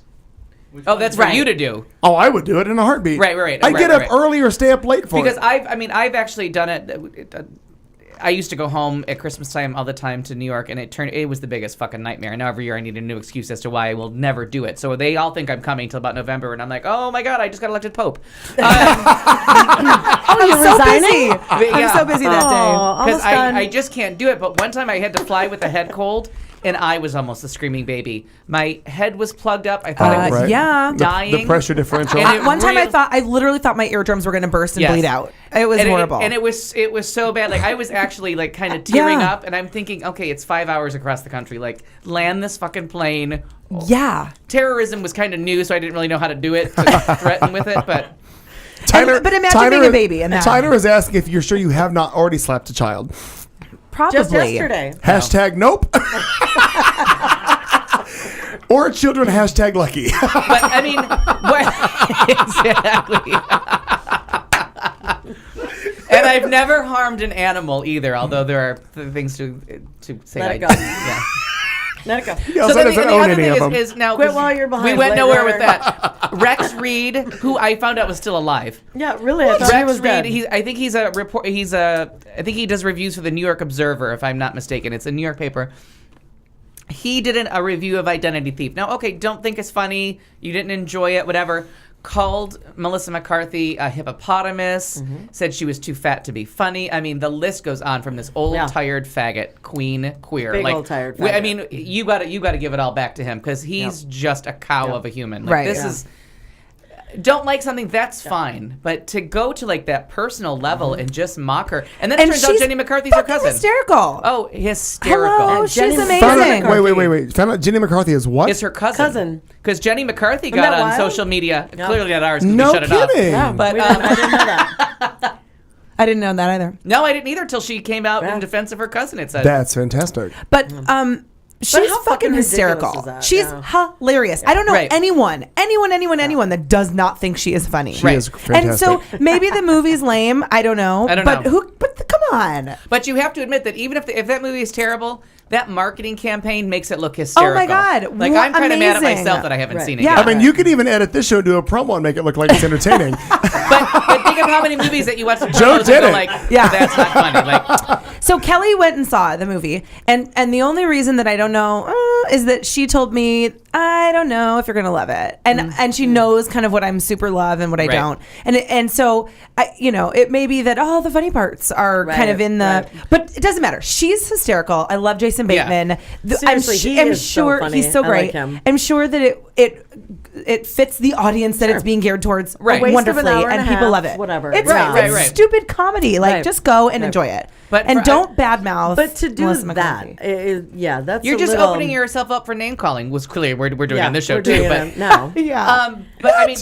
Oh, that's for you to do. Oh, I would do it in a heartbeat. Right. I get up early or stay up late for Because it. I've actually done it. I used to go home at Christmas time all the time to New York, and it was the biggest fucking nightmare. Now every year I need a new excuse as to why I will never do it. So they all think I'm coming till about November, and I'm like, oh my God, I just got elected Pope. You're so busy. I'm so busy that day. Because I just can't do it. But one time I had to fly with a head cold, and I was almost a screaming baby. My head was plugged up. I thought I was dying. The pressure differential. One time I literally thought my eardrums were going to burst and bleed out. It was horrible. And it was so bad. Like I was actually like kind of tearing up, and I'm thinking, okay, it's 5 hours across the country. Like land this fucking plane. Yeah. Terrorism was kind of new, so I didn't really know how to do it to threaten with it, but. But imagine being a baby and that. Tyler is asking if you're sure you have not already slapped a child. Probably. Just yesterday. Hashtag nope. Or children hashtag lucky. But I mean, exactly. And I've never harmed an animal either, although there are things to say. Let it go. Yeah. Let it go. He also doesn't own any of them. Is now, Quit while you're behind. We went Blade nowhere Runner. with that. Rex Reed, who I found out was still alive. Yeah, really. I thought he Rex was Reed. dead. I think he's a report. I think he does reviews for the New York Observer, if I'm not mistaken. It's a New York paper. He did a review of Identity Thief. Now, okay, don't think it's funny. You didn't enjoy it, whatever. Called Melissa McCarthy a hippopotamus. Said she was too fat to be funny. I mean, the list goes on from this old tired faggot, queen, queer. Big old tired faggot. I mean, you got to give it all back to him because he's just a cow of a human. Like, Right. This is. Don't like something, that's fine. But to go to like that personal level and just mock her, and then it turns out Jenny McCarthy's her cousin. Hysterical. Oh, hysterical! Hello, she's amazing. Wait. Found out Jenny McCarthy is what? It's her cousin. Because Jenny McCarthy got that on wild? social media. No. Clearly not ours. 'Cause No we shut it off. kidding. Yeah, But I didn't know that. I didn't know that either. no, I didn't either till she came out in defense of her cousin. It said. That's fantastic. But she's how fucking fucking ridiculous hysterical. is that? She's hilarious. I don't know Right. anyone that does not think she is funny. She is fantastic. And so maybe the movie's lame. I don't know. I don't but know. come on. But you have to admit that even if that movie is terrible, that marketing campaign makes it look hysterical. Oh my God. Like I'm kind of mad at Amazing. myself that I haven't seen it Yeah. yet. I mean, you could even edit this show, do a promo, and make it look like it's entertaining. But think of how many movies that you watch. Joe did it. Like, that's not funny. Like, So Kelly went and saw the movie, and the only reason that I don't know is that she told me I don't know if you're gonna love it, and she knows kind of what I'm super love and what I Right. don't, and so it may be that all the funny parts are kind of in the, but it doesn't matter. She's hysterical. I love Jason Bateman. Seriously, he is so sure funny. he's so I great. like him. I'm sure that it fits the audience that it's being geared towards Right. A waste of an wonderfully, hour and a people half, love it. whatever. It's, Right, it's right. stupid comedy. Like Right. just go and Right. enjoy it, But and for- don't badmouth. But to do Melissa that, McCarthy. that's you're a just little, opening yourself up for name calling. Was clear. We're doing it on this show we're too. doing But it now. Yeah. But I mean,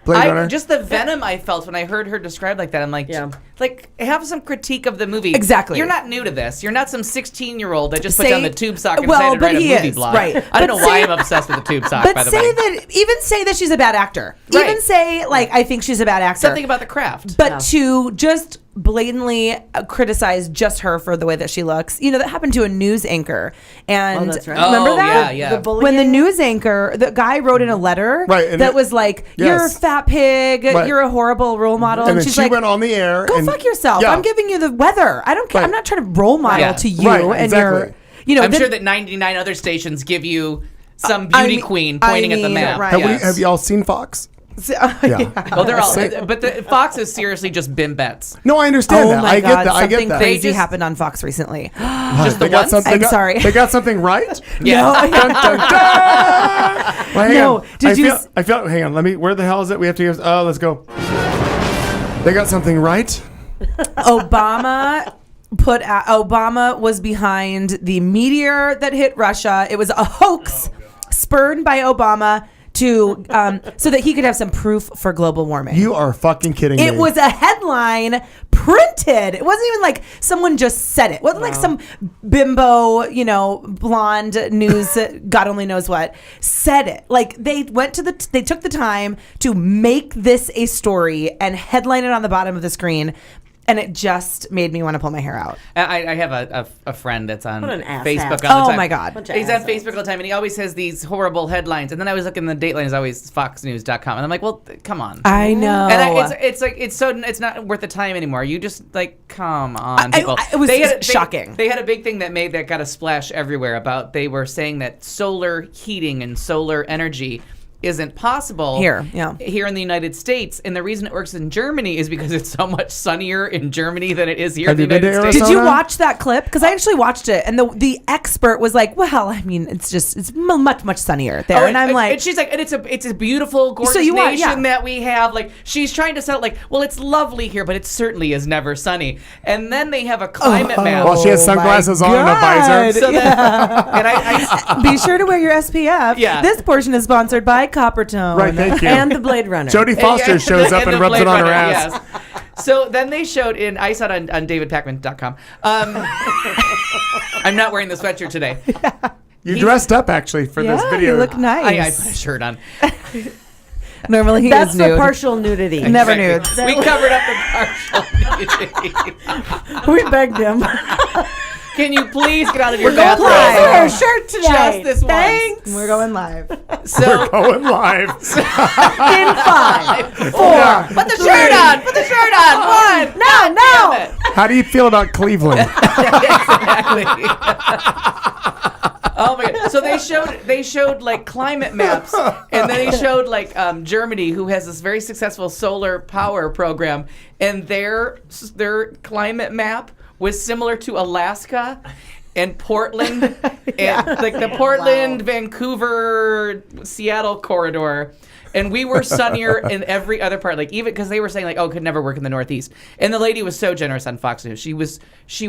Blade Runner. just the venom I felt when I heard her described like that. I'm like, Yeah. like have some critique of the movie. Exactly. You're not new to this. You're not some 16-year-old that just put Say- down the tube sock and well, decided to but write a he movie is, blog. right. I don't But know why say- I'm obsessed with the tube sock. But by the say way, say that she's a bad actor. Right. Even say like I think she's a bad actor. something about the craft. But to just blatantly criticized just her for the way that she looks. You know, that happened to a news anchor. And that's right. remember Oh, that? yeah. The bullying? When the news anchor, the guy wrote in a letter Right, and that it- was like, yes. you're a fat pig, Right. you're a horrible role model. And then she's she like, went on the air. go and, fuck yourself. Yeah. I'm giving you the weather. I don't care. Right. I'm not trying to role model Yeah. to you. Right, And exactly. you're, you know, I'm then- sure that 99 other stations give you some beauty queen pointing at the map. right. Have y'all seen Fox? Yeah. Well, they're all, Say- but the Fox is seriously just bimbettes. No, I understand Oh that. my I God, get that. I something get that. crazy They just- happened on Fox recently. Just They the got ones? something. I'm sorry. They got something right. Yeah. Dun, dun, dun. Well, hang No, on. did you I feel. Hang on. Let me. Where the hell is it? We have to. Oh, let's go. They got something right. Obama was behind the meteor that hit Russia. It was a hoax spurned by Obama to so that he could have some proof for global warming. You are fucking kidding me. It was a headline printed. It wasn't even like someone just said it. It wasn't like some bimbo, you know, blonde news, God only knows what, said it. Like they they took the time to make this a story and headline it on the bottom of the screen. And it just made me want to pull my hair out. I have a friend that's on What an ass Facebook hat. all the time. Oh my God. Bunch of He's on assholes. Facebook all the time, and he always has these horrible headlines. And then I was looking, the Dateline is always foxnews.com, and I'm like, well, come on. I know. And it's not worth the time anymore. You just like, come on, people. it was shocking. They had a big thing that got a splash everywhere about. They were saying that solar heating and solar energy isn't possible here in the United States, and the reason it works in Germany is because it's so much sunnier in Germany than it is here in the United States. Did you watch that clip? Because I actually watched it, and the expert was like, "Well, I mean, it's much sunnier there," and I'm like, and she's like, and it's a beautiful, gorgeous nation that we have. Like, she's trying to sell, like, well, it's lovely here, but it certainly is never sunny. And then they have a climate map. Well, she has sunglasses on and a visor. So then, and I be sure to wear your SPF. Yeah. This portion is sponsored by Coppertone. Right, thank you. And the Blade Runner. Jodie Foster shows up and the rubs it Blade on her Runner, ass. yes. So then they showed I saw it on davidpacman.com. I'm not wearing the sweatshirt today. You dressed up actually for this video. You look nice. I put a shirt on. Normally he That's is nude. the partial nudity. Never Exactly. nudes. We covered up the partial nudity. We begged him. Can you please get out of your We're going bathrobe? live. Wear a shirt today. Just this Thanks. We're going live. So Going live. In 5, 4. put the shirt on. Put the shirt on. 1. No. How do you feel about Cleveland? Exactly. Oh my god! So they showed like climate maps, and then they showed like Germany, who has this very successful solar power program, and their climate map was similar to Alaska and Portland, and like the Portland, Vancouver, Seattle corridor. And we were sunnier in every other part, like even because they were saying like, oh, it could never work in the Northeast. And the lady was so generous on Fox News. She was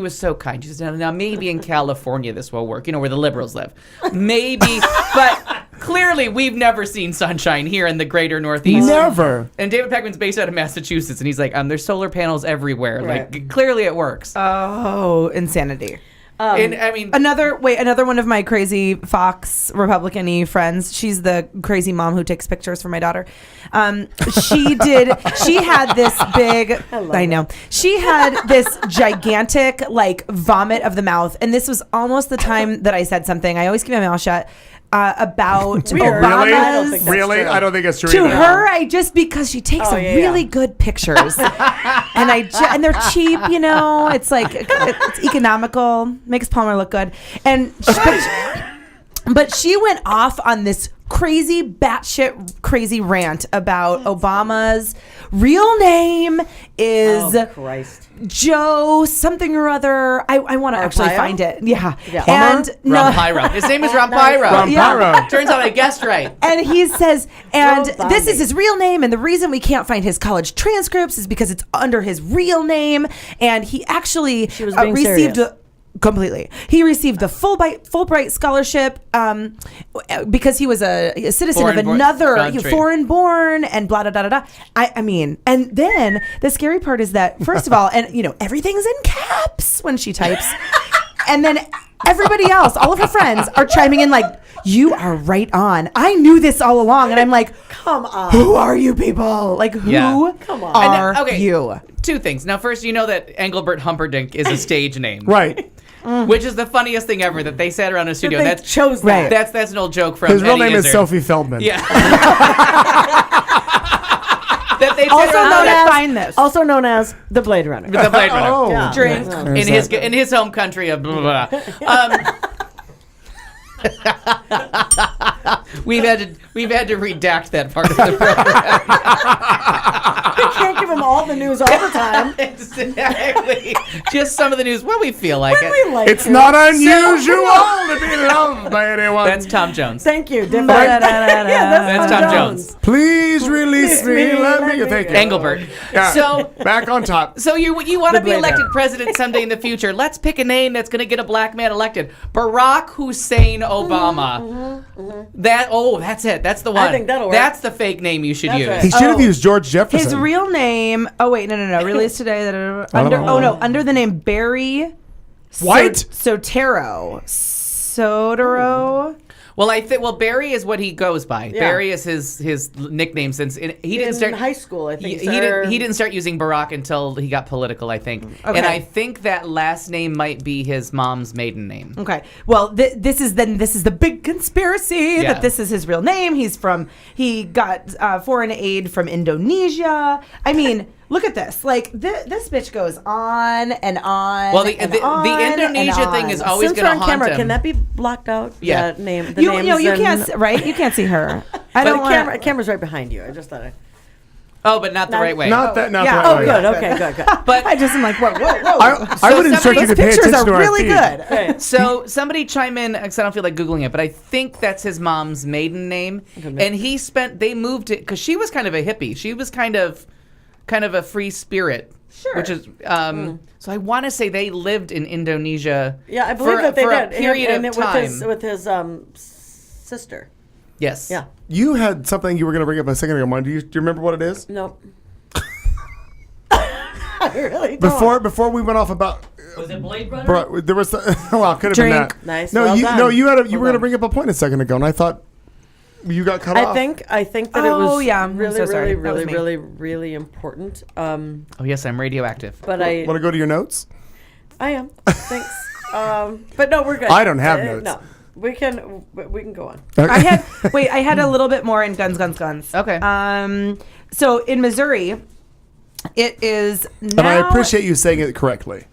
so kind. She said, now maybe in California this will work, where the liberals live, maybe. But clearly we've never seen sunshine here in the greater Northeast. Never. And David Peckman's based out of Massachusetts, and he's like, there's solar panels everywhere. Right. Like clearly it works. Oh, insanity. And I mean, Another one of my crazy Fox Republican-y friends. She's the crazy mom who takes pictures for my daughter. She had this big. I know. She had this gigantic vomit of the mouth, and this was almost the time that I said something. I always keep my mouth shut. About Weird. Obama's. I don't think that's Really? true. I don't think it's true To either. her, because she takes really good pictures, and they're cheap, It's like it's economical, makes Palmer look good, but she went off on this crazy batshit crazy rant about Obama's real name is Joe something or other. I want to actually find it. Yeah. And Ron Pyro. His name is Ron Pyro. Ron Pyro. Turns out I guessed right. And he says, and this is his real name, and the reason we can't find his college transcripts is because it's under his real name, and he actually received completely. He received the Fulbright scholarship because he was a citizen of another foreign-born and blah, blah, blah, blah. I mean, and then the scary part is that, first of all, and everything's in caps when she types. And then everybody else, all of her friends are chiming in like, you are right on. I knew this all along. And I'm like, come on. Who are you people? Like, who Come on. are you? two things. Now, first, you know that Engelbert Humperdinck is a stage name. Right. Which is the funniest thing ever that they sat around a studio. They chose that. That's an old joke from His real Eddie name is Izzard. Sophie Feldman. Yeah. That they Also sit around known, and as, find this. also known as the Blade Runner. the Blade Runner. Oh, Yeah. Drink. In his home country of blah, blah, blah. We've had to redact that part of the program. We can't give them all the news all the time. Exactly. Just some of the news when we feel like it. We like It's it. not unusual to be loved by anyone. That's Tom Jones. Thank you. Da, da, da, da, That's Tom Jones. Please release me. Let me. Thank you. Engelbert. Yeah. So back on top. So you want to be Blade elected Runner. president someday in the future? Let's pick a name that's going to get a black man elected. Barack Hussein Obama. That's it. That's the one. I think that'll work. That's the fake name you should That's use. right. He should have used George Jefferson. His real name. Oh wait, no. Released today. Under the name Barry. White? Sotero. Sotero. Well, Barry is what he goes by. Yeah. Barry is his nickname since he didn't start in high school. I think He didn't start using Barack until he got political, I think. Okay. And I think that last name might be his mom's maiden name. Okay. Well, this is the big conspiracy Yeah. that this is his real name. He got foreign aid from Indonesia. I mean, look at this. Like this bitch goes on and on. Well, the and Indonesia on. thing is always Since going we're to on haunt camera, him. can that be blocked out? Yeah. The name. The You names can't right. You can't see her. I But don't the want. camera's right behind you. I just thought. Oh, but not the right way. Not that. Not Yeah. that Oh, way. good. Okay, good. But I just am like, whoa. I would instruct you to pay Pictures attention are to our really feed. good. Okay. So somebody chime in because I don't feel like googling it, but I think that's his mom's maiden name. And they moved it because she was kind of a hippie. She was kind of a free spirit. Sure. Which is so I want to say they lived in Indonesia. Yeah, I believe that they for did. a period and of time. with his sister. Yes. Yeah. You had something you were going to bring up a second ago, Mom. Do you remember what it is? Nope. I really don't. Before we went off about. Was it Blade Runner? There was. Well, it could have been Drink. that. Nice. No, Well you done. no you had you Well were going to done. bring up a point a second ago, and I thought you got cut off. I think that it Oh, was yeah. I'm really, so sorry. really, That was really, me. really important. Oh yes, I'm radioactive. But I Want to go to your notes? am. Thanks. But no, we're good. I don't have notes. No, we can go on. I had a little bit more in guns. Okay. So in Missouri, it is now. And I appreciate you saying it correctly.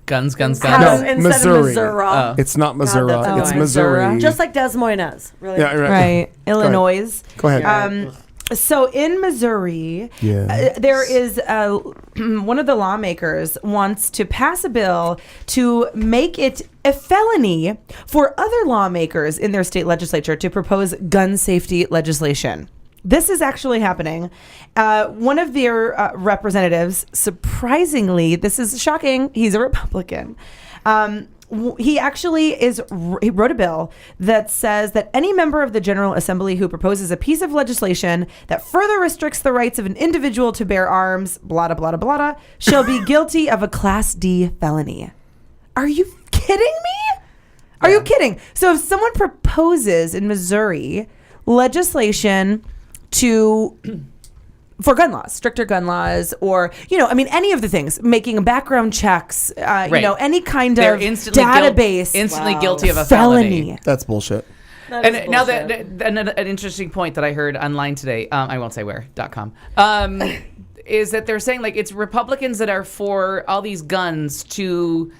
Guns. No, Instead of Missouri. Missouri. Oh. It's not Missouri. that's It's annoying. Missouri. Just like Des Moines. Really. yeah, Right, Illinois. Go ahead. So in Missouri, Yes. there is one of the lawmakers wants to pass a bill to make it a felony for other lawmakers in their state legislature to propose gun safety legislation. This is actually happening. One of their representatives, surprisingly, this is shocking, he's a Republican. He actually he wrote a bill that says that any member of the General Assembly who proposes a piece of legislation that further restricts the rights of an individual to bear arms, blah, blah, blah, blah, blah, shall be guilty of a Class D felony. Are you kidding me? Are you kidding? So if someone proposes in Missouri legislation for gun laws, stricter gun laws, or, any of the things, making background checks, any kind They're of instantly database. instantly guilty of a felony. That's bullshit. And now an interesting point that I heard online today, I won't say where.com, is that they're saying like it's Republicans that are for all these guns to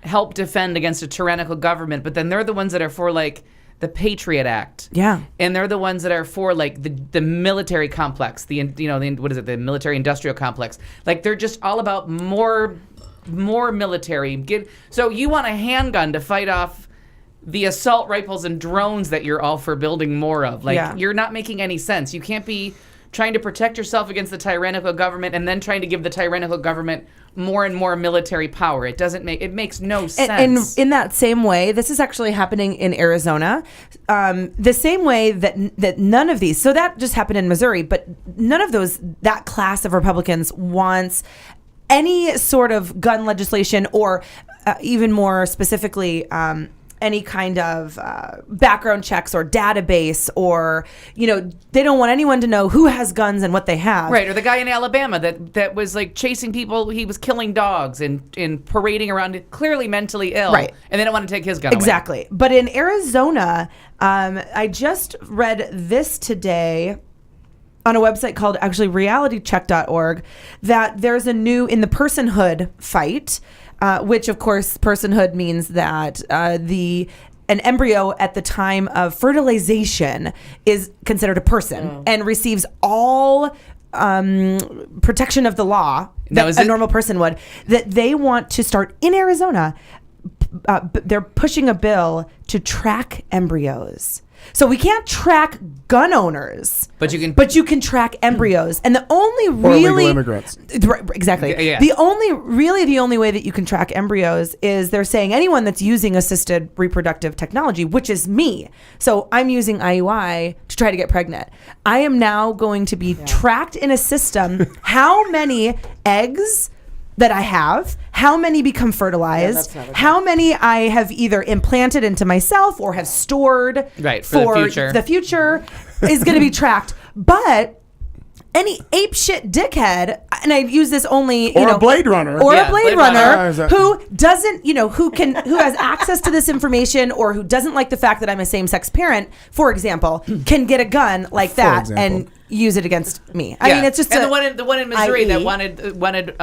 help defend against a tyrannical government, but then they're the ones that are for like the Patriot Act. Yeah. And they're the ones that are for like the military complex, the military industrial complex. Like they're just all about more military. So you want a handgun to fight off the assault rifles and drones that you're all for building more of. Like you're not making any sense. You can't be trying to protect yourself against the tyrannical government and then trying to give the tyrannical government more and more military power. It makes no sense. And in that same way, this is actually happening in Arizona. The same way that none of these, so that just happened in Missouri, but none of that class of Republicans wants any sort of gun legislation or even more specifically, any kind of background checks or database, or they don't want anyone to know who has guns and what they have. Right, or the guy in Alabama that was like chasing people. He was killing dogs and parading around, clearly mentally ill. Right, and they don't want to take his gun away. Exactly. But in Arizona, I just read this today on a website called actually realitycheck.org that there's a new in the personhood fight. Which, of course, personhood means that an embryo at the time of fertilization is considered a person and receives all protection of the law that a normal person would. That they want to start in Arizona. They're pushing a bill to track embryos. So we can't track gun owners, but you can track embryos, and the only really illegal immigrants. Exactly. Yeah. The only way that you can track embryos is they're saying anyone that's using assisted reproductive technology, which is me. So I'm using IUI to try to get pregnant. I am now going to be tracked in a system. How many eggs that I have, how many become fertilized, how many I have either implanted into myself or have stored for the future is going to be tracked. But any apeshit dickhead, and I use this only, a Blade Runner, a Blade Runner who doesn't, who has access to this information, or who doesn't like the fact that I'm a same-sex parent, for example, can get a gun like that and use it against me. I mean, it's just the one in Missouri that wanted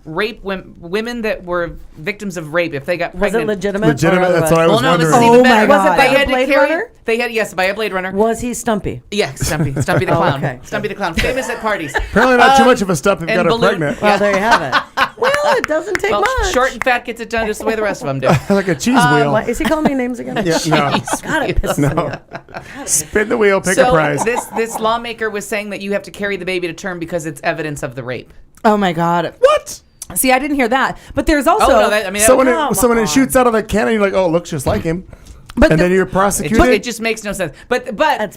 rape women that were victims of rape if they got pregnant. Was it legitimate? Legitimate. That's what I was wondering. Oh my God! Was it by a Blade Runner? By a Blade Runner. Was he Stumpy? Yeah, Stumpy the clown. Okay. Stumpy the clown, famous at parties. Apparently not too much of a stump if you got her pregnant. Well, there you have it. Well, it doesn't take much. Short and fat gets it done just the way the rest of them do. Like a cheese wheel. Is he calling me names again? Yeah, no. God, it pisses me off. Spin the wheel, pick a prize. This lawmaker was saying that you have to carry the baby to term because it's evidence of the rape. Oh my God! What? See, I didn't hear that. But there's also so when it shoots out of the cannon, you're like, oh, it looks just like him. But then you're prosecuted. It just makes no sense. But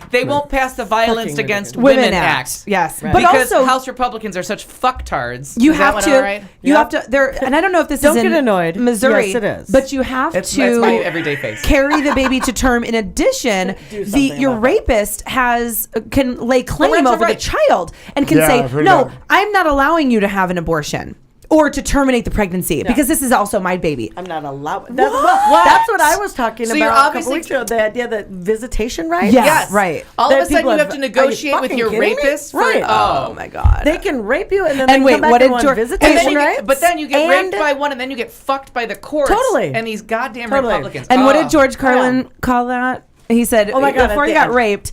they won't pass the Violence Against Women Act. Yes, right. Because also House Republicans are such fucktards. You have to. You have to. And I don't know if this is in annoyed. Missouri. Yes, it is. But you have that's to my everyday face. Carry the baby to term. In addition, your rapist can lay claim over the child and can say, no, I'm not allowing you to have an abortion. Or to terminate the pregnancy, because this is also my baby. I'm not allowed. That's what I was talking about a couple weeks ago. The idea that visitation rights. Yes, right. All of a sudden, you have to negotiate with your rapist. Right. Oh my God. They can rape you and then come back and want visitation rights. But then you get raped by one, and then you get fucked by the courts. Totally. And these goddamn Republicans. And what did George Carlin call that? He said, "Oh my God!" Before he got raped.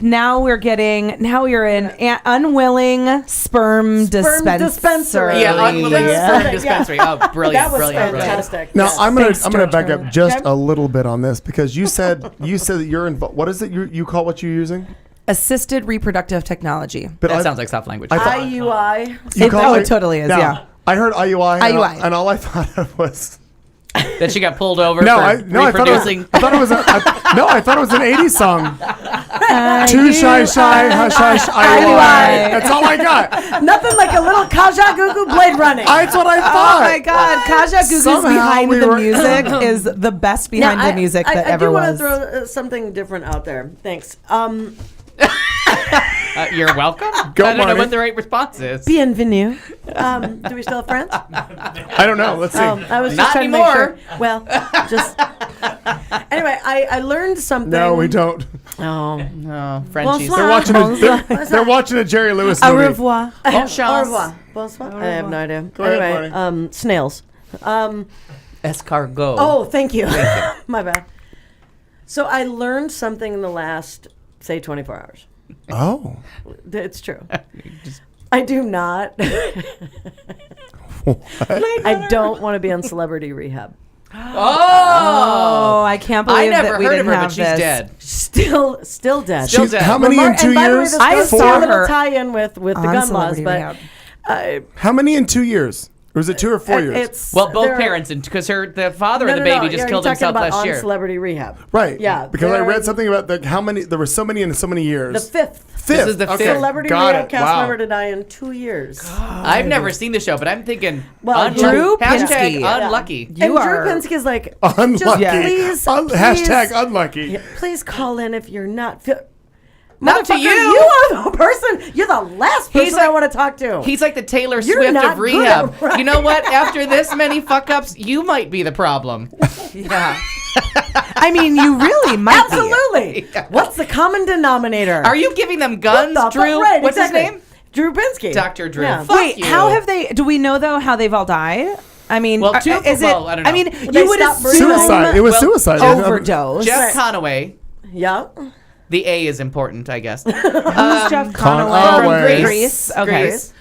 Now you're an unwilling sperm dispenser. Yeah, unwilling sperm dispensary. Oh, brilliant, that was brilliant. Fantastic. Now I'm gonna back up just a little bit on this, because you said that you're involved. What is it you call what you're using? Assisted reproductive technology. But that sounds like soft language. IUI. It totally is. Yeah. I heard IUI. IUI. And all I thought of was that she got pulled over reproducing. I thought it was an 80s song. Too shy, hush, hush, IUI. That's all I got. Nothing like a little Kaja Gugu Blade running. That's what I thought. Oh my God, Kaja Gugu's behind the music is the best behind the music that ever was. I do want to throw something different out there. Thanks. You're welcome. I don't know what the right response is. Bienvenue. Do we still have friends? I don't know. Let's see. I was just Not trying anymore. to make sure. Well, just anyway. I learned something. No, we don't. Oh no, Frenchies. They're watching a Jerry Lewis movie. Au revoir. Au revoir. Bonsoir. I have no idea. Anyway, snails. Escargot. Oh, thank you. My bad. So I learned something in the last, say, 24 hours. Oh. It's true. I do not. I don't want to be on celebrity rehab. Oh, I can't believe that we didn't have she's this. dead. Still dead. Still dead. How many in 2 years? I saw a little tie-in with the gun laws, but how many in 2 years? Or was it 2 or 4 years? It's Well, both parents, because the father of the baby just killed himself last year. Celebrity Rehab. Right. Yeah. Because I read something about how many. There were so many in so many years. The fifth. This is the fifth. Celebrity Got Rehab it. cast Wow. member to die in 2 years. I've never seen the show, but I'm thinking, Well, Drew hashtag Pinsky. unlucky. And You Drew are Pinsky is like, Unlucky. just please, Hashtag unlucky. Yeah, please call in if you're not. Not to Motherfucker, you. You are the person. You're the last person I want to talk to. He's like the Taylor You're Swift not of rehab. good, right? You know what? After this many fuck ups, you might be the problem. Yeah. I mean, you really might be. Absolutely. What's the common denominator? Are you giving them guns, What the Drew? fuck? Right, What's exactly. his name? Drew Pinsky. Dr. Drew. Yeah. Fuck Wait, you. how have they? Do we know though how they've all died? I mean, Well, I don't know. I mean, They you would stopped assume breathing. Suicide. It was suicide. overdose. Jeff Conaway. Yeah. The A is important, I guess. Who's Jeff Conaway. Conaway? Grease. Okay. Grease.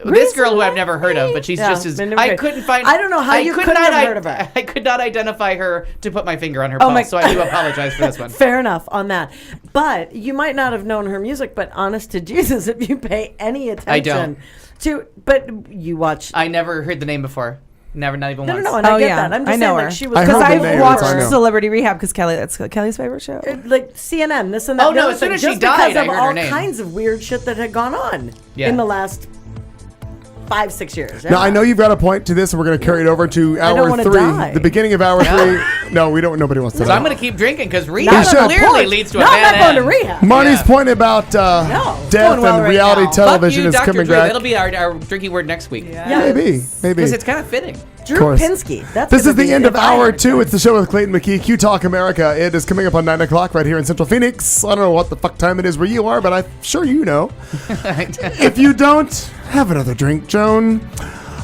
This girl who I've never heard of, but she's just as. I couldn't find. I don't know how you couldn't have heard of her. I could not identify her to put my finger on her Oh pulse, my- so I do apologize for this one. Fair enough on that. But you might not have known her music, but honest to Jesus, if you pay any attention I don't. but you watch. I never heard the name before. Never, not even No, once. no, and I get that. I'm just I know saying, her. like, she was I Because heard the I've name, watched that's I know. Celebrity Rehab because that's Kelly's favorite show. like CNN, this and that. Oh, the no, other as soon thing, as she just died, because I of heard her all name. kinds of weird shit that had gone on Yeah. in the last 5-6 years. Now I know you've got a point to this, and we're going to carry it over to I don't hour wanna 3, die. the beginning of hour 3. No, we don't. Nobody wants to. So die. I'm going to keep drinking because You rehab should. clearly leads to a No, I'm bad not going to end. rehab. Marnie's Yeah. point about it's death going well and right reality now. television Fuck you, is Dr. coming Drew. back. That'll be our drinking word next week. Maybe. Because it's kind of fitting. Drew course. Pinsky. That's This gonna is the be end of if I hour had 2. It's the show with Clayton McKee, Q Talk America. It is coming up on 9 o'clock right here in Central Phoenix. I don't know what the fuck time it is where you are, but I'm sure you know. If you don't, have another drink, Joan.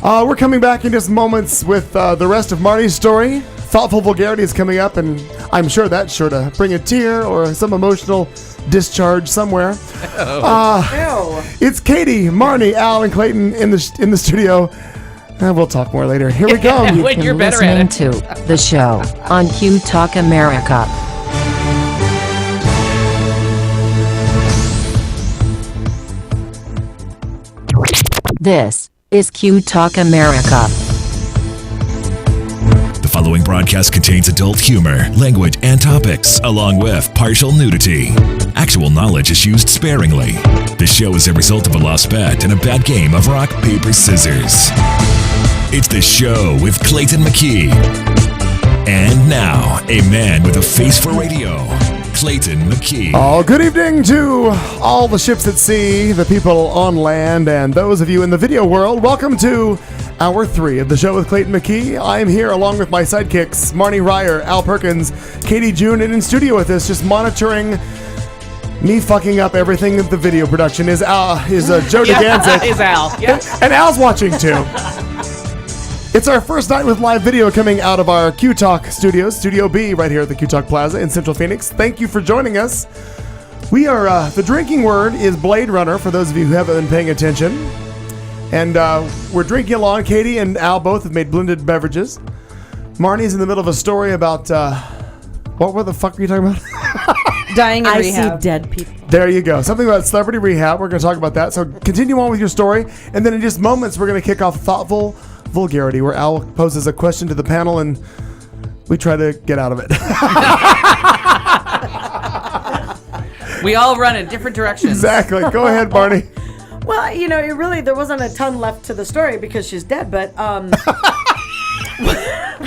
We're coming back in just moments with the rest of Marnie's story. Thoughtful Vulgarity is coming up, and I'm sure that's sure to bring a tear or some emotional discharge somewhere. It's Katie, Marnie, Al, and Clayton in the studio. We'll talk more later. Here we go. You've When you're been better at listening to the show on Q Talk America. This is Q Talk America. The following broadcast contains adult humor, language, and topics, along with partial nudity. Actual knowledge is used sparingly. The show is a result of a lost bet and a bad game of rock, paper, scissors. It's the show with Clayton McKee. And now, a man with a face for radio, Clayton McKee. Oh, good evening to all the ships at sea, the people on land, and those of you in the video world. Welcome to hour 3 of the show with Clayton McKee. I am here along with my sidekicks, Marnie Ryer, Al Perkins, Katie June, and in studio with us, just monitoring me fucking up everything with the video production is Joe DeGanzik. Is Al. Yeah. And Al's watching too. It's our first night with live video coming out of our Q Talk studios, Studio B, right here at the Q Talk Plaza in Central Phoenix. Thank you for joining us. We are, the drinking word is Blade Runner, for those of you who haven't been paying attention. And we're drinking along. Katie and Al both have made blended beverages. Marnie's in the middle of a story about, what the fuck were you talking about? Dying in I rehab. see dead people. There you go. Something about celebrity rehab. We're going to talk about that. So continue on with your story. And then in just moments, we're going to kick off Thoughtful Vulgarity, where Al poses a question to the panel and we try to get out of it. We all run in different directions. Exactly. Go ahead, Barney. Well, you know, there wasn't a ton left to the story because she's dead, but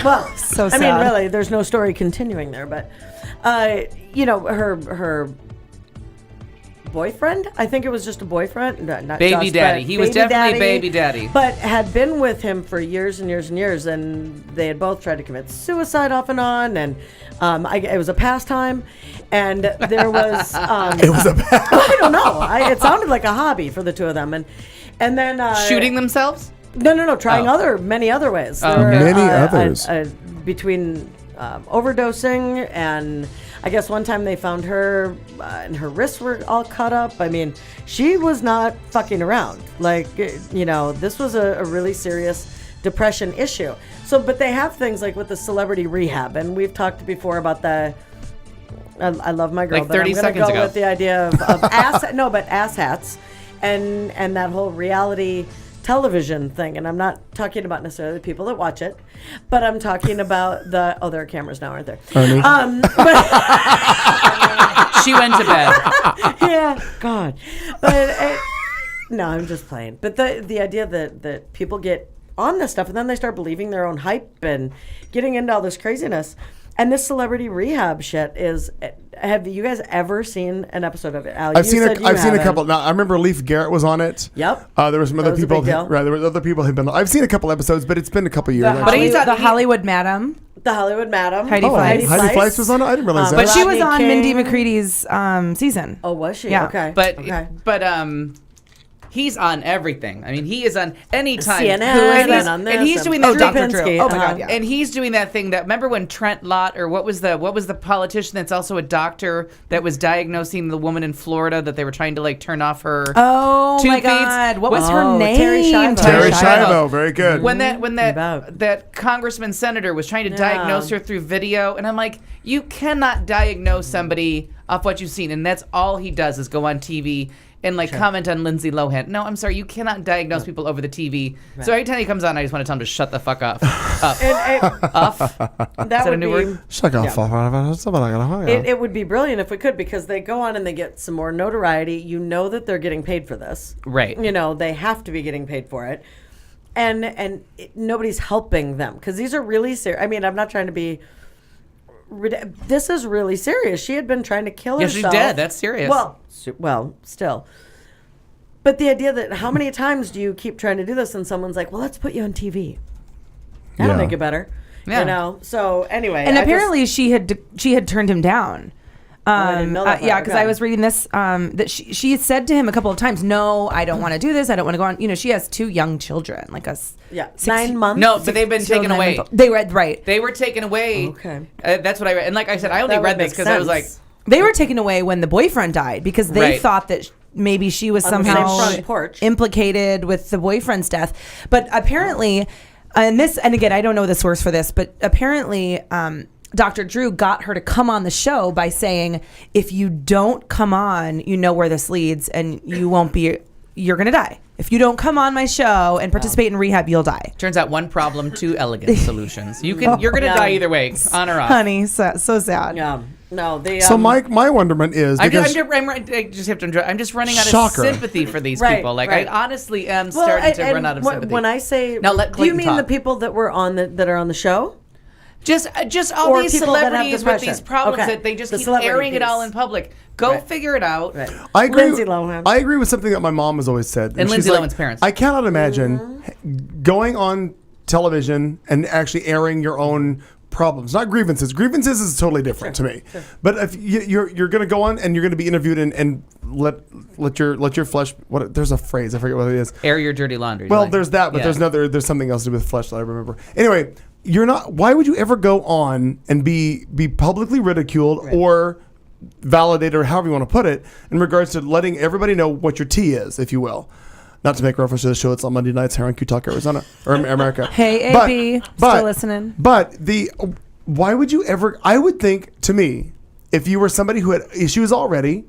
well, So I mean, sad. really, there's no story continuing there, but you know, her boyfriend, I think it was just a boyfriend, not Baby just, daddy. but He was baby definitely baby daddy. but had been with him for years and years and years, and they had both tried to commit suicide off and on, and it was a pastime, and there was It was a I don't know, it sounded like a hobby for the two of them, and then Shooting themselves? no, trying many other ways. Oh, There okay. were, Many others. between overdosing, and I guess one time they found her and her wrists were all cut up. I mean, she was not fucking around. Like, you know, this was a really serious depression issue. So, but they have things like with the celebrity rehab, and we've talked before about the. I love my girl, Like but I'm 30 going to seconds go ago. with the idea of ass. No, but ass hats, and that whole reality television thing, and I'm not talking about necessarily the people that watch it, but I'm talking about there are cameras now, aren't there? Ernie. She went to bed. Yeah, God. But no, I'm just playing. But the idea that people get on this stuff and then they start believing their own hype and getting into all this craziness. And this celebrity rehab shit is. Have you guys ever seen an episode of it? Al, I've seen a couple. Now I remember Leif Garrett was on it. Yep. There were some other people. Right, there were other people who've been. I've seen a couple episodes, but it's been a couple years. But he's the Hollywood Madam. The Hollywood Madam. Heidi Fleiss. Heidi Fleiss was on it. I didn't realize that. But she was Rodney on King. Mindy McCready's season. Oh, was she? Yeah. Okay. But okay. He's on everything. I mean, he is on any time. CNN and he's doing that. Dr. Drew. Oh my God, yeah. And he's doing that thing that. Remember when Trent Lott, or what was the politician that's also a doctor that was diagnosing the woman in Florida that they were trying to like turn off her. Oh my tube God! feeds? What was her name? Terry Schiavo. Terry Schiavo, very good. When that congressman senator was trying to diagnose her through video, and I'm like, you cannot diagnose somebody off what you've seen, and that's all he does is go on TV and comment on Lindsay Lohan. No, I'm sorry, you cannot diagnose people over the TV. Right. So every time he comes on, I just want to tell him to shut the fuck up. That would a new word? Shut off. It would be brilliant if we could, because they go on and they get some more notoriety. You know that they're getting paid for this. Right. You know, they have to be getting paid for it. And nobody's helping them, because these are really serious. I mean, I'm not trying to be... This is really serious. She had been trying to kill herself. Yeah, she's dead. That's serious. Well, still. But the idea that how many times do you keep trying to do this and someone's like, well, let's put you on TV. That'll make it better. Yeah. You know? So anyway. And apparently she had turned him down. I didn't know that part. Yeah, because I was reading this that she said to him a couple of times, no, I don't want to do this. I don't want to go on. You know, she has 2 young children, like 9 months. No, but they've been taken away. They read right. They were taken away. Okay. That's what I read. And like I said, I only read this because I was like, they were taken away when the boyfriend died, because they thought that maybe she was somehow implicated with the boyfriend's death. But apparently, and again, I don't know the source for this, but apparently, Dr. Drew got her to come on the show by saying, if you don't come on, you know where this leads, and you're going to die. If you don't come on my show and participate in rehab, you'll die. Turns out one problem, 2 elegant solutions. You're going to die either way, on or off. Honey, so sad. Yeah. No, so my wonderment is I'm just running out of sympathy for these people. Like I honestly am starting to run out of sympathy. When I say, now let do you mean talk. the people that were that are on the show? Just all these celebrities with these problems Okay. that they just The keep celebrity airing it piece. all in public. Go figure it out. Right. I agree. Lindsay Lohan. I agree with something that my mom has always said. And she's Lindsay Lohan's parents. I cannot imagine going on television and actually airing your own problems, not grievances. Grievances is totally different to me. Sure. But if you're going to go on and you're going to be interviewed and let your flesh. There's a phrase, I forget what it is. Air your dirty laundry. Well, there's that, but there's something else to do with flesh that I remember. Anyway. You're not. Why would you ever go on and be publicly ridiculed or validated, or however you want to put it, in regards to letting everybody know what your tea is, if you will? Not to make reference to the show that's on Monday nights here on Q Talk Arizona or America. Hey, AB, still listening. But why would you ever? I would think, to me, if you were somebody who had issues already,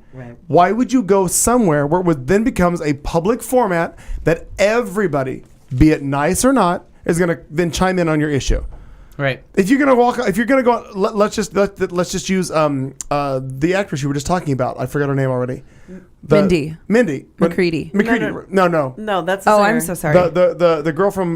why would you go somewhere where it then becomes a public format that everybody, be it nice or not, is going to then chime in on your issue? Right. If you're gonna go, let's just use the actress you were just talking about. I forgot her name already. Mindy McCready. No, that's. I'm so sorry. The girl from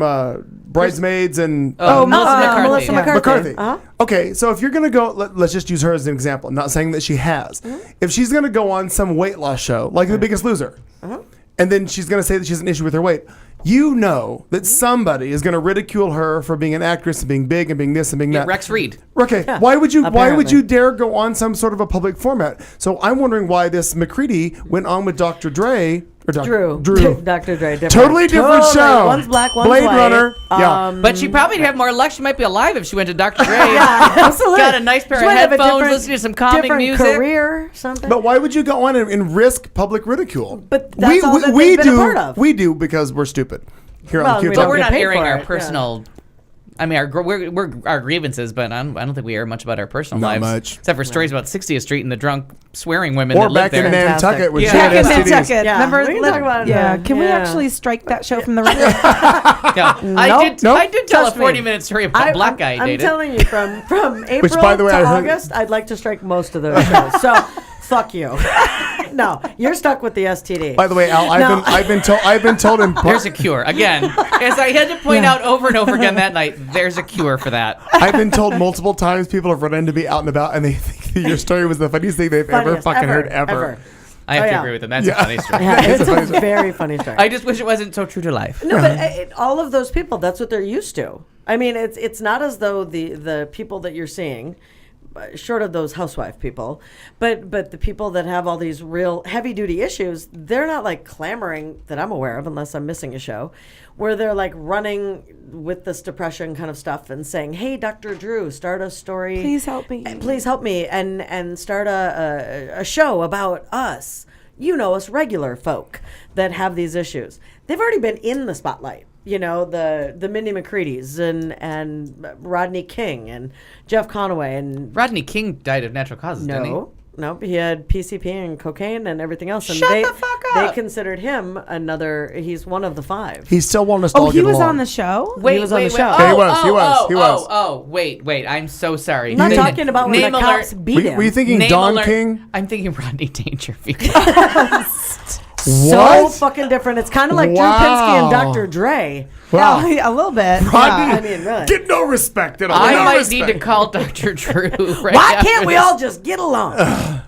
Bridesmaids and Melissa McCarthy. Uh-huh. Okay, so if you're gonna go, let's just use her as an example. I'm not saying that she has. Mm-hmm. If she's gonna go on some weight loss show like The Biggest Loser, and then she's gonna say that she has an issue with her weight. You know that somebody is going to ridicule her for being an actress and being big and being this and being that. Rex Reed. Okay, why would you dare go on some sort of a public format? So I'm wondering why this McCready went on with Dr. Dre. Or Drew. Dr. Dre. Different. Totally different show. One's black, one's Blade white. Runner. Yeah. But she probably have more luck. She might be alive if she went to Dr. Dre. Absolutely. Got a nice pair of headphones, listening to some calming music. Career, something. But why would you go on and risk public ridicule? But that's all that they've been a part of. We do because we're stupid. Here on Q But Talk. we're not airing our personal I mean, we're our grievances, but I don't think we hear much about our personal Not lives. much. Except for stories about 60th Street and the drunk swearing women Or that live back in there. Nantucket with Back in STDs. Nantucket. Yeah, Remember? we can talk about it. Can we Yeah. actually strike that show from the record? I did tell a Trust me. 40-minute story about a black guy I I'm dated. telling you, from April by the way, to I heard- August, I'd like to strike most of those shows. So, fuck you. No, you're stuck with the STD. By the way, Al, No. I've been told in There's a cure. Again, as I had to point out over and over again that night, there's a cure for that. I've been told multiple times people have run into me out and about, and they think that your story was the funniest thing they've ever Funniest fucking heard ever. I have Oh, to yeah. agree with them. That's Yeah. a funny story. Yeah, it's a very funny story. I just wish it wasn't so true to life. No, but all of those people, that's what they're used to. I mean, it's not as though the people that you're seeing, short of those housewife people, but the people that have all these real heavy duty issues, they're not like clamoring that I'm aware of, unless I'm missing a show, where they're like running with this depression kind of stuff and saying, "Hey, Dr. Drew, start a story. Please help me. Please help me, and start a show about us. You know, us regular folk that have these issues. They've already been in the spotlight. You know, the Mindy McCready's and Rodney King and Jeff Conaway and Rodney King died of natural causes, didn't he? No, he had PCP and cocaine and everything else. And Shut they, the fuck They up. considered him he's one of the 5. He still wanted us to all Oh, get he was along. on the show? Wait, He was on the show. Yeah, he was. Wait, I'm so sorry. I'm not talking about when Name the alert. cops beat him. Were you thinking Name Don alert. King? I'm thinking Rodney Dangerfield. So What? fucking different. It's kind of like Wow. Drew Pinsky and Dr. Dre. Wow. Yeah, a little bit. Rodney, I mean, really. get no respect at all. I No might respect. need to call Dr. Drew. Right Why after can't we this. all just get along? I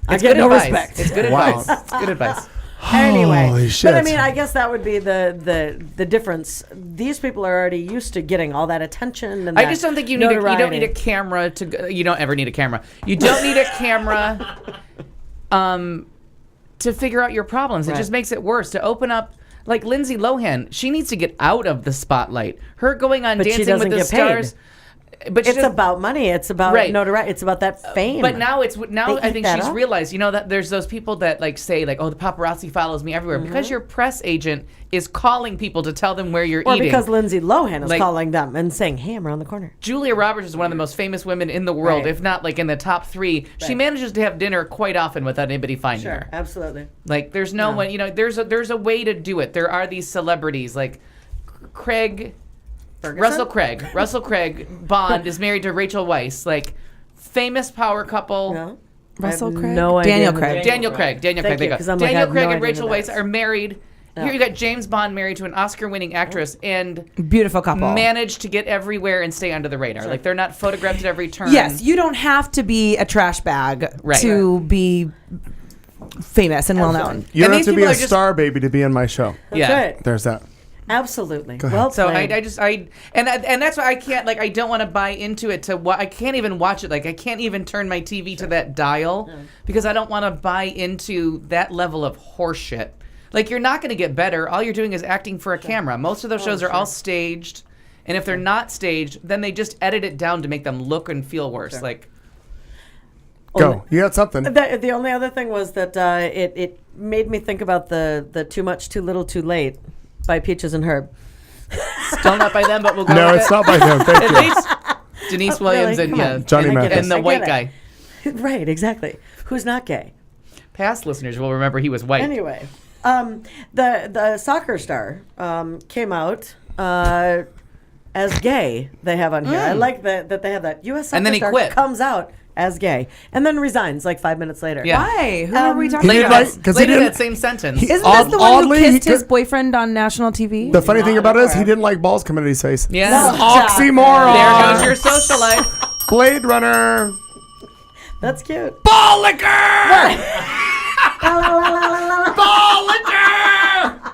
It's get good no advice. respect. It's good Wow. advice. It's good advice. Anyway, Holy shit. but I mean, I guess that would be the difference. These people are already used to getting all that attention. And I that just don't think you don't need notoriety. a camera to. You don't ever need a camera. You don't need a camera. To figure out your problems. It Right. just makes it worse. To open up, like Lindsay Lohan, she needs to get out of the spotlight. Her going on But she Dancing with doesn't the get paid. Stars. But she It's doesn't- about money. It's about Right. notoriety. It's about that fame. But now I They think eat that she's up. realized, that there's those people that like say like, oh, the paparazzi follows me everywhere because your press agent is calling people to tell them where you're or eating. because Lindsay Lohan is Like- calling them and saying, "Hey, I'm around the corner." Julia Roberts is one of the most famous women in the world, Right. if not like in the top 3. She Right. manages to have dinner quite often without anybody finding her. Absolutely. Like there's no one, there's a way to do it. There are these celebrities like Craig Ferguson? Russell Craig Bond is married to Rachel Weisz, like famous power couple. No. Russell I have Craig? No idea Daniel who Craig. that is. Daniel Craig. Thank you, There you go. 'cause I'm like, I Daniel have Craig no and idea Rachel who that Weisz is. are married. Here you got James Bond married to an Oscar-winning actress and Beautiful couple. managed to get everywhere and stay under the radar. Like they're not photographed at every turn. Yes, you don't have to be a trash bag Right. to be famous and well known. You don't And have these to be people a are just- star baby to be in my show. That's Yeah. right. There's that. Absolutely. ahead. Well So played. and that's why I can't I don't want to buy into it I can't even watch it. Like I can't even turn my TV to that dial because I don't want to buy into that level of horseshit. Like you're not going to get better. All you're doing is acting for a camera. Most of those shows are all staged, and if they're not staged, then they just edit it down to make them look and feel worse. Like Go. You got something. The only other thing was that it made me think about the Too Much, Too Little, Too Late by Peaches and Herb. still not by them, but we'll go. No, with it's it. not by them. Thank At you. least Denise Williams Really? and Come on. Johnny I get Mathis. it. and the I white get guy. it. Right, exactly. Who's not gay? Past listeners will remember he was white. Anyway, the soccer star came out as gay. They have on here. I like that they have that. U.S. soccer And then he star quit. comes out as gay and then resigns like 5 minutes later. Yeah. Why? Who are we talking He Later, didn't about? like- 'cause he later didn't- that same sentence. He- Isn't this the one Oddly, who he kissed his could- boyfriend on national TV? The funny thing about it is he didn't like balls coming to his face. Yeah. Oxymoron. There goes your social life. Blade Runner. That's cute. Ball liquor. Ball liquor.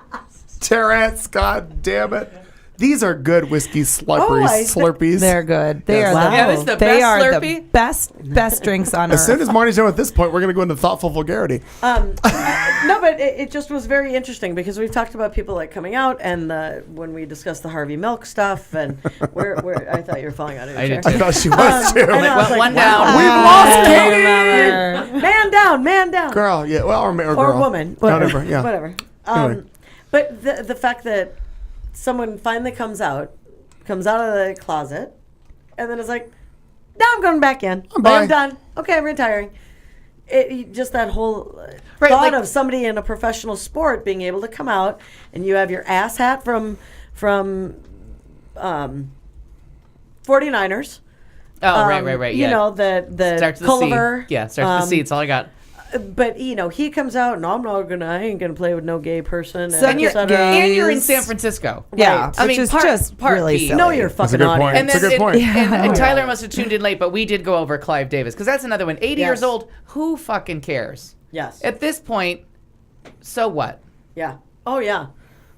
Terrence, god damn it. These are good whiskey slurpees. They're good. They Yes. are Wow. the, Yeah, this is the they best are the Slurpee. best drinks on As earth. soon as Marty's done with this point, we're going to go into thoughtful vulgarity. No, but it just was very interesting because we've talked about people like coming out and when we discussed the Harvey Milk stuff and where I thought you were falling out of your I chair. did I thought she was too. I know, I was Well, like, one wow. down. We've lost Katie. Man down. Girl, yeah, well, or girl. Or woman. Whatever. yeah. Whatever. Anyway. But the fact that someone finally comes out comes out of the closet, and then is like, now I'm going back in. Bye. I'm done. Okay, I'm retiring. Just that whole Right, thought like- of somebody in a professional sport being able to come out and you have your ass hat from 49ers. Oh, right. You Yeah. know, the Starts with Culliver. the C. Yeah, starts with the C. It's all I got. But he comes out and I ain't gonna play with no gay person. So and you're et cetera. And you're in San Francisco. Yeah, I which mean, is part- just part really B. silly. Know your That's a fucking good point. audience. And It's a then good point. and Tyler must have tuned in late, but we did go over Clive Davis because that's another one. 80 years Yes. old. Who fucking cares? Yes. At this point, so what? Yeah. Oh yeah.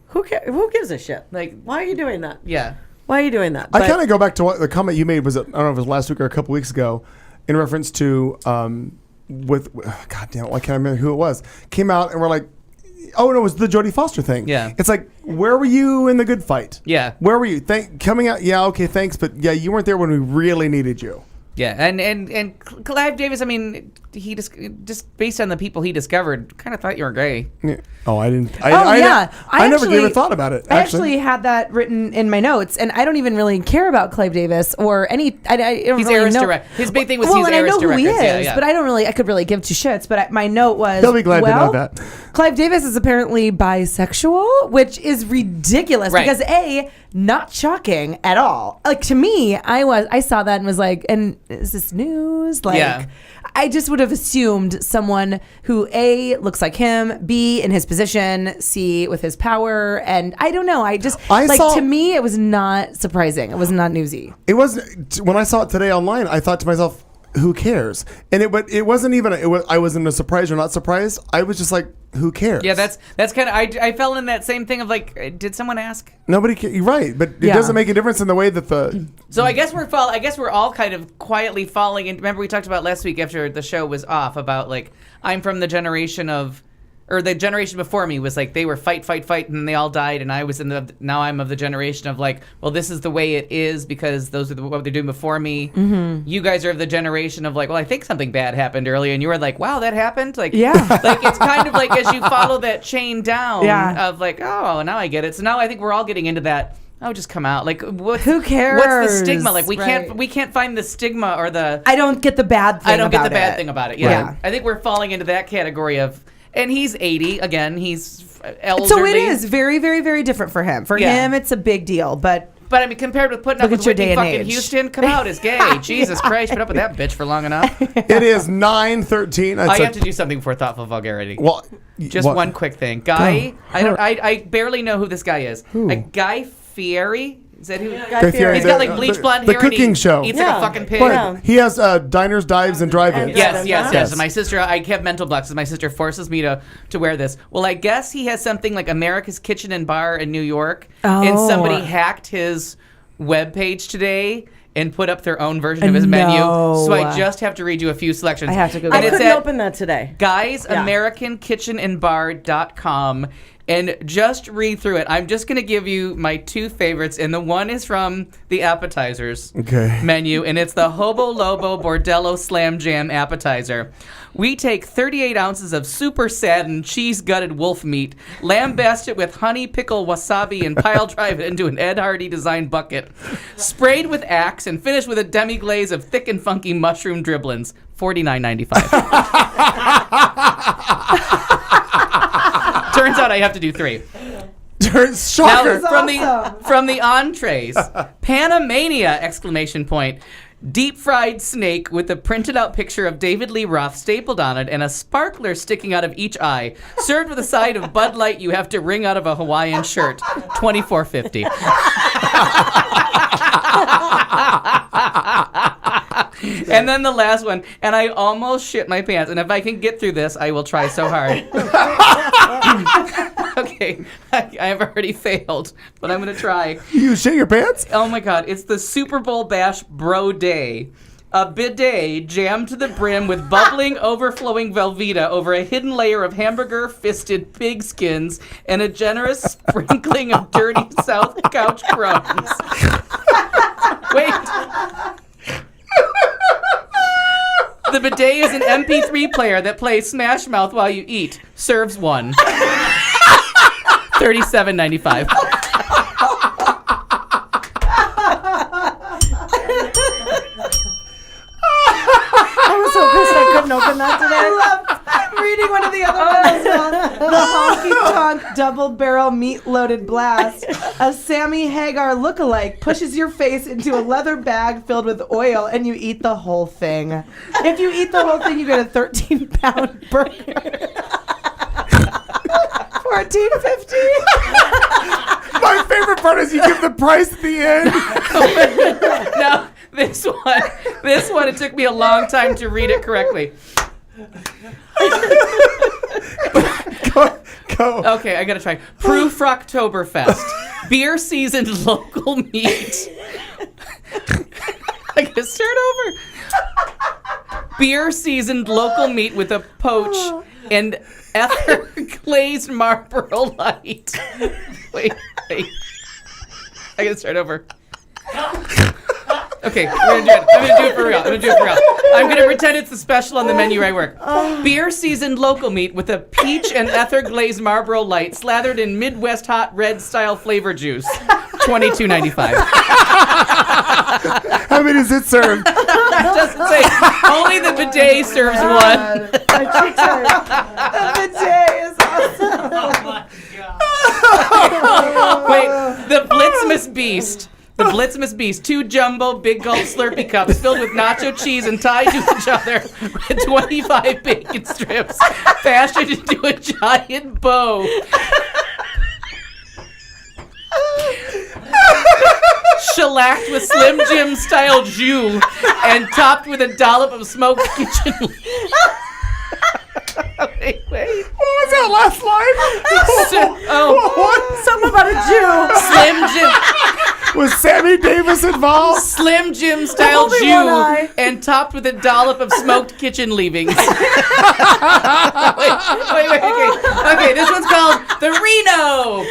Who Who gives a shit? Like, why are you doing that? Yeah. Why are you doing that? I But- kind of go back to what the comment you made was, I don't know if it was last week or a couple weeks ago, in reference to God damn it, why can't I remember who it was? Came out and we're like, oh, no, it was the Jodie Foster thing. Yeah. It's like, where were you in the good fight? Yeah. Where were you? Coming out, yeah, okay, thanks, but yeah, you weren't there when we really needed you. Yeah, and Clive Davis, I mean, he just based on the people he discovered, kind of thought you were gay. Yeah. Oh, I didn't. I never actually- gave a thought about it. I actually had that written in my notes, and I don't even really care about Clive Davis or any. I don't He's really Eris know. Direct. His big thing was well, he's and I Eris know who he is, Direct. Yeah. but I don't really. I could really give two shits. But my note was, He'll be glad to know that. Clive Davis is apparently bisexual, which is ridiculous Right. because not shocking at all. Like to me, I saw that and was like, and is this news? Like, Yeah. I just would have assumed someone who A, looks like him, B, in his position, C, with his power, and I don't know. To me, it was not surprising. It was not newsy. It wasn't. When I saw it today online, I thought to myself, who cares? And it wasn't even. I wasn't a surprise or not surprised. I was just like, who cares? Yeah, that's kind of. I fell in that same thing of like, did someone ask? Nobody. You're right, but it Yeah. doesn't make a difference in the way that the. So I guess we're all kind of quietly falling. And remember, we talked about last week after the show was off about like I'm from the generation of, or the generation before me was like they were fight, and they all died, and I was now I'm of the generation of like, well, this is the way it is because those are what they're doing before me. Mm-hmm. You guys are of the generation of like, well, I think something bad happened earlier, and you were like, wow, that happened. Like, Yeah. like it's kind of like as you follow that chain down Yeah. of like, oh, now I get it. So now I think we're all getting into that. Oh, just come out. Like, Who cares? What's the stigma? Like, we Right. can't find the stigma or the. I don't get the bad thing. I don't get the about bad it. thing about it. Yeah. Right. I think we're falling into that category of, and he's 80 again. He's elderly. So it is very, very, very different for him. For Yeah. him, it's a big deal. But I mean, compared with putting Look up at with your Whitney day and fucking age. Houston, come out as gay. Jesus Christ, put up with that bitch for long enough. It is 9:13. I have to do something before thoughtful vulgarity. Well, Just what? one quick thing. Guy, I barely know who this guy is. Who? A Guy Fieri. Is that who? Guy Fieri, He's got like bleach blonde the hair. and cooking he show. Eats like a fucking pig. But he has diners, dives, and drive-ins. Yes. My sister, I have mental blocks. My sister forces me to wear this. Well, I guess he has something like America's Kitchen and Bar in New York, and somebody hacked his webpage today and put up their own version of his menu. So I just have to read you a few selections. I have to go. I couldn't open that today. GuysAmericanKitchenandBar.com. And just read through it. I'm just going to give you my two favorites, and the one is from the appetizers menu, and it's the Hobo Lobo Bordello Slam Jam appetizer. We take 38 ounces of super saddened cheese-gutted wolf meat, lambaste it with honey, pickle, wasabi, and pile drive it into an Ed Hardy designed bucket. Sprayed with Axe and finished with a demi-glaze of thick and funky mushroom dribblings. $49.95. Turns out I have to do 3. Shocker. Now, from the entrees, Panamania! ! Deep fried snake with a printed out picture of David Lee Roth stapled on it and a sparkler sticking out of each eye, served with a side of Bud Light you have to wring out of a Hawaiian shirt. $24.50. And then the last one, and I almost shit my pants, and if I can get through this, I will try so hard. Okay, I have already failed, but I'm going to try. You shit your pants? Oh my God, it's the Super Bowl Bash Bro Day. A bidet jammed to the brim with bubbling, overflowing Velveeta over a hidden layer of hamburger-fisted pig skins and a generous sprinkling of dirty South Couch crumbs. Wait. The bidet is an MP3 player that plays Smash Mouth while you eat. Serves one. $37.95. but not today. I'm reading one of the other ones as well. The honky tonk double barrel meat loaded blast. A Sammy Hagar lookalike pushes your face into a leather bag filled with oil and you eat the whole thing. If you eat the whole thing, you get a 13-pound burger. $14.50. My favorite part is you give the price at the end. No, this one, it took me a long time to read it correctly. Go. Okay, I gotta try. Proof Rocktoberfest. Beer seasoned local meat. I gotta start over. Beer seasoned local meat with a poach and ether glazed Marlboro Light. Wait. I gotta start over. Okay, we're gonna do it. I'm gonna do it for real. I'm gonna pretend it's the special on the menu where I work. Beer seasoned local meat with a peach and ether glazed Marlboro Light slathered in Midwest hot red style flavor juice. $22.95. How many does it serve? It doesn't say. Only the bidet serves one. The bidet is awesome. Oh my God. Wait, the Blitzmas Beast. The Blitzmas Beast, 2 jumbo big gulp Slurpee cups filled with nacho cheese and tied to each other with 25 bacon strips fashioned into a giant bow. Shellacked with Slim Jim style jus and topped with a dollop of smoked kitchen. Wait. What was that last line? What? Something about a Jew. Slim Jim. Was Sammy Davis involved? Slim Jim style Only Jew one eye. and topped with a dollop of smoked kitchen leavings. wait, okay, this one's called the Reno.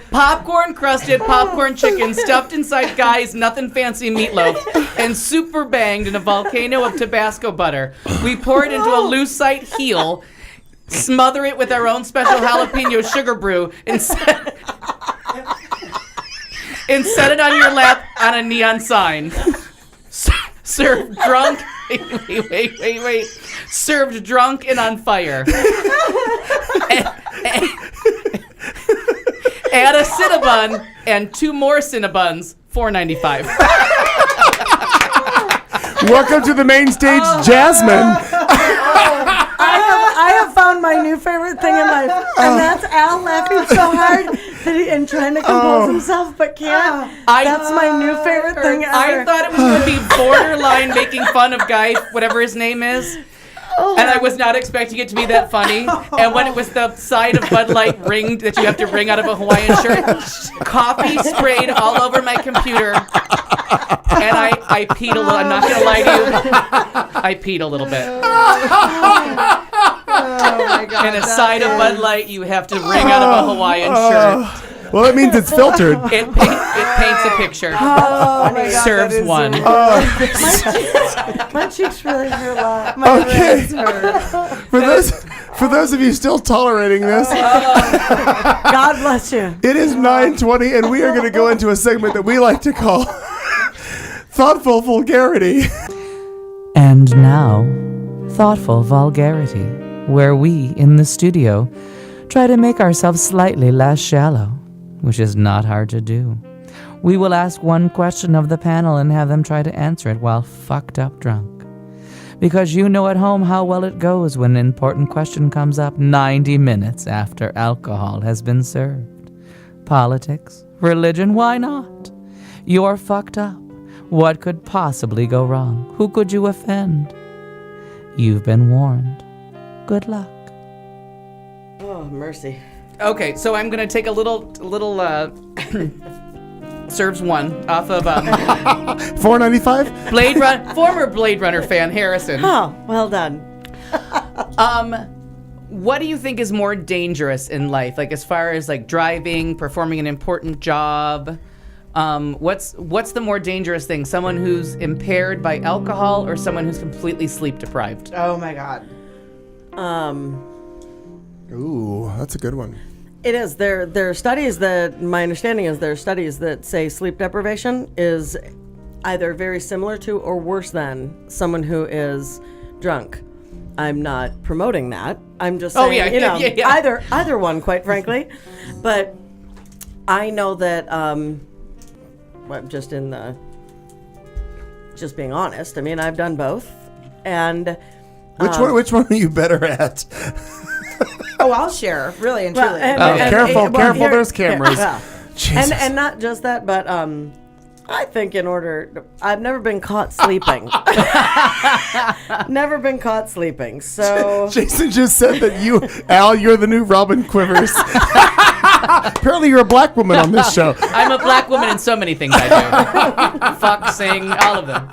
Popcorn crusted popcorn chicken stuffed inside Guy's nothing fancy meatloaf and super banged in a volcano of Tabasco butter. We pour it into a lucite heel, smother it with our own special jalapeno sugar brew, and set it on your lap on a neon sign. Served drunk. Wait. Served drunk and on fire. Add a Cinnabon and 2 more Cinnabuns, $4.95. Welcome to the main stage, Jasmine. I have found my new favorite thing in life, and that's Al laughing so hard that and trying to compose himself but can't. That's my new favorite thing ever. I thought it was going to be borderline making fun of Guy, whatever his name is. And I was not expecting it to be that funny. And when it was the side of Bud Light ringed that you have to wring out of a Hawaiian shirt, coffee sprayed all over my computer. And I peed a little. I'm not going to lie to you. I peed a little bit. Oh my God. And a side of Bud Light you have to wring out of a Hawaiian shirt. Well, it means it's filtered. It paints a picture. Oh my God, Serves one. My cheeks really hurt a lot. Okay. For those of you still tolerating this, God bless you. it is 9:20, and we are going to go into a segment that we like to call Thoughtful Vulgarity. And now, Thoughtful Vulgarity, where we, in the studio, try to make ourselves slightly less shallow, which is not hard to do. We will ask one question of the panel and have them try to answer it while fucked up drunk. Because you know at home how well it goes when an important question comes up 90 minutes after alcohol has been served. Politics, religion, why not? You're fucked up. What could possibly go wrong? Who could you offend? You've been warned. Good luck. Oh, mercy. Okay, so I'm gonna take a little serves one off of $4.95. Former Blade Runner fan Harrison. Oh, well done. What do you think is more dangerous in life? Like as far as like driving, performing an important job, what's the more dangerous thing? Someone who's impaired by alcohol or someone who's completely sleep deprived? Oh my God. Ooh, that's a good one. It is. There are studies that, my understanding is there are studies that say sleep deprivation is either very similar to or worse than someone who is drunk. I'm not promoting that. I'm just Oh, saying, yeah, yeah. either one, quite frankly. But I know that I'm just being honest. I mean, I've done both, and which one are you better at? Oh, I'll share, really and truly. Careful! There's cameras. And not just that, but I think I've never been caught sleeping. Never been caught sleeping. So Jason just said that Al, you're the new Robin Quivers. Apparently, you're a black woman on this show. I'm a black woman in so many things I do. Fuck, sing, all of them.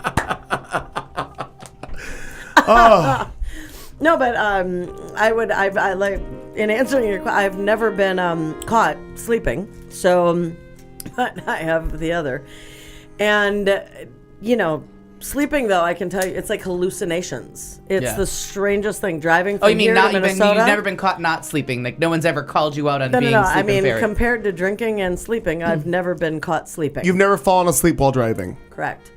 Oh. No, but I like in answering your question, I've never been caught sleeping. So, but I have the other, and sleeping though, I can tell you, it's like hallucinations. It's the strangest thing. Driving from here to Minnesota. You've never been caught not sleeping. Like no one's ever called you out on being No. sleep I mean, impaired. compared to drinking and sleeping, I've never been caught sleeping. You've never fallen asleep while driving. Correct,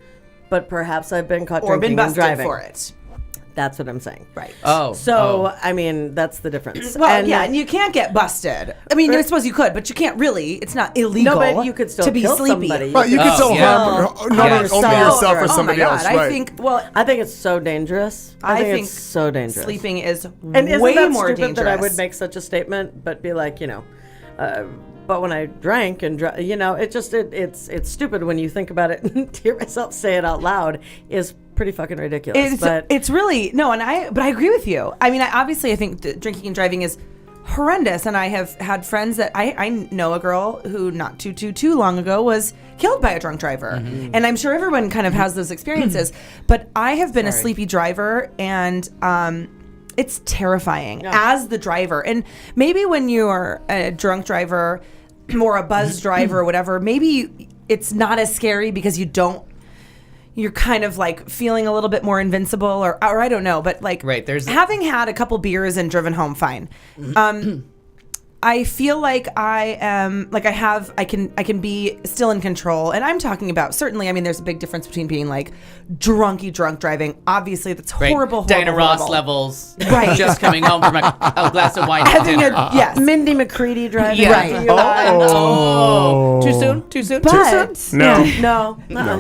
but perhaps I've been caught or drinking been and busted driving for it. That's what I'm saying. Right. I mean, that's the difference. Well, and you can't get busted. I mean, I suppose you could, but you can't really. It's not illegal. No, but you could still to be kill sleepy. somebody. Right, you could still harm not only yourself or somebody else. I Right. think it's so dangerous. I think it's so dangerous. Sleeping is and isn't way that more stupid dangerous. that I would make such a statement, but be like, but when I drank and it's stupid when you think about it and to hear myself say it out loud is pretty fucking ridiculous. It's really no, but I agree with you. I mean, I think that drinking and driving is horrendous, and I have had friends that I know a girl who not too long ago was killed by a drunk driver, and I'm sure everyone kind of has those experiences. But I have been a sleepy driver, and it's terrifying as the driver. And maybe when you're a drunk driver or a buzz driver or whatever, maybe it's not as scary because you're kind of like feeling a little bit more invincible or I don't know, but like having had a couple beers and driven home fine. I feel like I can be still in control, and I'm talking about certainly. I mean, there's a big difference between being like drunk driving. Obviously, that's horrible. Diana Ross levels, right? Just coming home from a glass of wine. Yes, Mindy McCready driving. Yeah. Right. Oh. Too soon. But no,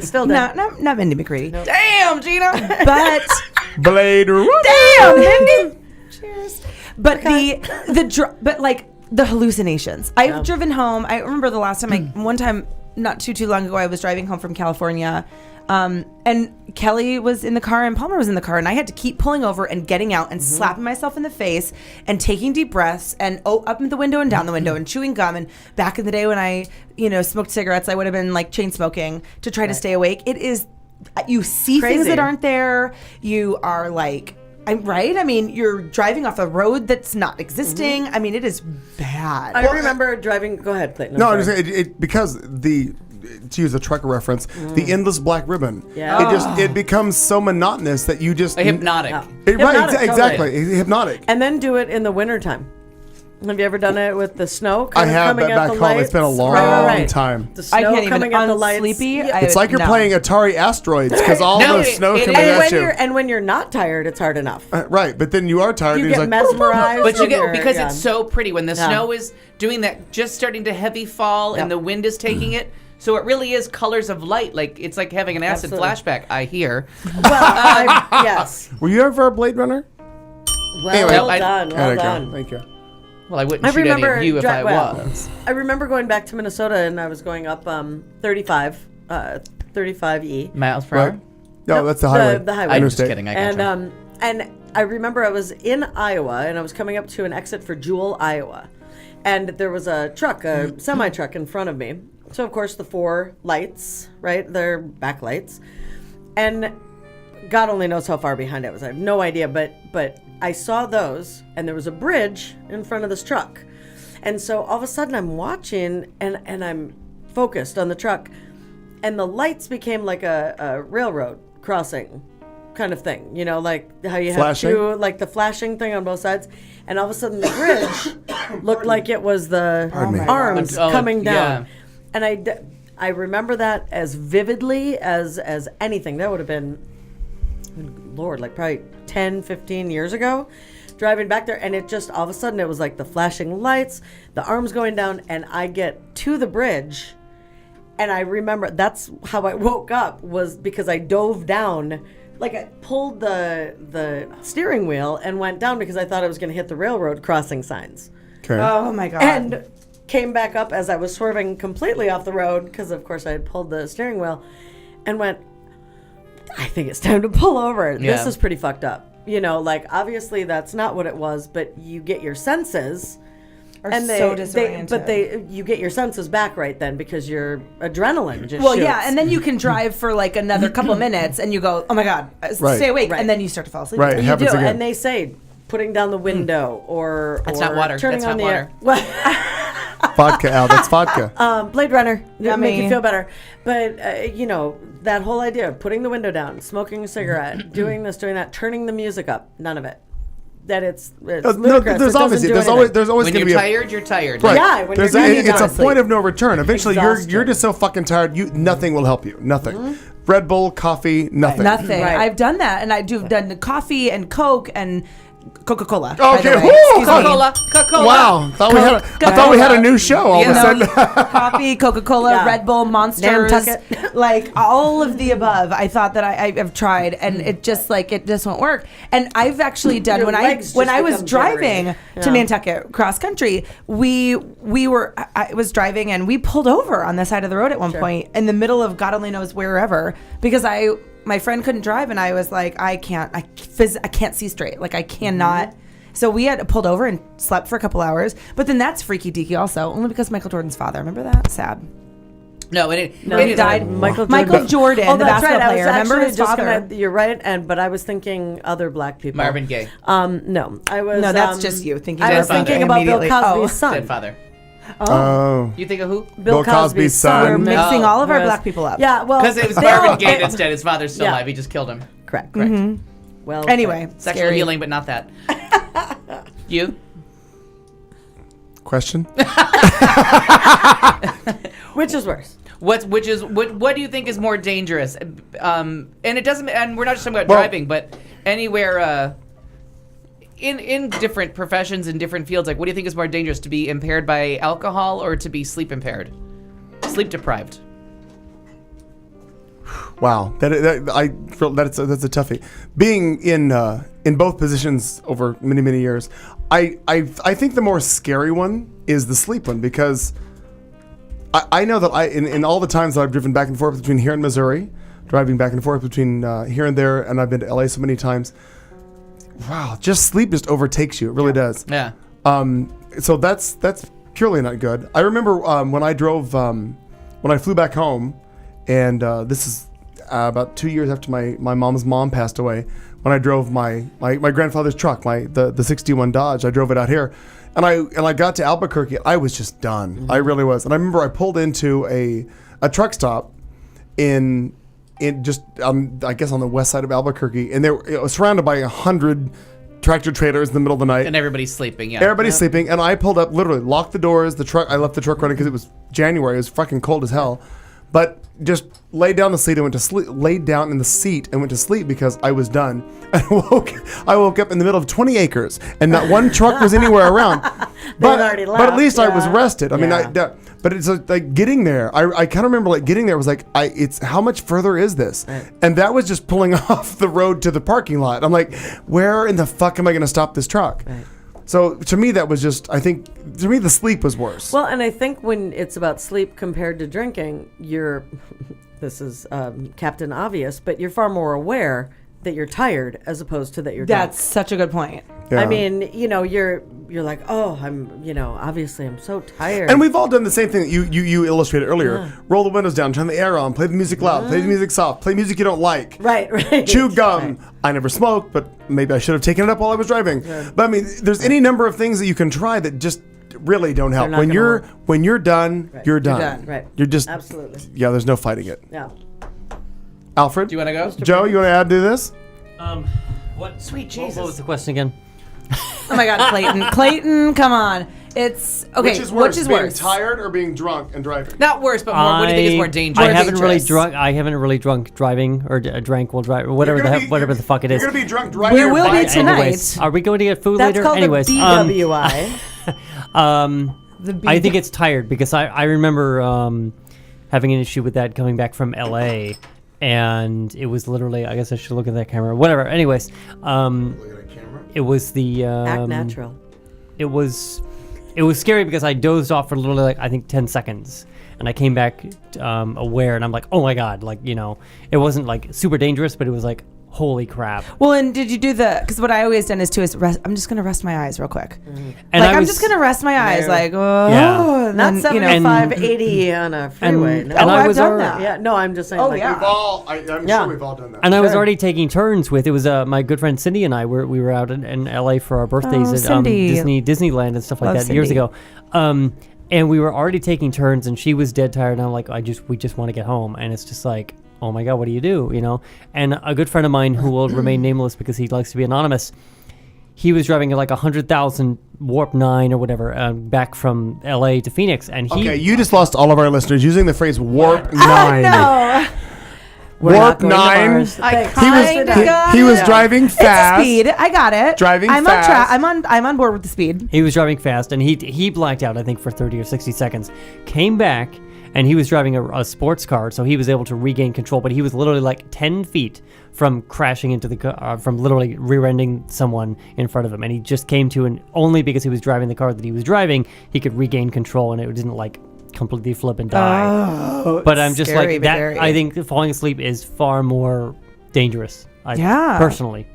still dead. No, not Mindy McCready. No. Damn, Gina. But Blade Runner. Damn, Mindy. Cheers. But the hallucinations. I've driven home. I remember the last time one time not too long ago, I was driving home from California, and Kelly was in the car and Palmer was in the car, and I had to keep pulling over and getting out and slapping myself in the face and taking deep breaths and up in the window and down the window and chewing gum. And back in the day when I, smoked cigarettes, I would have been like chain smoking to try to stay awake. It is, you see things that aren't there. You are like, I'm right. I mean, you're driving off a road that's not existing. I mean, it is bad. I remember driving. Go ahead, Clayton. No, I'm just saying because to use a trucker reference, the endless black ribbon. Yeah. It becomes so monotonous that you just hypnotic. Exactly. Hypnotic. And then do it in the wintertime. Have you ever done it with the snow? I have, but back home it's been a long time. The snow coming at the lights. Sleepy. It's like you're playing Atari Asteroids because all the snow coming at you. And when you're not tired, it's hard enough. Right, but then you are tired. You and get mesmerized. But you get because it's so pretty when the snow is doing that, just starting to heavy fall, and the wind is taking it. So it really is colors of light. Like it's like having an acid flashback. I hear. Well, yes. Were you ever a Blade Runner? Well done. Thank you. Well, I wouldn't shoot any of you if I was. I remember going back to Minnesota, and I was going up 35E. Miles per hour? No, that's the highway. The highway. I'm just kidding. I gotcha. And I remember I was in Iowa, and I was coming up to an exit for Jewell, Iowa. And there was a truck, a semi-truck in front of me. So, of course, the 4 lights, right? They're backlights. And God only knows how far behind I was. I have no idea, but I saw those, and there was a bridge in front of this truck. And so all of a sudden I'm watching, and I'm focused on the truck, and the lights became like a railroad crossing kind of thing, like how you have like the flashing thing on both sides. And all of a sudden the bridge looked like it was the arms coming down. Yeah. And I remember that as vividly as anything. That would have been Lord, like probably 10, 15 years ago, driving back there, and it just all of a sudden it was like the flashing lights, the arms going down, and I get to the bridge, and I remember that's how I woke up, was because I dove down. Like I pulled the steering wheel and went down because I thought I was going to hit the railroad crossing signs. Okay. Oh my God. And came back up as I was swerving completely off the road because of course I had pulled the steering wheel and went, I think it's time to pull over. Yeah. This is pretty fucked up. You know, like obviously that's not what it was, but you get your senses. And so disoriented. You get your senses back right then because your adrenaline just Well, shoots. yeah, and then you can drive for like another couple minutes, and you go, "Oh my God, stay awake," Right. and then you start to fall asleep. Right. It You happens do, again. and they say putting down the window or That's not water. turning That's on not the water. What? Vodka, Al. That's vodka. Blade Runner. It'll make you Yummy. feel better. But, you know, that whole idea of putting the window down, smoking a cigarette, doing this, doing that, turning the music up, none of it. That it's No, ludicrous. there's It doesn't obviously do there's anything. always When going to you're be tired, you're tired. Right. Yeah, when There's you're ready, it's you a go to point sleep. of no return. Eventually, Exhaustion. you're just so fucking tired. Nothing will help you. Nothing. Red Bull, coffee, nothing. Nothing. Right. I've done that, and I've done the coffee and Coke and Coca-Cola. Okay. By the way. Woo! Excuse me. Coca-Cola. Wow. I thought we had a new show all of a sudden. Coffee, Coca-Cola, Yeah. Red Bull, Monsters, Nantucket. like all of the above. I thought that I've tried, and it just won't work. And I've actually done Your when I legs when just I was become driving jittery. to Yeah. Nantucket cross country. I was driving, and we pulled over on the side of the road at one point in the middle of God only knows wherever because my friend couldn't drive, and I was like, I can't see straight. Like I cannot. So we had pulled over and slept for a couple hours. But then that's freaky deaky also, only because Michael Jordan's father. Remember that? Sad. No, He it died. Michael Jordan, Oh, the that's basketball right. player. I was Remember actually his just father? you're right, but I was thinking other black people. Marvin Gaye. No, I was. No, that's just you thinking. I was Dead father. thinking about Bill Immediately. Cosby's Oh. son. Dead father. Oh. You think of who? Bill Cosby's son. We're mixing all of our Yes. black people up. Yeah, well, Because it was they Marvin all- Gaye that's dead. His father's still Yeah. alive. He just killed him. Correct. Well, Anyway, Sexual scary. healing, but not that. You? Question? which is worse? What do you think is more dangerous? And it doesn't. And we're not just talking about Well- driving, but anywhere. In different professions and different fields, like what do you think is more dangerous, to be impaired by alcohol or to be sleep impaired, sleep deprived? Wow, that's a toughie. Being in both positions over many years, I think the more scary one is the sleep one, because I know that in all the times that I've driven back and forth between here and Missouri, driving back and forth between here and there, and I've been to LA so many times. Wow, just sleep just overtakes you. It really does. Yeah. So that's purely not good. I remember when I drove when I flew back home, and this is about 2 years after my mom's mom passed away. When I drove my grandfather's truck, the 61 Dodge, I drove it out here, and I got to Albuquerque. I was just done. Mm-hmm. I really was. And I remember I pulled into a truck stop in just I guess on the west side of Albuquerque, and it was surrounded by 100 tractor trailers in the middle of the night. And everybody's sleeping. Yeah. Everybody's sleeping, and I pulled up, literally locked the doors. I left the truck running because it was January. It was fucking cold as hell, but just laid down the seat and went to sleep. Laid down in the seat and went to sleep because I was done. And I woke up in the middle of 20 acres, and not one truck was anywhere around. But at least I was rested. I mean, but it's like getting there. I kind of remember like getting there was like, it's how much further is this? Right. And that was just pulling off the road to the parking lot. I'm like, where in the fuck am I going to stop this truck? Right. So to me, that was just, I think, to me, the sleep was worse. Well, and I think when it's about sleep compared to drinking, this is Captain Obvious, but you're far more aware that you're tired as opposed to that you're drunk. That's such a good point. Yeah. I mean, you're like, oh, obviously I'm so tired. And we've all done the same thing that you illustrated earlier. Yeah. Roll the windows down, turn the air on, play the music loud, play the music soft, play music you don't like. Right. Chew gum. Right. I never smoked, but maybe I should have taken it up while I was driving. Yeah. But I mean, there's any number of things that you can try that just really don't help. When you're done, right. you're done. Right. You're just absolutely. Yeah, there's no fighting it. Yeah. Alfred, do you want to go? Joe, you want to add to this? What? Sweet Jesus. What was the question again? Oh my God, Clayton, come on. It's okay. Which is worse, being worse? tired or being drunk and driving? Not worse, but more. What do you think is more dangerous? I haven't really drunk driving or drank while driving, or whatever the fuck it is. You're gonna be drunk driving. We will be tonight. Anyways, are we going to get food That's later? called Anyways, the DWI. I think it's tired because I remember having an issue with that coming back from LA, and it was literally, I guess I should look at that camera. Whatever. Anyways, it was the Act natural. It was scary because I dozed off for literally like I think 10 seconds, and I came back aware, and I'm like, oh my god, like, you know, it wasn't like super dangerous, but it was like, holy crap. Well, and did you do because what I always done is rest, I'm just gonna rest my eyes real quick. And I'm just gonna rest my eyes, like, oh, yeah. and Not then, 75, 80 on a freeway. And I I've was done already, that. Yeah, no, I'm just saying. Oh, like, yeah. We've all, I'm sure we've all done that. And I was already taking turns with, it was my good friend Cindy and I, we were out in LA for our birthdays at Disneyland and stuff like that years ago. And we were already taking turns, and she was dead tired, and I'm like, we just want to get home. And it's just like, oh my god, what do you do, you know? And a good friend of mine who will remain nameless because he likes to be anonymous, he was driving like 100,000 Warp 9 or whatever back from LA to Phoenix, and he... Okay, you just lost all of our listeners using the phrase Warp 9. No. Warp 9. He was driving fast. It's a speed. I got it. I'm fast. I'm on board with the speed. He was driving fast, and he blacked out, I think, for 30 or 60 seconds. Came back, and he was driving a sports car, so he was able to regain control. But he was literally like 10 feet from crashing into the car, from literally rear-ending someone in front of him. And he just came to, and only because he was driving the car that he was driving, he could regain control, and it didn't like completely flip and die. But I'm just scary, like that. very. I think falling asleep is far more dangerous. Personally.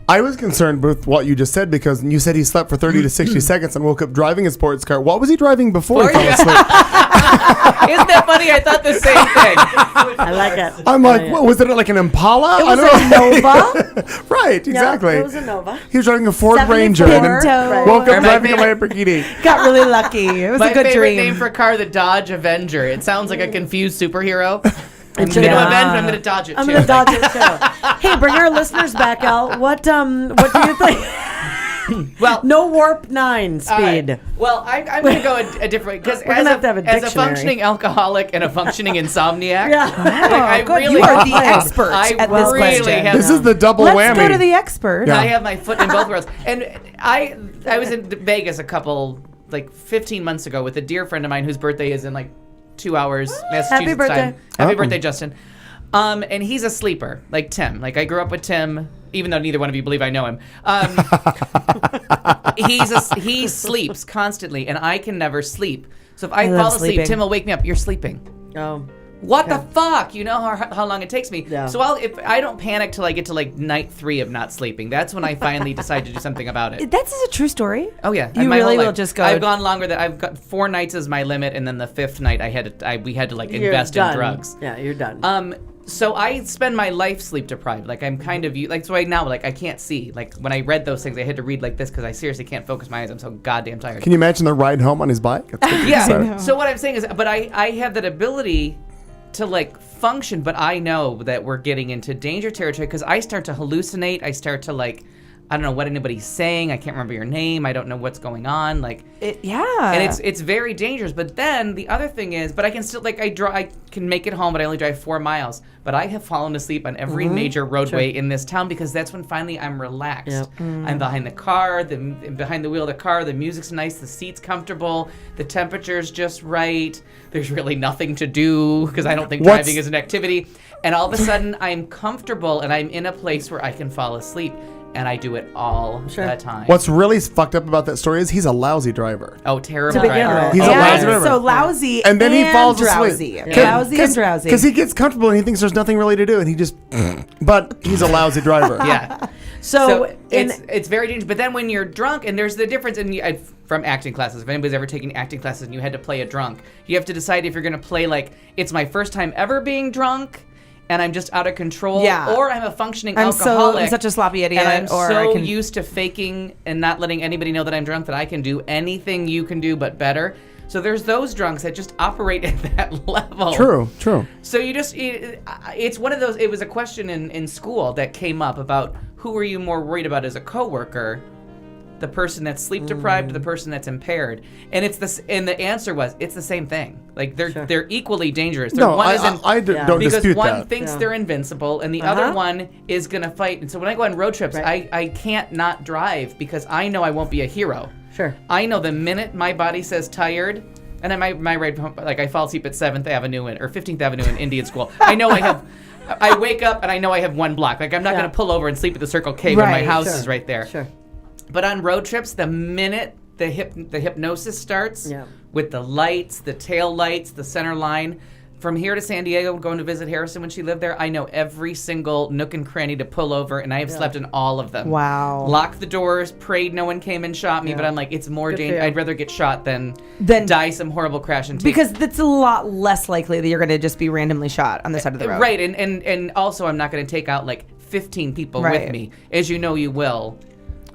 I was concerned with what you just said because you said he slept for 30 to 60 seconds and woke up driving a sports car. What was he driving before he fell asleep? Isn't that funny? I thought the same thing. I like it. I'm like, what was it, like an Impala? It was a Nova. Right, exactly. Yeah, it was a Nova. He was driving a Ford Ranger and then woke up driving a Lamborghini. Got really lucky. It was My a good favorite dream. name for a car, the Dodge Avenger. It sounds like a confused superhero. I'm going to avenge, but I'm going to dodge it too. I'm going to dodge it too. Hey, bring our listeners back, Al. What do you think? Well, no Warp 9 speed. Right. Well, I'm going to go a different because as a functioning alcoholic and a functioning insomniac, you are the expert at this question. This is the double whammy. Let's go to the expert. I have my foot in both worlds. And I was in Vegas 15 months ago with a dear friend of mine whose birthday is in like 2 hours Massachusetts Happy birthday. time. Happy birthday, Justin. And he's a sleeper, like Tim. Like I grew up with Tim, even though neither one of you believe I know him. He sleeps constantly, and I can never sleep. So if I fall asleep, Tim will wake me up. You're sleeping. Oh. What the fuck? You know how long it takes me. Yeah. So if I don't panic till I get to like night 3 of not sleeping, that's when I finally decide to do something about it. That's a true story. Oh yeah, You my really whole will life. just go. I've gone longer than I've got 4 nights as my limit, and then the 5th night we had to like You're invest done. in drugs. Yeah, you're done. So I spend my life sleep deprived. Like I'm kind of like so right now. Like I can't see. Like when I read those things, I had to read like this because I seriously can't focus my eyes. I'm so goddamn tired. Can you imagine the ride home on his bike? Yeah. So what I'm saying is, but I have that ability to like function, but I know that we're getting into danger territory because I start to hallucinate. I start to like, I don't know what anybody's saying. I can't remember your name. I don't know what's going on. Like, and it's very dangerous. But then the other thing is, but I can still like I can make it home, but I only drive 4 miles. But I have fallen asleep on every major roadway in this town because that's when finally I'm relaxed. Yep. I'm behind the car, behind the wheel of the car. The music's nice, the seat's comfortable, the temperature's just right. There's really nothing to do because I don't think driving is an activity. And all of a sudden, I'm comfortable and I'm in a place where I can fall asleep. And I do it all the time. What's really fucked up about that story is he's a lousy driver. Oh, terrible To begin driver. with. He's a lousy driver. So lousy And then he falls drowsy. asleep. Lousy and drowsy. Because he gets comfortable and he thinks there's nothing really to do, and he just. But he's a lousy driver. Yeah. So it's very dangerous. But then when you're drunk, and there's the difference in from acting classes. If anybody's ever taken acting classes and you had to play a drunk, you have to decide if you're going to play like it's my first time ever being drunk. And I'm just out of control, or I'm a functioning alcoholic. I'm such a sloppy idiot, and I'm or so I can... used to faking and not letting anybody know that I'm drunk that I can do anything you can do, but better. So there's those drunks that just operate at that level. True. So you just, it's one of those, it was a question in school that came up about who were you more worried about as a coworker, the person that's sleep deprived to the person that's impaired, and it's this. And the answer was it's the same thing. Like they're equally dangerous. I don't because dispute one that. thinks they're invincible, and the other one is gonna fight. And so when I go on road trips, I can't not drive because I know I won't be a hero. Sure. I know the minute my body says tired, and then my ride home, like I fall asleep at 7th Avenue or 15th Avenue in Indian School. I know I wake up and I know I have one block. Like I'm not going to pull over and sleep at the Circle K when my house is right there. Sure. But on road trips, the minute the hypnosis starts with the lights, the tail lights, the center line. From here to San Diego, going to visit Harrison when she lived there, I know every single nook and cranny to pull over, and I have slept in all of them. Wow. Locked the doors, prayed no one came and shot me, but I'm like, it's more dangerous. I'd rather get shot than die some horrible crash and because it's a lot less likely that you're going to just be randomly shot on the side of the road. Right, and also I'm not going to take out like 15 people with me, as you know you will.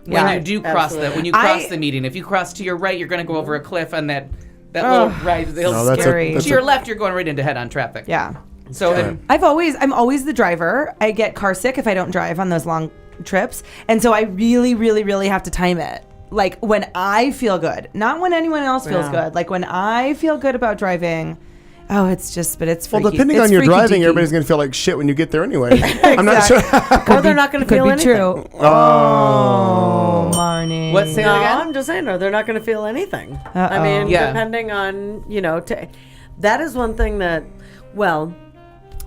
When you do cross the median, if you cross to your right, you're going to go over a cliff on that little ride. It's scary. To your left, you're going right into head-on traffic. Yeah. So I'm always the driver. I get car sick if I don't drive on those long trips, and so I really, really, really have to time it. Like when I feel good, not when anyone else feels good. Like when I feel good about driving. Oh, it's freaky. Well, depending on your driving, everybody's going to feel like shit when you get there anyway. I'm not sure. Or they're not going to feel anything. True. Oh, Marnie. What's say that again? I'm just saying, they're not going to feel anything. I mean, depending on, that is one thing that, well,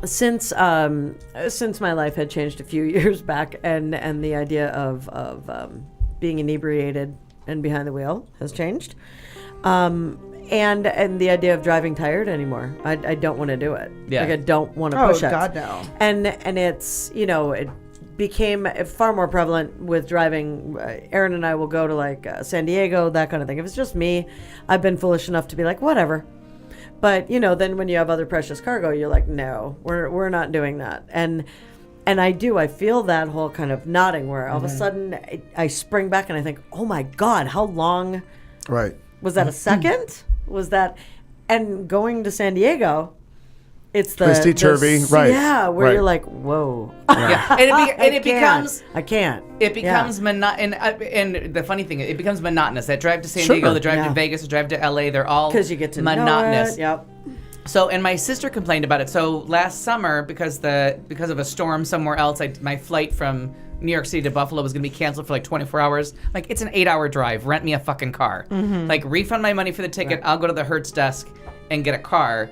since my life had changed a few years back, and the idea of being inebriated and behind the wheel has changed. And the idea of driving tired anymore. I don't want to do it. Yeah. Like I don't want to push it. Oh, God, no. And it's, it became far more prevalent with driving. Aaron and I will go to like San Diego, that kind of thing. If it's just me, I've been foolish enough to be like, whatever. But, then when you have other precious cargo, you're like, no, we're not doing that. And I feel that whole kind of nodding where all of a sudden I spring back and I think, oh my God, how long was that? A second? Was that, and going to San Diego, it's the twisty turvy, right? Yeah, where you're like, whoa, yeah, and it becomes I can't. It becomes and the funny thing, it becomes monotonous. That drive to San Diego, the drive to Vegas, the drive to LA, they're all because you get to monotonous. Know it. Yep. So, and my sister complained about it. So last summer, because of a storm somewhere else, my flight from New York City to Buffalo was going to be canceled for like 24 hours. Like, it's an 8-hour drive. Rent me a fucking car. Mm-hmm. Like, refund my money for the ticket. I'll go to the Hertz desk and get a car.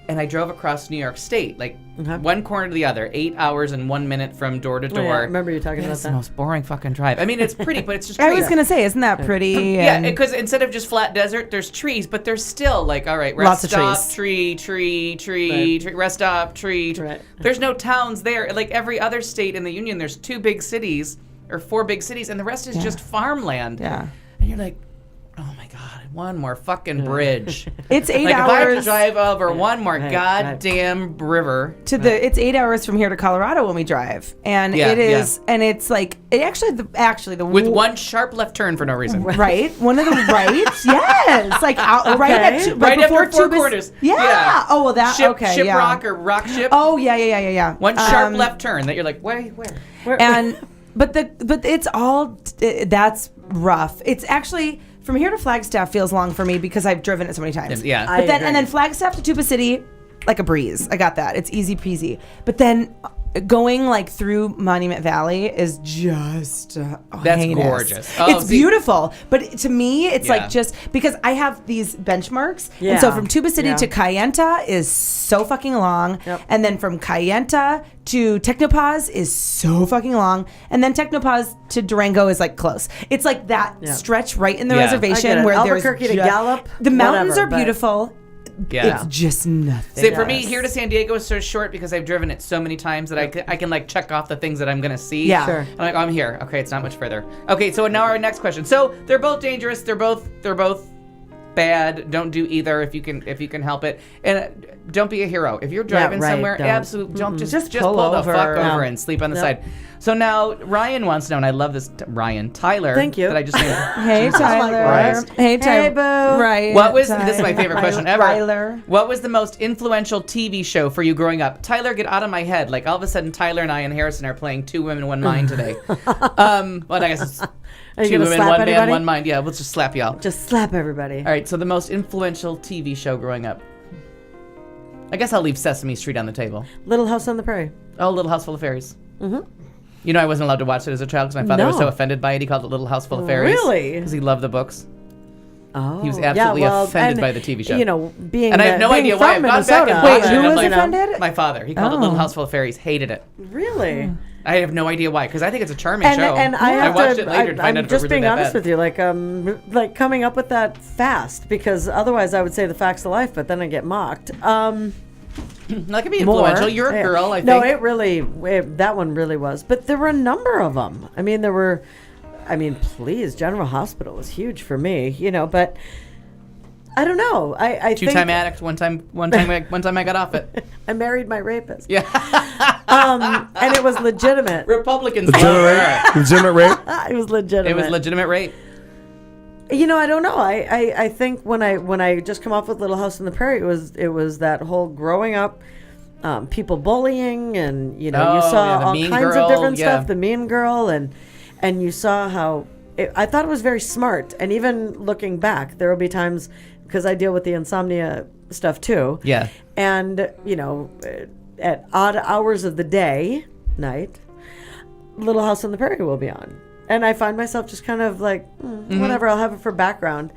And I drove across New York State, like one corner to the other, 8 hours and 1 minute from door to door. Yeah, I remember you talking about that. It's the most boring fucking drive. I mean, it's pretty, but it's just I was going to say, isn't that pretty? Yeah, because instead of just flat desert, there's trees, but there's still like, all right, rest stop, tree, rest stop, tree. Right. There's no towns there. Like every other state in the union, there's 2 big cities or 4 big cities, and the rest is just farmland. Yeah. And you're like, oh my God, one more fucking bridge. It's 8 like hours. If I have to drive over one more goddamn river. It's 8 hours from here to Colorado when we drive. And it is, and it's like, it actually the with one sharp left turn for no reason. Right? One of the rights? Yes. Like right after 4 quarters. Yeah. Oh, well that, Ship rock or rock ship. Oh, yeah. One sharp left turn that you're like, where? And, but it's all, that's rough. It's actually, from here to Flagstaff feels long for me because I've driven it so many times. Yeah. But then Flagstaff to Tuba City, like a breeze. I got that. It's easy peasy. But then going like through Monument Valley is just that's heinous. Gorgeous. It's beautiful, but to me, it's like just because I have these benchmarks, and so from Tuba City to Kayenta is so fucking long, and then from Kayenta to Technopause is so fucking long, and then Technopause to Durango is like close. It's like that stretch right in the reservation where Albuquerque there's to Gallup. The mountains are beautiful. Yeah. It's just nothing. See, for me, here to San Diego is so short because I've driven it so many times that I can like check off the things that I'm going to see. Yeah. Sure. I'm like, I'm here. Okay, it's not much further. Okay, so now our next question. So they're both dangerous. They're both bad. Don't do either if you can help it. And don't be a hero. If you're driving somewhere, absolutely don't just pull the fuck over and sleep on the side. So now Ryan wants to know, and I love this. Ryan Tyler. Thank you. That I just named. Hey, Jesus Tyler. Christ. Hey, Tyler. Hey, boo. Right. What was this is my favorite question ever? Tyler. What was the most influential TV show for you growing up? Tyler, get out of my head. Like all of a sudden, Tyler and I and Harrison are playing Two Women, One Mind today. Well, I guess it's Two Women, One Man, One Mind. Yeah, we'll just slap y'all. Just slap everybody. All right. So the most influential TV show growing up. I guess I'll leave Sesame Street on the table. Little House on the Prairie. Oh, Little House Full of Fairies. Mm-hmm. You know, I wasn't allowed to watch it as a child because my father was so offended by it. He called it Little House Full of Fairies. Really? Because he loved the books. Oh, he was absolutely offended by the TV show. You know, being and I have no idea why. I've gone back and Wait, watched who it. was Like, offended? my father. He called it Little House Full of Fairies. Hated it. Really? I have no idea why, because I think it's a charming show. And I watched it later to find out if it just was being that honest bad. with you, like coming up with that fast, because otherwise I would say the facts of life, but then I get mocked. That could be influential. You're a girl, I think. No, that one really was. But there were a number of them. Please, General Hospital was huge for me, but I don't know. I Two-time addict. One time I got off it. I married my rapist. Yeah. And it was legitimate. Republicans. Legitimate rape? It was legitimate. It was legitimate rape. I don't know. I think when I just come off with Little House on the Prairie, it was that whole growing up, people bullying, and you saw all kinds of different stuff. The mean girl, and you saw how I thought it was very smart. And even looking back, there will be times, because I deal with the insomnia stuff too. Yeah. And at odd hours of the night, Little House on the Prairie will be on. And I find myself just kind of like, whatever, I'll have it for background.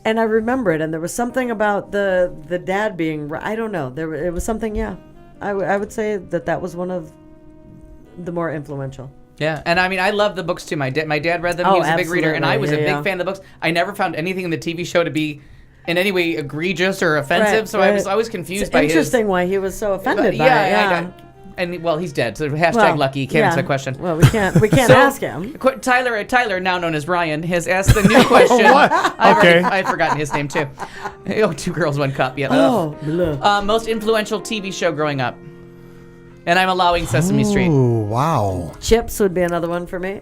And I remember it, and there was something about the dad being, I don't know, it was something, I would say that was one of the more influential. Yeah, and I love the books too. My dad read them, he was a big reader, and I was a big fan of the books. I never found anything in the TV show to be in any way egregious or offensive, so I was always confused by his... Interesting why he was so offended by it, And well, he's dead. So hashtag lucky. Can't answer the question. Well, we can't ask him. Tyler, now known as Ryan, has asked the new question. I've forgotten his name too. Oh, Two Girls, One Cup. Yeah. Most influential TV show growing up, and I'm allowing Sesame Street. Oh wow. Chips would be another one for me.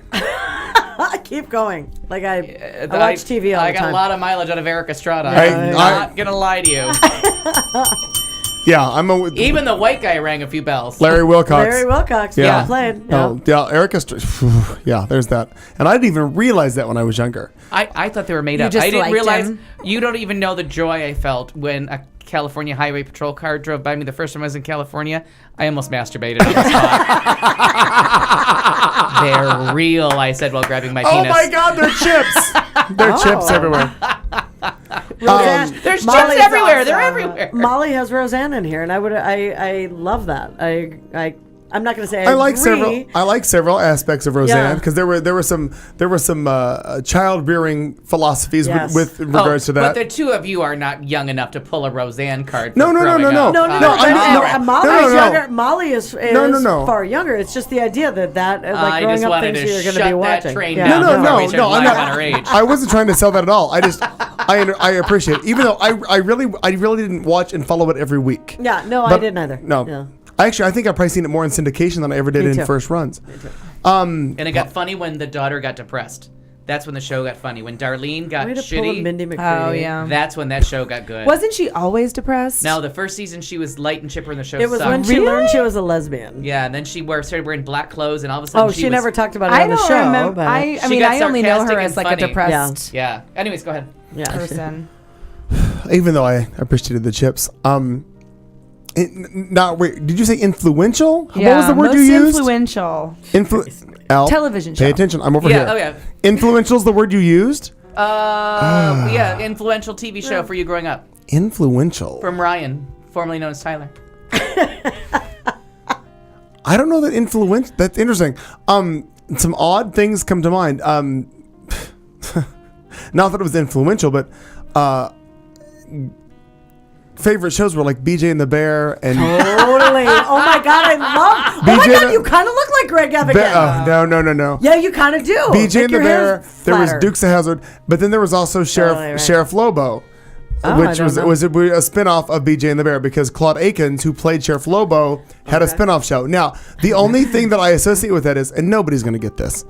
Keep going. Like I watch TV all the time. I got a lot of mileage out of Eric Estrada. I'm not gonna lie to you. Yeah, even the white guy rang a few bells. Larry Wilcox. Yeah, played. Eric Estrada. Yeah, there's that. And I didn't even realize that when I was younger. I thought they were made up. I didn't realize. You don't even know the joy I felt when a California Highway Patrol car drove by me the first time I was in California. I almost masturbated on the spot. They're real, I said while grabbing my penis. Oh my God, they're chips. They're chips everywhere. There's chips everywhere. They're everywhere. Molly has Roseanne in here, and I love that. I'm not going to say I like agree. several aspects of Roseanne, because there were some child rearing philosophies with regards to that. But the two of you are not young enough to pull a Roseanne card. No. Molly's younger. Molly is far younger. It's just the idea that growing up things you're going to be watching. No. I'm not. I wasn't trying to sell that at all. I appreciate it, even though I really didn't watch and follow it every week. Yeah, no, I didn't either. No. Yeah. Actually, I think I've probably seen it more in syndication than I ever did in first runs. And it got funny when the daughter got depressed. That's when the show got funny. When Darlene got shitty. Mindy McCready. Oh, yeah. That's when that show got good. Wasn't she always depressed? No, the first season she was light and chipper, and the show It was sucked. when she learned she was a lesbian. Yeah, and then she started wearing black clothes, and all of a sudden she never talked about it on the show. I only know her as like a depressed Yeah. Anyways, go ahead. person. Even though I appreciated the chips. Did you say influential? Yeah, what was the word you used? Influential. Television show. Pay attention. I'm over here. Oh, yeah. Influential is the word you used? Yeah, influential TV show for you growing up. Influential. From Ryan, formerly known as Tyler. I don't know that influential. That's interesting. Some odd things come to mind. Not that it was influential, but favorite shows were like BJ and the Bear and totally. Oh my God, I love. BJ, oh my God, you kind of look like Greg Evigan. No. Yeah, you kind of do. BJ and the Bear. There was Dukes of Hazzard, but then there was also Sheriff Lobo. which was a spin-off of BJ and the Bear, because Claude Akins, who played Sheriff Lobo, had a spin-off show. Now, the only thing that I associate with that is, and nobody's going to get this,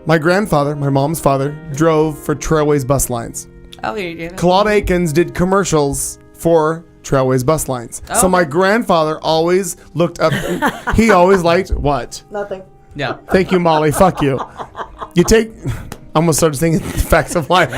my grandfather, my mom's father, drove for Trailways Bus Lines. Oh, yeah. Claude Akins did commercials for Trailways Bus Lines. Oh, so my grandfather always looked up. He always liked what? Nothing. Yeah. Thank you, Molly. Fuck you. You take. I almost started singing Facts of Life.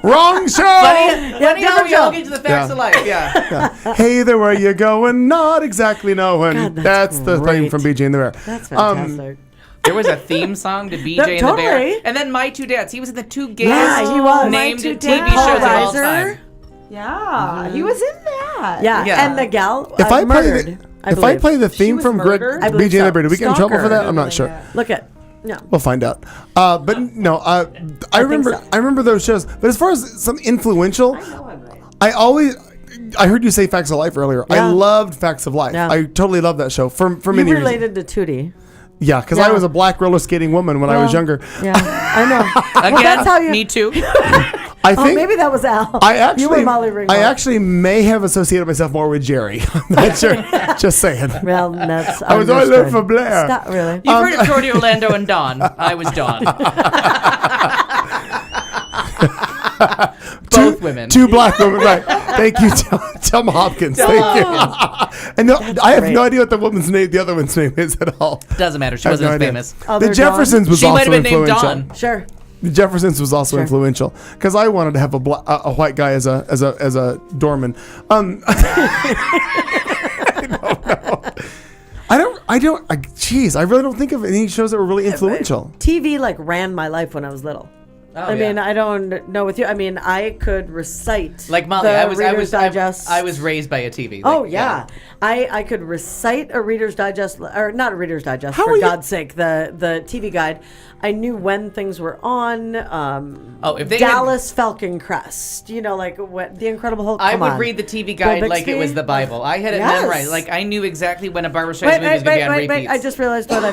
Wrong show. Funny how we all get to the Facts of Life. Yeah. Hey there, where you going? Not exactly knowing. God, that's the thing from BJ and the Bear. That's fantastic. There was a theme song to BJ and the Bear, and then My Two Dads. He was in the two gayest he was. named My Two TV Dads. shows of all Reiser. time. Yeah, he was in that. Yeah. And the gal If I murdered. I play the theme from Greg, I believe BJ and the so. Bear, do we get in trouble for that? I'm not sure. Look at. No. We'll find out. But no, I remember those shows. But as far as some influential, I heard you say Facts of Life earlier. Yeah. I loved Facts of Life. Yeah. I totally loved that show for many You years. related to Tootie. Yeah, because I was a black roller skating woman when I was younger. Yeah, I know. Again, well, that's how you. me too. I think maybe that was Al. you were Molly Ringwald. I actually may have associated myself more with Jerry. I'm not sure. Just saying. Well, that's. I was only looking for Blair. Stop, really. You've heard of Jordy Orlando and Dawn. I was Dawn. Both women. Two black women, right. Thank you, Thelma Hopkins. Thank you. And I have no idea what the woman's name, the other one's name is at all. Doesn't matter. She wasn't as famous. The Jeffersons was she also might have been influential. named Dawn. Sure. The Jeffersons was also influential because I wanted to have a white guy as a doorman. I really don't think of any shows that were really influential. TV ran my life when I was little. I mean, I don't know with you. I mean, I could recite like Molly. the I was raised by a TV. Oh yeah, I could recite a Reader's Digest, or not a Reader's Digest, for God's sake, the TV guide. I knew when things were on. If they Dallas Falcon Crest, what The Incredible Hulk. I would read the TV guide like it was the Bible. I had it memorized. Like I knew exactly when a Barbra Streisand movie was going to be on repeats. I just realized what I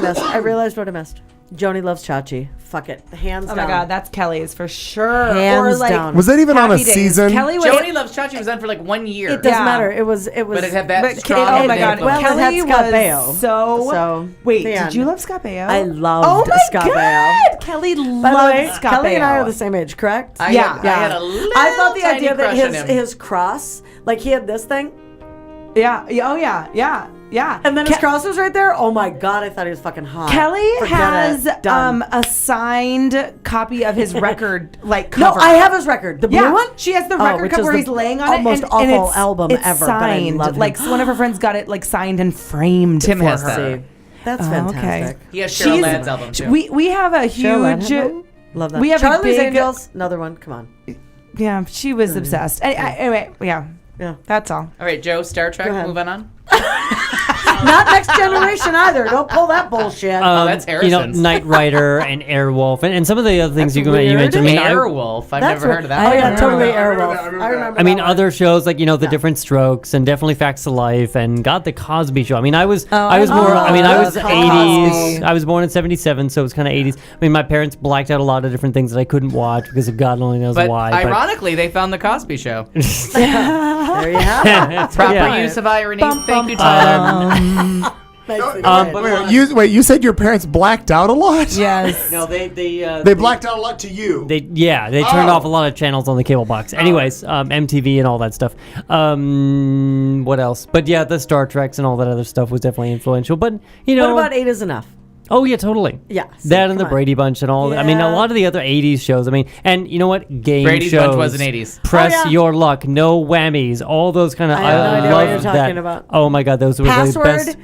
missed. Joni Loves Chachi. Fuck it. Hands down. Oh my God, that's Kelly's for sure. Hands down. Was that even on a season? Joni Loves Chachi was on for like 1 year. It doesn't matter. It was. But it had that strong. Oh my God. Well, Kelly it had Scott was Baio. Wait, did you love Scott Baio? I loved Scott Baio. God, Kelly loved Scott Baio. Kelly and I are the same age, correct? I had a little I thought the tiny idea that crush on him. his cross, like he had this thing. Yeah. Oh yeah. And then his cross was right there. Oh my God, I thought he was fucking hot. Kelly Forget has it. Done. a signed copy of his record, No, cover. I have his record. The blue one? She has the record which cover is where the he's laying on it. almost and awful it's, album it's ever, but I signed. love him. One of her friends got it signed and framed. Tim for has her. that. That's fantastic. He has Cheryl Ladd's album too. We have a Cheryl Ladd huge. had one? Love that. We have Charlie's a big, Angels. Another one. Come on. Yeah, she was obsessed. Anyway, yeah. That's all. All right, Joe. Star Trek. Moving on. Not Next Generation either. Don't pull that bullshit. That's Harrison's. Knight Rider and Airwolf and some of the other things you mentioned. I mean, Airwolf. I've never heard of that. Oh yeah, totally Airwolf. I remember. I mean, other shows like the Different Strokes and definitely Facts of Life and the Cosby Show. I mean, I was more. I mean, I was Cosby. 80s. I was born in '77, so it was kind of 80s. I mean, my parents blacked out a lot of different things that I couldn't watch because of God only knows why. Ironically, they found the Cosby Show. There you have it. Proper use of irony. Thank you, Tyler. You said your parents blacked out a lot? Yes. No, they blacked out a lot to you. They turned off a lot of channels on the cable box. Anyways, MTV and all that stuff. What else? But yeah, the Star Treks and all that other stuff was definitely influential. But What about 8 is Enough? Oh yeah, totally. Yeah, that and the Brady Bunch and all. I mean, a lot of the other '80s shows. I mean, and you know what? Game Brady's shows. Bunch was an '80s. Press your luck. No whammies. All those kind of. I have no idea what you're loved talking that. about. Oh my God, those were the best.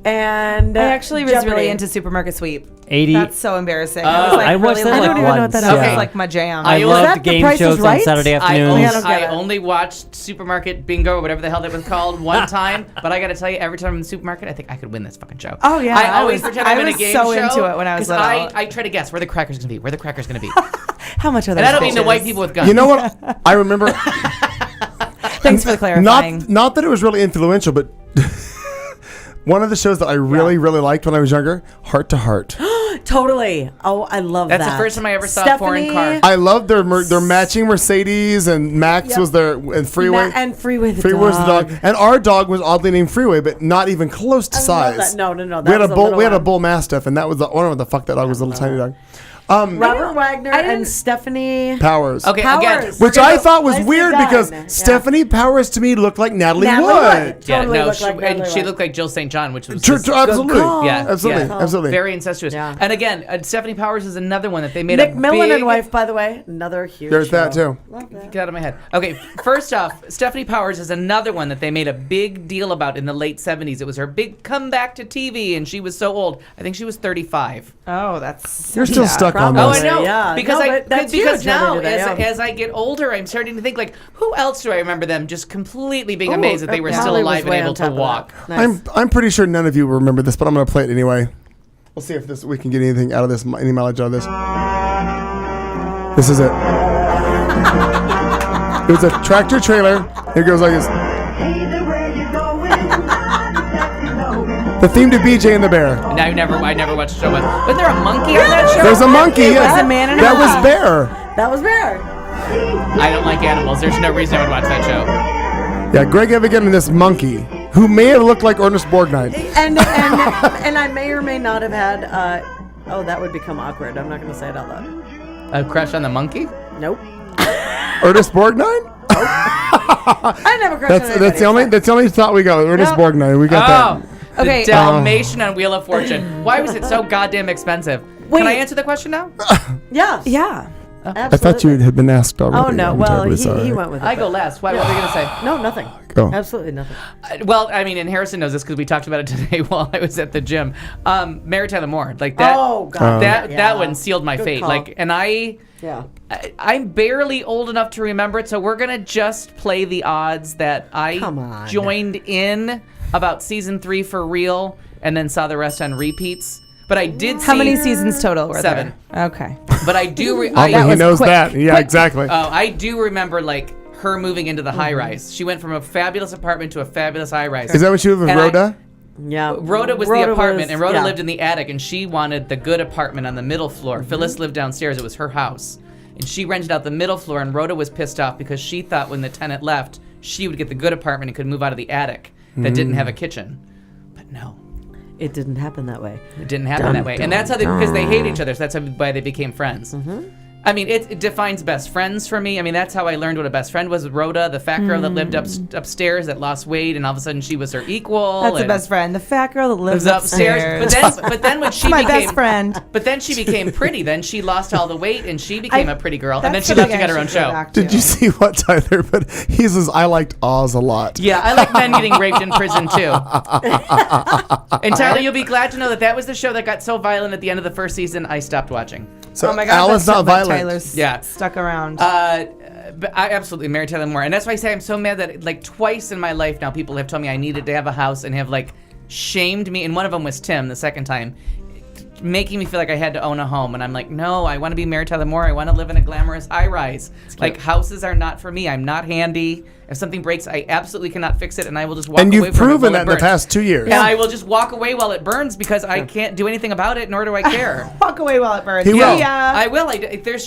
And I actually was Jeopardy. really into Supermarket Sweep. 80. That's so embarrassing. I was I watched that I like don't even know what once. that Yeah. is. That's like my jam. I loved game shows on Saturday afternoons. I only watched Supermarket Bingo or whatever the hell that was called one time, but I got to tell you, every time I'm in the supermarket, I think I could win this fucking show. Oh yeah, I always pretend I'm in a game show. I was so into it when I was little. I try to guess where the crackers going to be. Where the crackers going to be. How much are those? And I don't mean the white people with guns. You know what? I remember. Thanks for the clarifying. Not that it was really influential, but one of the shows that I really liked when I was younger, Heart to Heart. Totally. Oh, I love that. That's the first time I ever saw a foreign car. I love their matching Mercedes, and Max was their and Freeway. And Freeway the Freeway was the dog. dog. And our dog was oddly named Freeway, but not even close to I love size. that. No. That We had a was bull. little We had a one. bull mastiff, and that was the I don't know what the fuck that dog was. A little tiny dog. Robert Wagner and Stephanie Powers. Okay, again, which I thought was Nicely weird done. because Yeah. Stephanie Powers to me looked like Natalie Wood. Yeah, Totally no, looked she, like and Natalie she Wood. looked like Jill St. John, which was True, just absolutely. Yeah, Absolutely. yeah. Absolutely. Very incestuous. Yeah. And again, Stephanie Powers is another one that they made McMillan a big... and Wife, by the way, another huge There's that show. too. Love that. Get out of my head. Okay, first off, Stephanie Powers is another one that they made a big deal about in the late 70s. It was her big comeback to TV, and she was so old. I think she was 35. Oh, that's... You're still stuck on Oh, this. I know. Yeah. Because No, but that's because huge. now, They do that, as I get older, I'm starting to think, like, who else do I remember them just completely being amazed that they were Natalie still was alive and way able on to top of that. walk? Nice. I'm pretty sure none of you remember this, but I'm going to play it anyway. We'll see if we can get anything out of this, any mileage out of this. This is it. It was a tractor trailer. It goes like this. The theme to BJ and the Bear. And I never watched the show. Was there a monkey on that show? There's a monkey. It Yes. was a man and a that was monkey. Bear. That was Bear. I don't like animals. There's no reason I would watch that show. Yeah, Greg Evigan and this monkey, who may have looked like Ernest Borgnine. And I may or may not have had. That would become awkward. I'm not going to say it out loud. A crush on the monkey? Nope. Ernest Borgnine? I never crushed on anybody. That's the only thought we got with Ernest Yep. Borgnine. We got that. The Dalmatian on Wheel of Fortune. Why was it so goddamn expensive? Can I answer the question now? Yeah. Yeah. I thought you had been asked already. Oh no! I'm Well, terribly he sorry. went with it. I go last. What were they going to say? No, nothing. Go. Absolutely nothing. Well, I mean, and Harrison knows this because we talked about it today while I was at the gym. Mary Tyler Moore, like that. Oh, God. That one sealed my Good fate. call. Like, and I'm barely old enough to remember it, so we're gonna just play the odds that I joined in about season 3 for real, and then saw the rest on repeats. But I did see... How many seasons total were 7. there? Okay. But I do... He knows that. Yeah, exactly. Oh, I do remember, like, her moving into the high-rise. She went from a fabulous apartment to a fabulous high-rise. Is that when she lived with And Rhoda? Yeah. Rhoda was the apartment, and Rhoda yeah. lived in the attic, and she wanted the good apartment on the middle floor. Phyllis lived downstairs. It was her house. And she rented out the middle floor, and Rhoda was pissed off because she thought when the tenant left, she would get the good apartment and could move out of the attic that didn't have a kitchen. But no. It didn't happen that way. It didn't happen that way. And that's how because they hate each other, so that's why they became friends. I mean, it defines best friends for me. I mean, that's how I learned what a best friend was. Rhoda, the fat girl that lived upstairs that lost weight, and all of a sudden she was her equal. That's the best friend. The fat girl that lives upstairs. But then when she my became best friend. But then she became pretty. Then she lost all the weight, and she became a pretty girl. And then that's she something got her I own should go show. back to. Did you see what Tyler? But he says I liked Oz a lot. Yeah, I like men getting raped in prison too. And Tyler, you'll be glad to know that was the show that got so violent at the end of the first season. I stopped watching. So Oh my God, Al is that's not so bad. violent. Tyler's Yeah. stuck around. But I absolutely Mary Tyler Moore, and that's why I say I'm so mad that like twice in my life now people have told me I needed to have a house and have like shamed me, and one of them was Tim the second time, making me feel like I had to own a home, and I'm like, no, I want to be Mary Tyler Moore. I want to live in a glamorous high-rise. Like houses are not for me. I'm not handy. If something breaks, I absolutely cannot fix it, and I will just walk away And from you've it proven while that it in the burns. past 2 years. And I will just walk away while it burns because I can't do anything about it, nor do I care. Walk away while it burns. He will. Yeah. I will. There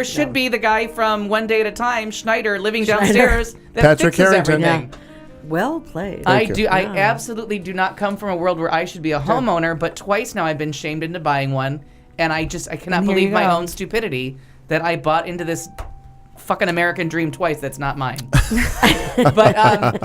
should be the guy from One Day at a Time, Schneider, living downstairs that Patrick fixes Harrington. everything. Well played. I absolutely do not come from a world where I should be a homeowner, but twice now I've been shamed into buying one, and I cannot And here believe you my go. own stupidity that I bought into this fucking American dream twice. That's not mine. But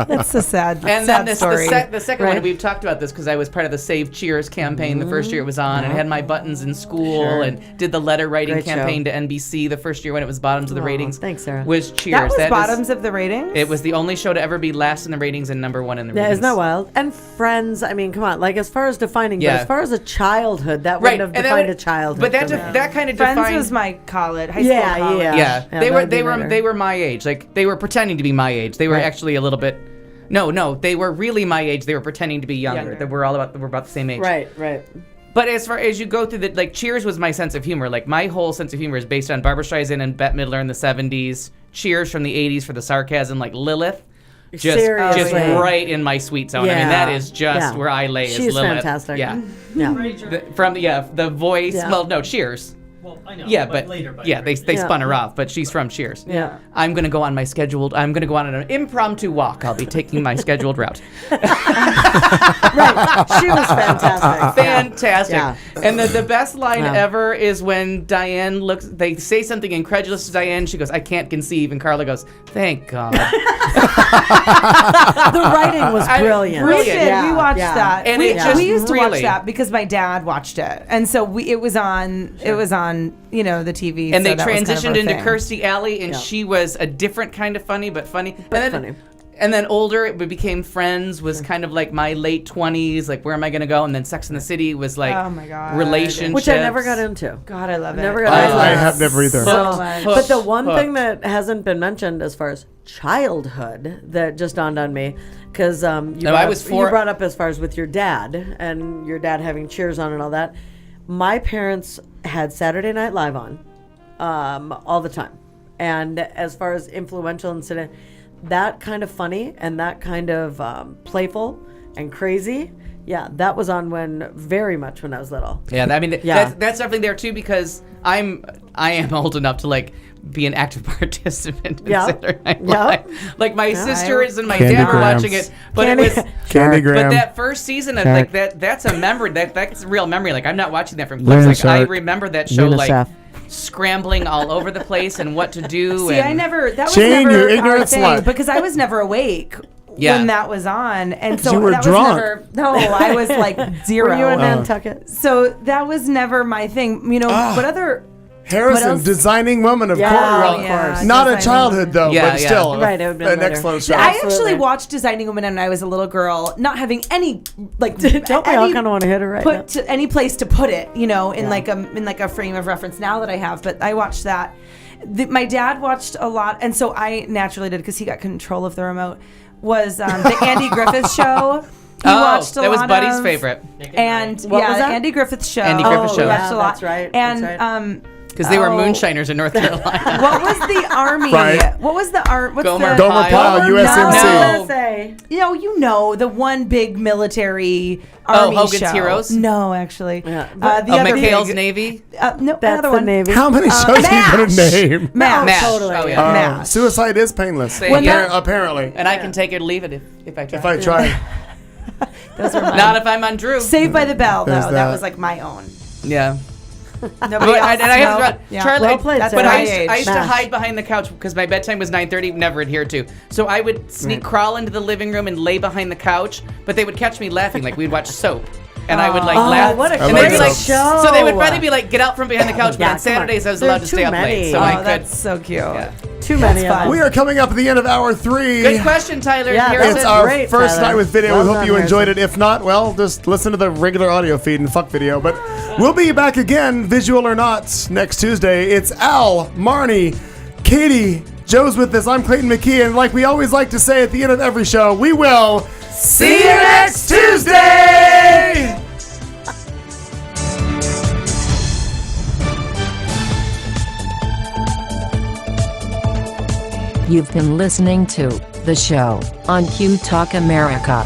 That's a sad, and sad then story. the second one, we've talked about this because I was part of the Save Cheers campaign the first year it was on, and had my buttons in school, and did the letter writing Great campaign to NBC the first year when it was bottoms of the ratings. Thanks, Sarah. Was Cheers. That was is- bottoms of the ratings? It was the only show to ever be last in the ratings and number 1 in the Yeah, ratings. isn't that wild? And Friends, I mean, come on. Like, as far as defining, Yeah. but as far as a childhood, that Right, wouldn't have and that defined would- a childhood. But for me. that kind of Friends defined. was my college, high school Yeah, college. yeah. Yeah, Yeah, they that were would be later. they were my age. Like they were pretending to be my age. They were Right. actually a little bit. No, they were really my age. They were pretending to be younger. That we're about the same age. Right, right. But as far as you go through the Cheers was my sense of humor. Like my whole sense of humor is based on Barbra Streisand and Bette Midler in the 70s. Cheers from the 80s for the sarcasm, like Lilith. just Seriously. right in my sweet zone. I mean, that is just where I lay. She's is Lilith. fantastic. Yeah. From the voice. Yeah. Well, no, Cheers. Well, I know. Yeah, but later. they spun her off, but she's from Cheers. Yeah. I'm gonna go on an impromptu walk. I'll be taking my scheduled route. Right. She was fantastic. Fantastic. Yeah. And the best line ever is when Diane they say something incredulous to Diane. She goes, "I can't conceive," and Carla goes, "Thank God." The writing was brilliant. We did. Yeah. We watched Yeah. that. And we used to watch really- that because my dad watched it, and so it was on. It was on. The TV. And so they that was kind of transitioned our into thing. Kirstie Alley, and she was a different kind of funny, but funny. And then older, we became friends. Was kind of like my late 20s. Like, where am I going to go? And then Sex and the City was like, oh my God, relationships, which I never got into. God, I love it. Never got I have never either. But the one thing that hasn't been mentioned as far as childhood that just dawned on me, because you brought up as far as with your dad and your dad having Cheers on and all that. My parents had Saturday Night Live on all the time. And as far as influential incident, that kind of funny and that kind of playful and crazy, that was on very much when I was little. Yeah, I mean, that's definitely there too, because I am old enough to like be an active participant in Saturday Night Live. Like my sisters and my dad were watching it, but it was Candygram. But that first season of like that's a memory. That's a real memory. Like I'm not watching that from clips. Like I remember that show like scrambling all over the place and what to do. See, and that was Shane, never you ignorant our thing slut. because I was never awake. Yeah. When that was on, and so You were that drunk. was never. No, I was like 0. Were you in Nantucket? So that was never my thing. But other. Harrison, Designing Woman, of course. Yeah, Not a Designing childhood, though, Yeah, but yeah. still Right, it would've been an later. excellent show. I actually watched Designing Woman when I was a little girl, not having any Don't we all kind of want to hit her right now? to any place to put it, in like a frame of reference now that I have. But I watched that. My dad watched a lot, and so I naturally did because he got control of the remote. Was the Andy Griffith Show? He watched a that was lot Buddy's of, favorite. And What was the that? Andy Griffith Show. Andy Griffith Show. We watched a lot. That's right. And That's right. Because they were moonshiners in North Carolina. what was the army? Right. What was the army? Gomer Gomer Pyle, USMC. No. The one big military army Hogan's show. Heroes? No, actually. Yeah. The other McHale's big, Navy? No, That's another the one. Navy. How many shows are you going to name? MASH. Totally. Oh, yeah. MASH. Suicide is painless. When that- apparently. And I can take it or leave it if I try. If I try. Those were mine. Not if I'm on Drew. Saved by the Bell, though. There's That that. was like my own. Yeah. Nobody else. And I have to No. run. Yeah. Charlie, Well played, That's but Sarah. I used to MASH. hide behind the couch because my bedtime was 9:30, never adhered to. So I would crawl into the living room and lay behind the couch, but they would catch me laughing like we'd watch soap. And I would like laugh. What a I and they'd like be like, soap. so they would finally be like, get out from behind the couch. But Yeah, on Saturdays I was come on. allowed to stay up There's too late, many. so I could. That's so cute. Too many of them. We are coming up at the end of hour 3. Good question, Tyler. Yeah, Here's It's it. our Great, first Tyler. night with video. Well we hope done, you enjoyed Harrison. it. If not, well, just listen to the regular audio feed and fuck video. But we'll be back again, visual or not, next Tuesday. It's Al, Marnie, Katie, Joe's with us. I'm Clayton McKee. And like we always like to say at the end of every show, we will see you next Tuesday! You've been listening to The Show on Q Talk America.